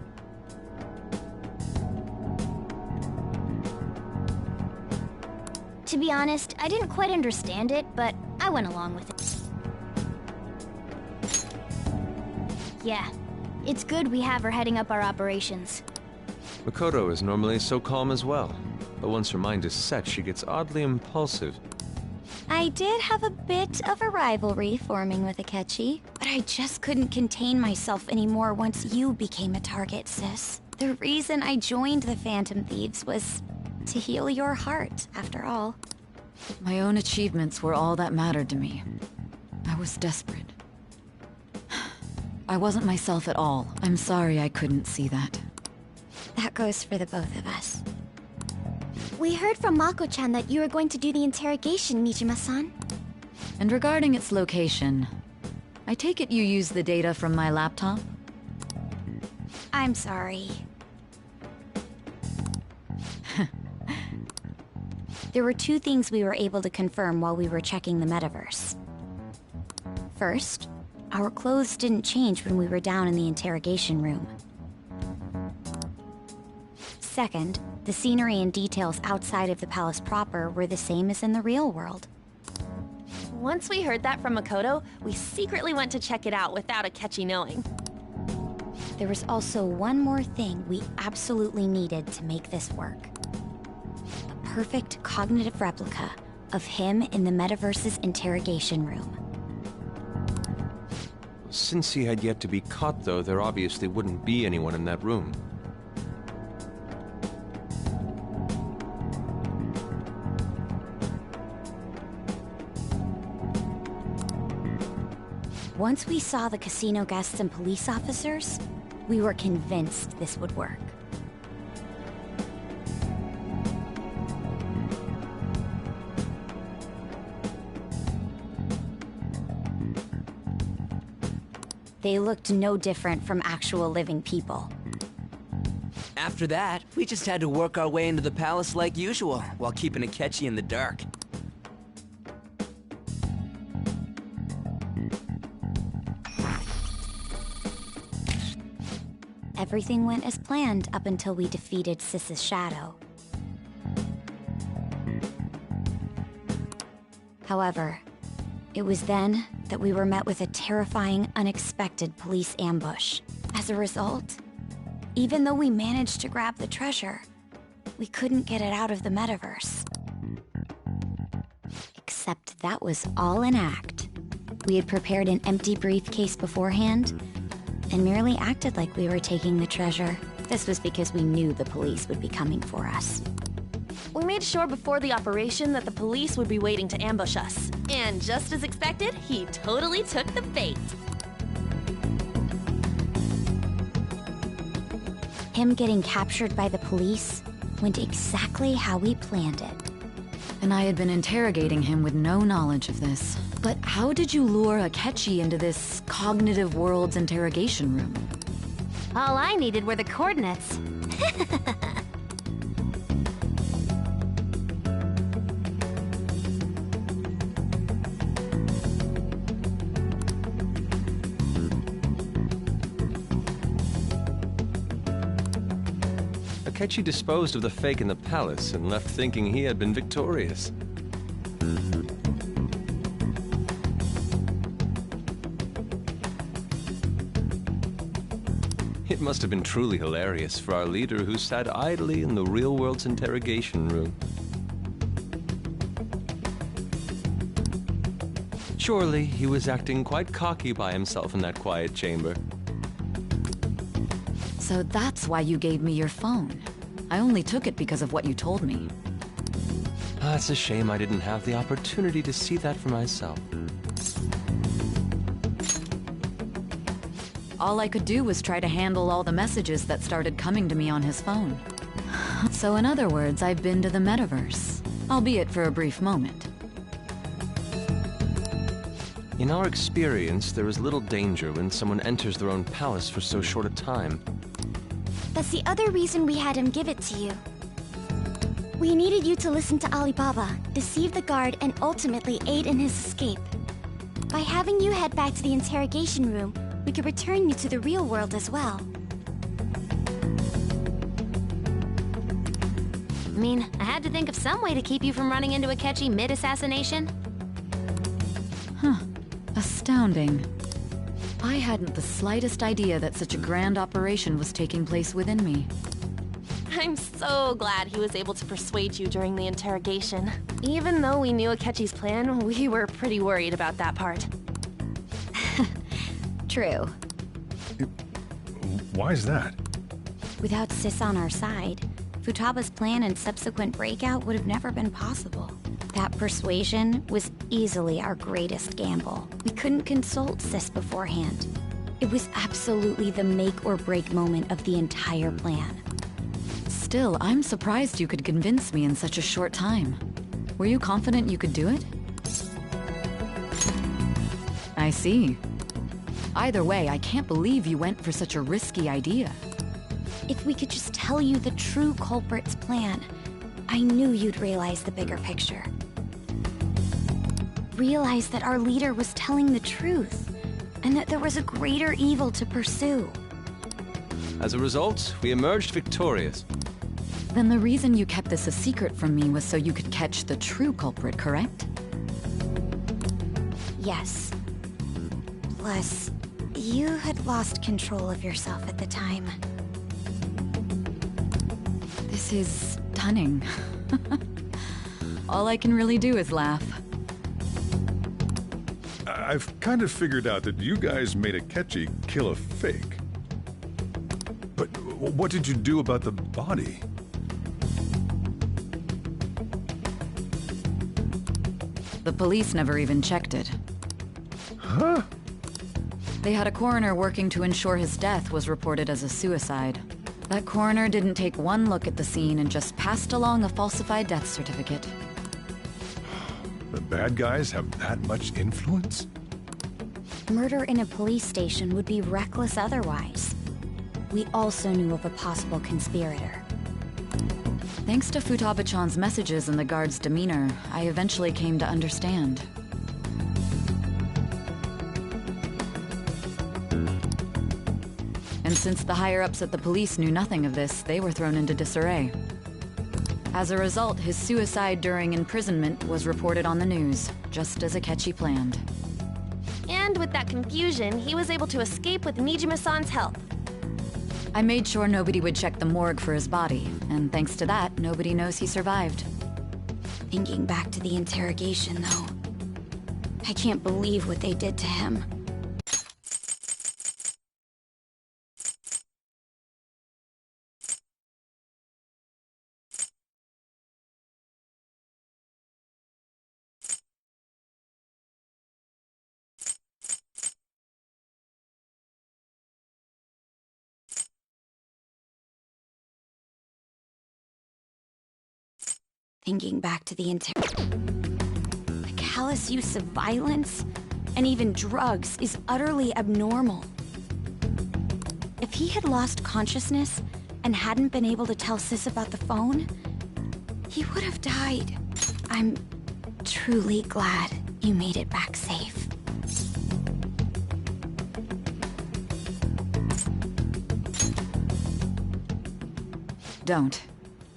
To be honest, I didn't quite understand it, but I went along with it. Yeah, it's good we have her heading up our operations. Makoto is normally so calm as well, but once her mind is set, she gets oddly impulsive. I did have a bit of a rivalry forming with Akechi, but I just couldn't contain myself anymore once you became a target, Sis. The reason I joined the Phantom Thieves was to heal your heart, after all. My own achievements were all that mattered to me. I was desperate. I wasn't myself at all. I'm sorry I couldn't see that. That goes for the both of us. We heard from Mako-chan that you were going to do the interrogation, Nijima-san. And regarding its location, I take it you used the data from my laptop? I'm sorry. There were two things we were able to confirm while we were checking the metaverse. First, our clothes didn't change when we were down in the interrogation room. Second, the scenery and details outside of the palace proper were the same as in the real world. Once we heard that from Makoto, we secretly went to check it out without Akechi knowing. There was also one more thing we absolutely needed to make this work. A perfect cognitive replica of him in the Metaverse's interrogation room. Since he had yet to be caught, though, there obviously wouldn't be anyone in that room. Once we saw the casino guests and police officers, we were convinced this would work. They looked no different from actual living people. After that, we just had to work our way into the palace like usual, while keeping Akechi in the dark. Everything went as planned up until we defeated Sis's shadow. However, it was then that we were met with a terrifying, unexpected police ambush. As a result, even though we managed to grab the treasure, we couldn't get it out of the metaverse. Except that was all an act. We had prepared an empty briefcase beforehand, and merely acted like we were taking the treasure. This was because we knew the police would be coming for us. We made sure before the operation that the police would be waiting to ambush us. And just as expected, he totally took the bait. Him getting captured by the police went exactly how we planned it. And I had been interrogating him with no knowledge of this. But how did you lure Akechi into this cognitive world's interrogation room? All I needed were the coordinates. Akechi disposed of the fake in the palace and left thinking he had been victorious. It must have been truly hilarious for our leader who sat idly in the real world's interrogation room. Surely he was acting quite cocky by himself in that quiet chamber. So that's why you gave me your phone. I only took it because of what you told me. It's a shame I didn't have the opportunity to see that for myself. All I could do was try to handle all the messages that started coming to me on his phone. So in other words, I've been to the metaverse, albeit for a brief moment. In our experience, there is little danger when someone enters their own palace for so short a time. That's the other reason we had him give it to you. We needed you to listen to Alibaba, deceive the guard, and ultimately aid in his escape. By having you head back to the interrogation room, we could return you to the real world as well. I mean, I had to think of some way to keep you from running into Akechi mid-assassination. Huh. Astounding. I hadn't the slightest idea that such a grand operation was taking place within me. I'm so glad he was able to persuade you during the interrogation. Even though we knew Akechi's plan, we were pretty worried about that part. True. Why is that? Without Sis on our side, Futaba's plan and subsequent breakout would have never been possible. That persuasion was easily our greatest gamble. We couldn't consult Sis beforehand. It was absolutely the make or break moment of the entire plan. Still, I'm surprised you could convince me in such a short time. Were you confident you could do it? I see. Either way, I can't believe you went for such a risky idea. If we could just tell you the true culprit's plan, I knew you'd realize the bigger picture. Realize that our leader was telling the truth, and that there was a greater evil to pursue. As a result, we emerged victorious. Then the reason you kept this a secret from me was so you could catch the true culprit, correct? Yes. Plus, you had lost control of yourself at the time. This is stunning. All I can really do is laugh. I've kind of figured out that you guys made Akechi kill a fake. But what did you do about the body? The police never even checked it. Huh? They had a coroner working to ensure his death was reported as a suicide. That coroner didn't take one look at the scene and just passed along a falsified death certificate. The bad guys have that much influence? Murder in a police station would be reckless otherwise. We also knew of a possible conspirator. Thanks to Futaba-chan's messages and the guard's demeanor, I eventually came to understand. And since the higher-ups at the police knew nothing of this, they were thrown into disarray. As a result, his suicide during imprisonment was reported on the news, just as Akechi planned. And with that confusion, he was able to escape with Nijima-san's help. I made sure nobody would check the morgue for his body, and thanks to that, nobody knows he survived. Thinking back to the interrogation, though, I can't believe what they did to him. Thinking back to the the callous use of violence and even drugs is utterly abnormal. If he had lost consciousness and hadn't been able to tell Sis about the phone, he would have died. I'm truly glad you made it back safe. Don't.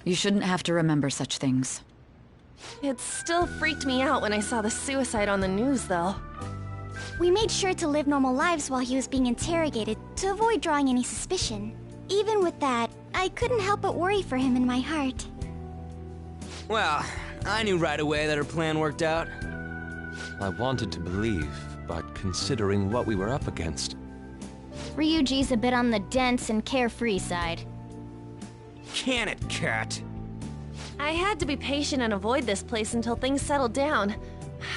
You shouldn't have to remember such things. It still freaked me out when I saw the suicide on the news, though. We made sure to live normal lives while he was being interrogated to avoid drawing any suspicion. Even with that, I couldn't help but worry for him in my heart. Well, I knew right away that her plan worked out. I wanted to believe, but considering what we were up against... Ryuji's a bit on the dense and carefree side. Can it, Cat? I had to be patient and avoid this place until things settled down.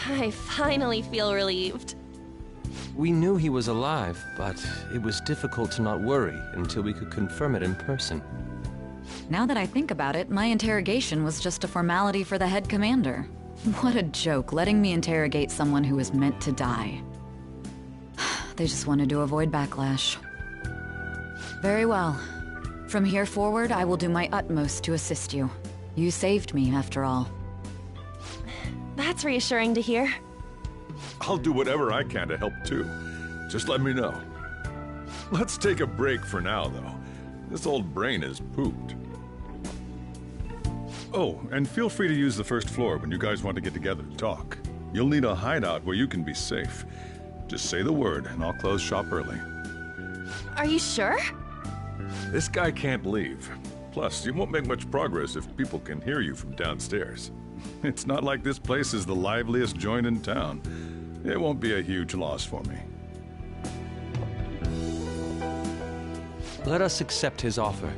I finally feel relieved. We knew he was alive, but it was difficult to not worry until we could confirm it in person. Now that I think about it, my interrogation was just a formality for the head commander. What a joke, letting me interrogate someone who was meant to die. They just wanted to avoid backlash. Very well. From here forward, I will do my utmost to assist you. You saved me, after all. That's reassuring to hear. I'll do whatever I can to help too. Just let me know. Let's take a break for now, though. This old brain is pooped. Oh, and feel free to use the first floor when you guys want to get together to talk. You'll need a hideout where you can be safe. Just say the word, and I'll close shop early. Are you sure? This guy can't leave. Plus, you won't make much progress if people can hear you from downstairs. It's not like this place is the liveliest joint in town. It won't be a huge loss for me. Let us accept his offer.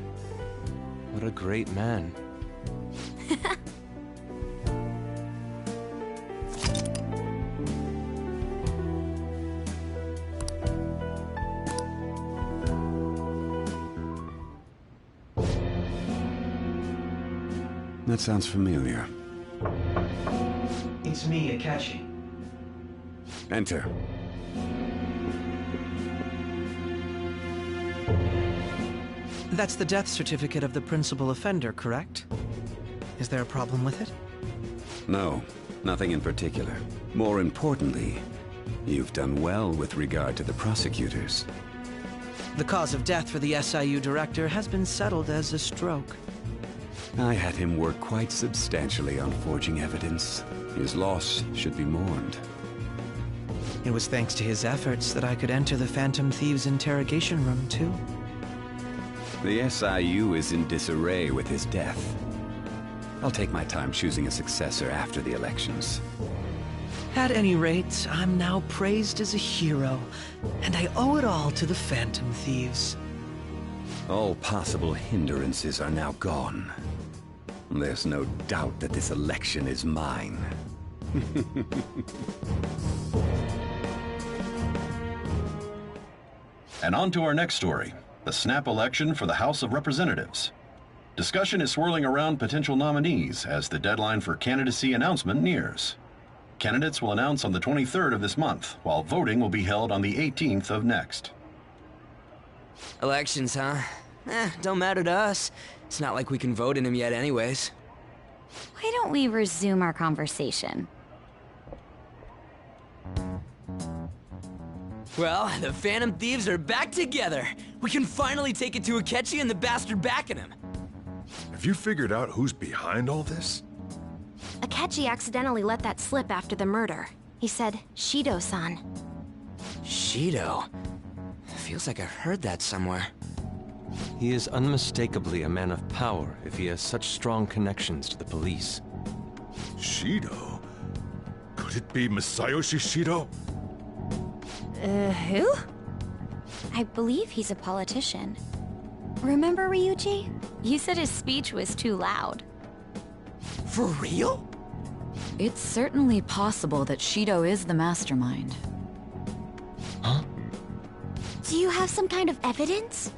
What a great man. That sounds familiar. It's me, Akechi. Enter. That's the death certificate of the principal offender, correct? Is there a problem with it? No, nothing in particular. More importantly, you've done well with regard to the prosecutors. The cause of death for the SIU director has been settled as a stroke. I had him work quite substantially on forging evidence. His loss should be mourned. It was thanks to his efforts that I could enter the Phantom Thieves' interrogation room, too. The SIU is in disarray with his death. I'll take my time choosing a successor after the elections. At any rate, I'm now praised as a hero, and I owe it all to the Phantom Thieves. All possible hindrances are now gone. There's no doubt that this election is mine. And on to our next story, the snap election for the House of Representatives. Discussion is swirling around potential nominees as the deadline for candidacy announcement nears. Candidates will announce on the 23rd of this month, while voting will be held on the 18th of next. Elections, huh? Don't matter to us. It's not like we can vote in them yet anyways. Why don't we resume our conversation? Well, the Phantom Thieves are back together. We can finally take it to Akechi and the bastard backing him. Have you figured out who's behind all this? Akechi accidentally let that slip after the murder. He said, Shido-san. Shido? Feels like I've heard that somewhere. He is unmistakably a man of power if he has such strong connections to the police. Shido? Could it be Masayoshi Shido? Who? I believe he's a politician. Remember, Ryuji? You said his speech was too loud. For real? It's certainly possible that Shido is the mastermind. Huh? Do you have some kind of evidence?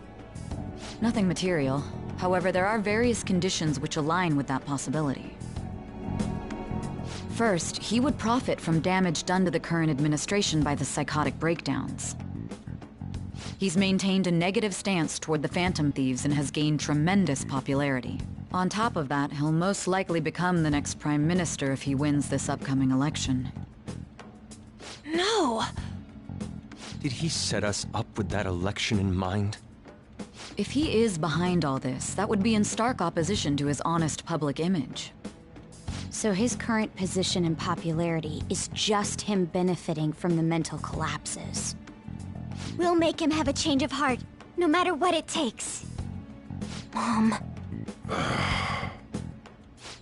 Nothing material. However, there are various conditions which align with that possibility. First, he would profit from damage done to the current administration by the psychotic breakdowns. He's maintained a negative stance toward the Phantom Thieves and has gained tremendous popularity. On top of that, he'll most likely become the next Prime Minister if he wins this upcoming election. No! Did he set us up with that election in mind? If he is behind all this, that would be in stark opposition to his honest public image. So his current position and popularity is just him benefiting from the mental collapses. We'll make him have a change of heart, no matter what it takes. Mom.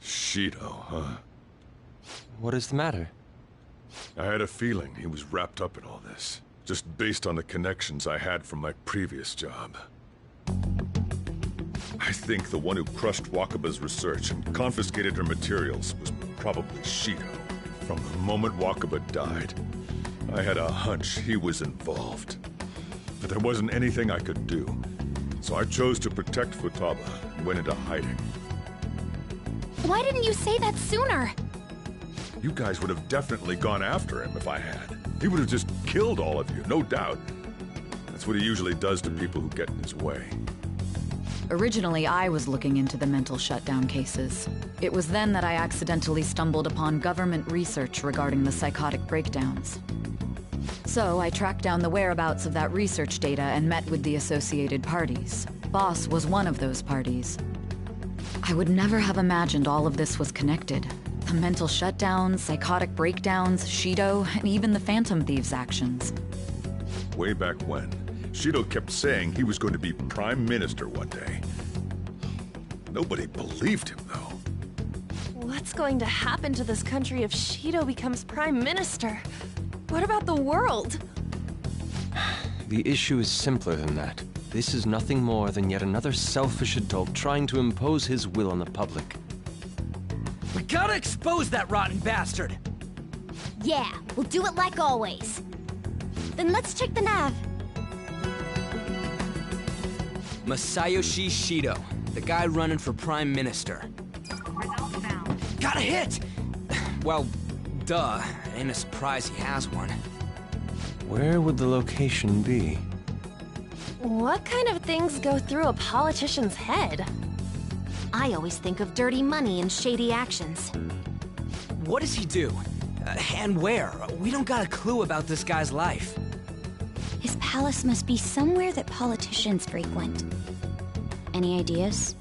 Shido, huh? What is the matter? I had a feeling he was wrapped up in all this, just based on the connections I had from my previous job. I think the one who crushed Wakaba's research and confiscated her materials was probably Shido. From the moment Wakaba died, I had a hunch he was involved. But there wasn't anything I could do, so I chose to protect Futaba and went into hiding. Why didn't you say that sooner? You guys would have definitely gone after him if I had. He would have just killed all of you, no doubt. That's what he usually does to people who get in his way. Originally, I was looking into the mental shutdown cases. It was then that I accidentally stumbled upon government research regarding the psychotic breakdowns. So I tracked down the whereabouts of that research data and met with the associated parties. Boss was one of those parties. I would never have imagined all of this was connected. The mental shutdowns, psychotic breakdowns, Shido, and even the Phantom Thieves' actions. Way back when, Shido kept saying he was going to be Prime Minister one day. Nobody believed him, though. What's going to happen to this country if Shido becomes Prime Minister? What about the world? The issue is simpler than that. This is nothing more than yet another selfish adult trying to impose his will on the public. We gotta expose that rotten bastard! Yeah, we'll do it like always. Then let's check the nav. Masayoshi Shido, the guy running for Prime Minister. Got a hit! Well, duh. Ain't a surprise he has one. Where would the location be? What kind of things go through a politician's head? I always think of dirty money and shady actions. What does he do? And where? We don't got a clue about this guy's life. His palace must be somewhere that politicians frequent. Any ideas?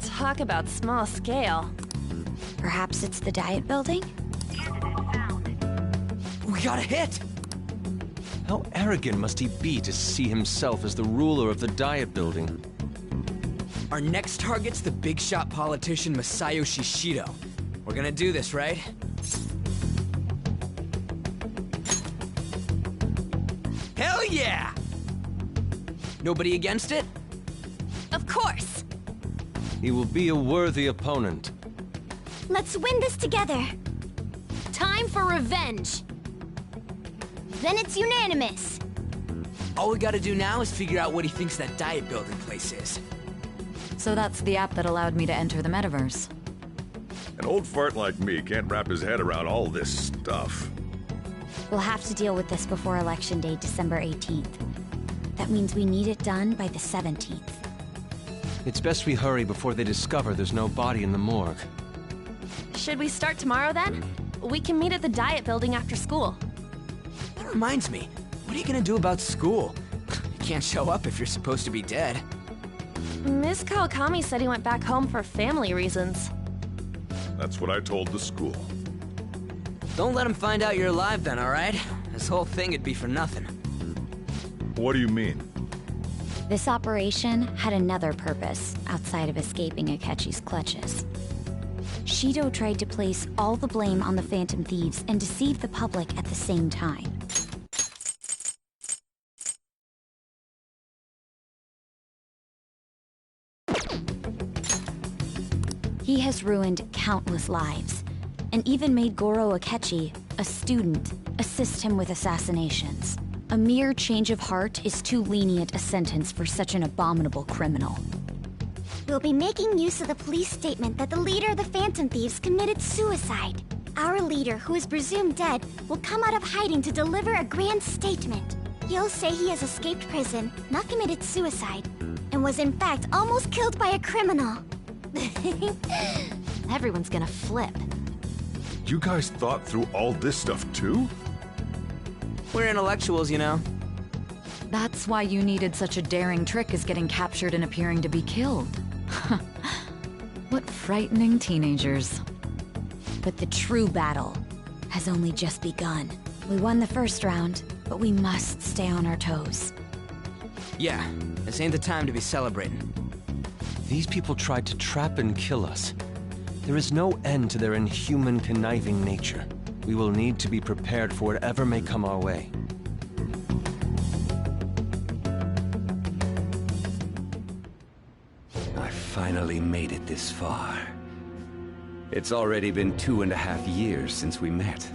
Talk about small scale. Perhaps it's the diet building? We got a hit! How arrogant must he be to see himself as the ruler of the diet building? Our next target's the big shot politician Masayoshi Shido. We're gonna do this, right? Hell yeah! Nobody against it? Of course! He will be a worthy opponent. Let's win this together. Time for revenge. Then it's unanimous. All we gotta do now is figure out what he thinks that diet building place is. So that's the app that allowed me to enter the metaverse. An old fart like me can't wrap his head around all this stuff. We'll have to deal with this before Election Day, December 18th. That means we need it done by the 17th. It's best we hurry before they discover there's no body in the morgue. Should we start tomorrow then? We can meet at the diet building after school. That reminds me, what are you gonna do about school? You can't show up if you're supposed to be dead. Miss Kawakami said he went back home for family reasons. That's what I told the school. Don't let him find out you're alive then, alright? This whole thing would be for nothing. What do you mean? This operation had another purpose outside of escaping Akechi's clutches. Shido tried to place all the blame on the Phantom Thieves and deceive the public at the same time. He has ruined countless lives, and even made Goro Akechi, a student, assist him with assassinations. A mere change of heart is too lenient a sentence for such an abominable criminal. We'll be making use of the police statement that the leader of the Phantom Thieves committed suicide. Our leader, who is presumed dead, will come out of hiding to deliver a grand statement. He'll say he has escaped prison, not committed suicide, and was in fact almost killed by a criminal. Everyone's gonna flip. You guys thought through all this stuff too? We're intellectuals, you know. That's why you needed such a daring trick as getting captured and appearing to be killed. What frightening teenagers. But the true battle has only just begun. We won the first round, but we must stay on our toes. Yeah, this ain't the time to be celebrating. These people tried to trap and kill us. There is no end to their inhuman, conniving nature. We will need to be prepared for whatever may come our way. I finally made it this far. It's already been 2.5 years since we met.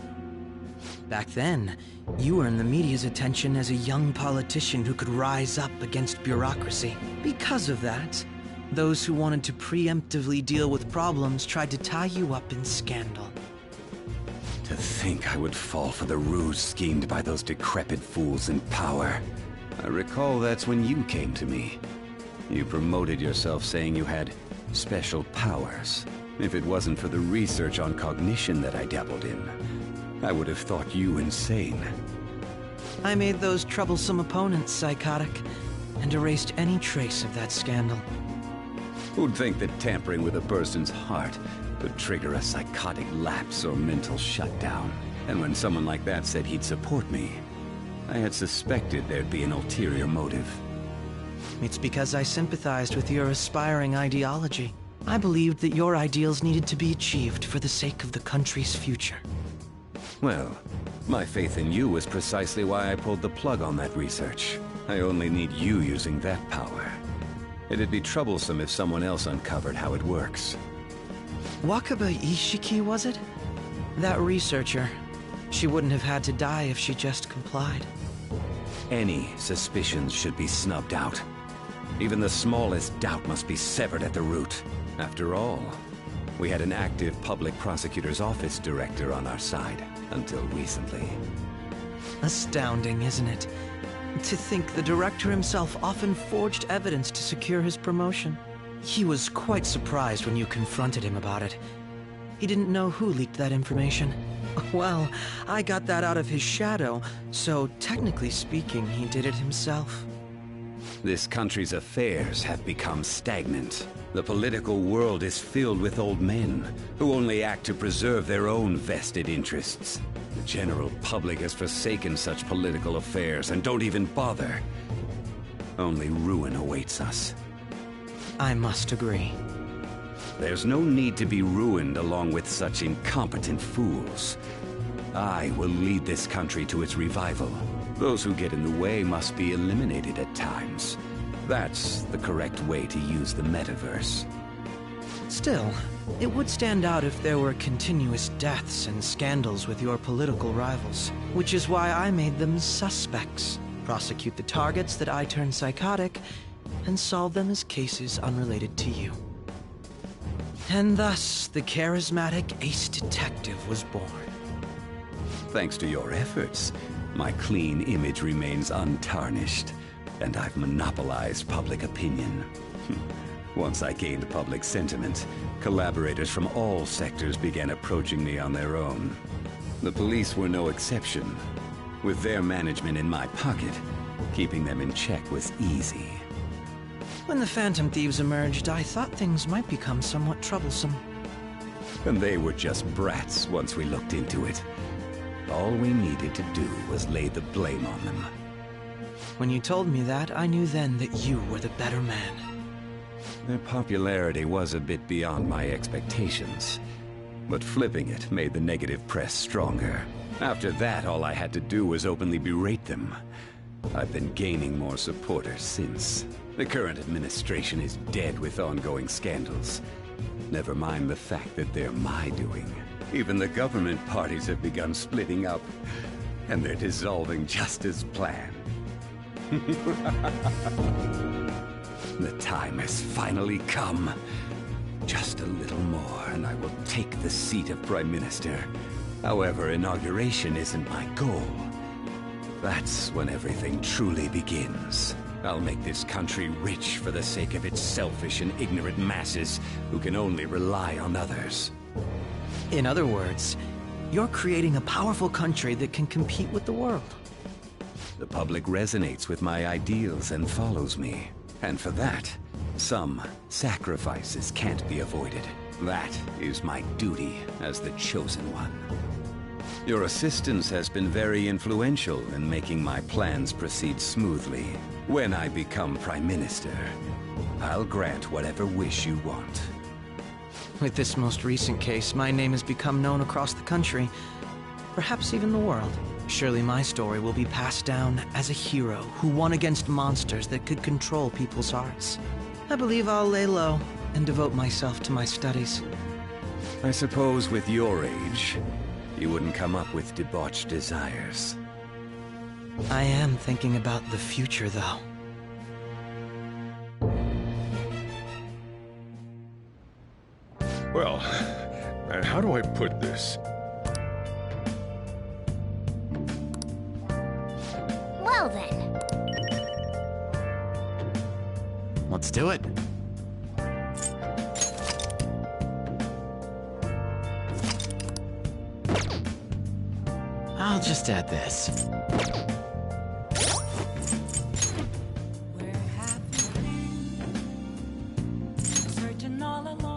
Back then, you earned the media's attention as a young politician who could rise up against bureaucracy. Because of that, those who wanted to preemptively deal with problems tried to tie you up in scandal. To think I would fall for the ruse schemed by those decrepit fools in power. I recall that's when you came to me. You promoted yourself saying you had special powers. If it wasn't for the research on cognition that I dabbled in, I would have thought you insane. I made those troublesome opponents psychotic, and erased any trace of that scandal. Who'd think that tampering with a person's heart could trigger a psychotic lapse or mental shutdown? And when someone like that said he'd support me, I had suspected there'd be an ulterior motive. It's because I sympathized with your aspiring ideology. I believed that your ideals needed to be achieved for the sake of the country's future. Well, my faith in you was precisely why I pulled the plug on that research. I only need you using that power. It'd be troublesome if someone else uncovered how it works. Wakaba Ishiki, was it? That researcher. She wouldn't have had to die if she just complied. Any suspicions should be snubbed out. Even the smallest doubt must be severed at the root. After all, we had an active public prosecutor's office director on our side, until recently. Astounding, isn't it? To think the director himself often forged evidence to secure his promotion. He was quite surprised when you confronted him about it. He didn't know who leaked that information. Well, I got that out of his shadow, so technically speaking, he did it himself. This country's affairs have become stagnant. The political world is filled with old men who only act to preserve their own vested interests. The general public has forsaken such political affairs and don't even bother. Only ruin awaits us. I must agree. There's no need to be ruined along with such incompetent fools. I will lead this country to its revival. Those who get in the way must be eliminated at times. That's the correct way to use the metaverse. Still, it would stand out if there were continuous deaths and scandals with your political rivals, which is why I made them suspects. Prosecute the targets that I turn psychotic, and solve them as cases unrelated to you. And thus, the charismatic ace detective was born. Thanks to your efforts, my clean image remains untarnished, and I've monopolized public opinion. Once I gained public sentiment, collaborators from all sectors began approaching me on their own. The police were no exception. With their management in my pocket, keeping them in check was easy. When the Phantom Thieves emerged, I thought things might become somewhat troublesome. And they were just brats once we looked into it. All we needed to do was lay the blame on them. When you told me that, I knew then that you were the better man. Their popularity was a bit beyond my expectations. But flipping it made the negative press stronger. After that, all I had to do was openly berate them. I've been gaining more supporters since. The current administration is dead with ongoing scandals. Never mind the fact that they're my doing. Even the government parties have begun splitting up, and they're dissolving just as planned. The time has finally come. Just a little more, and I will take the seat of Prime Minister. However, inauguration isn't my goal. That's when everything truly begins. I'll make this country rich for the sake of its selfish and ignorant masses who can only rely on others. In other words, you're creating a powerful country that can compete with the world. The public resonates with my ideals and follows me. And for that, some sacrifices can't be avoided. That is my duty as the Chosen One. Your assistance has been very influential in making my plans proceed smoothly. When I become Prime Minister, I'll grant whatever wish you want. With this most recent case, my name has become known across the country, perhaps even the world. Surely my story will be passed down as a hero who won against monsters that could control people's hearts. I believe I'll lay low and devote myself to my studies. I suppose with your age, you wouldn't come up with debauched desires. I am thinking about the future, though. Well, how do I put this? Well then. Let's do it. I'll just add this. Searching all along.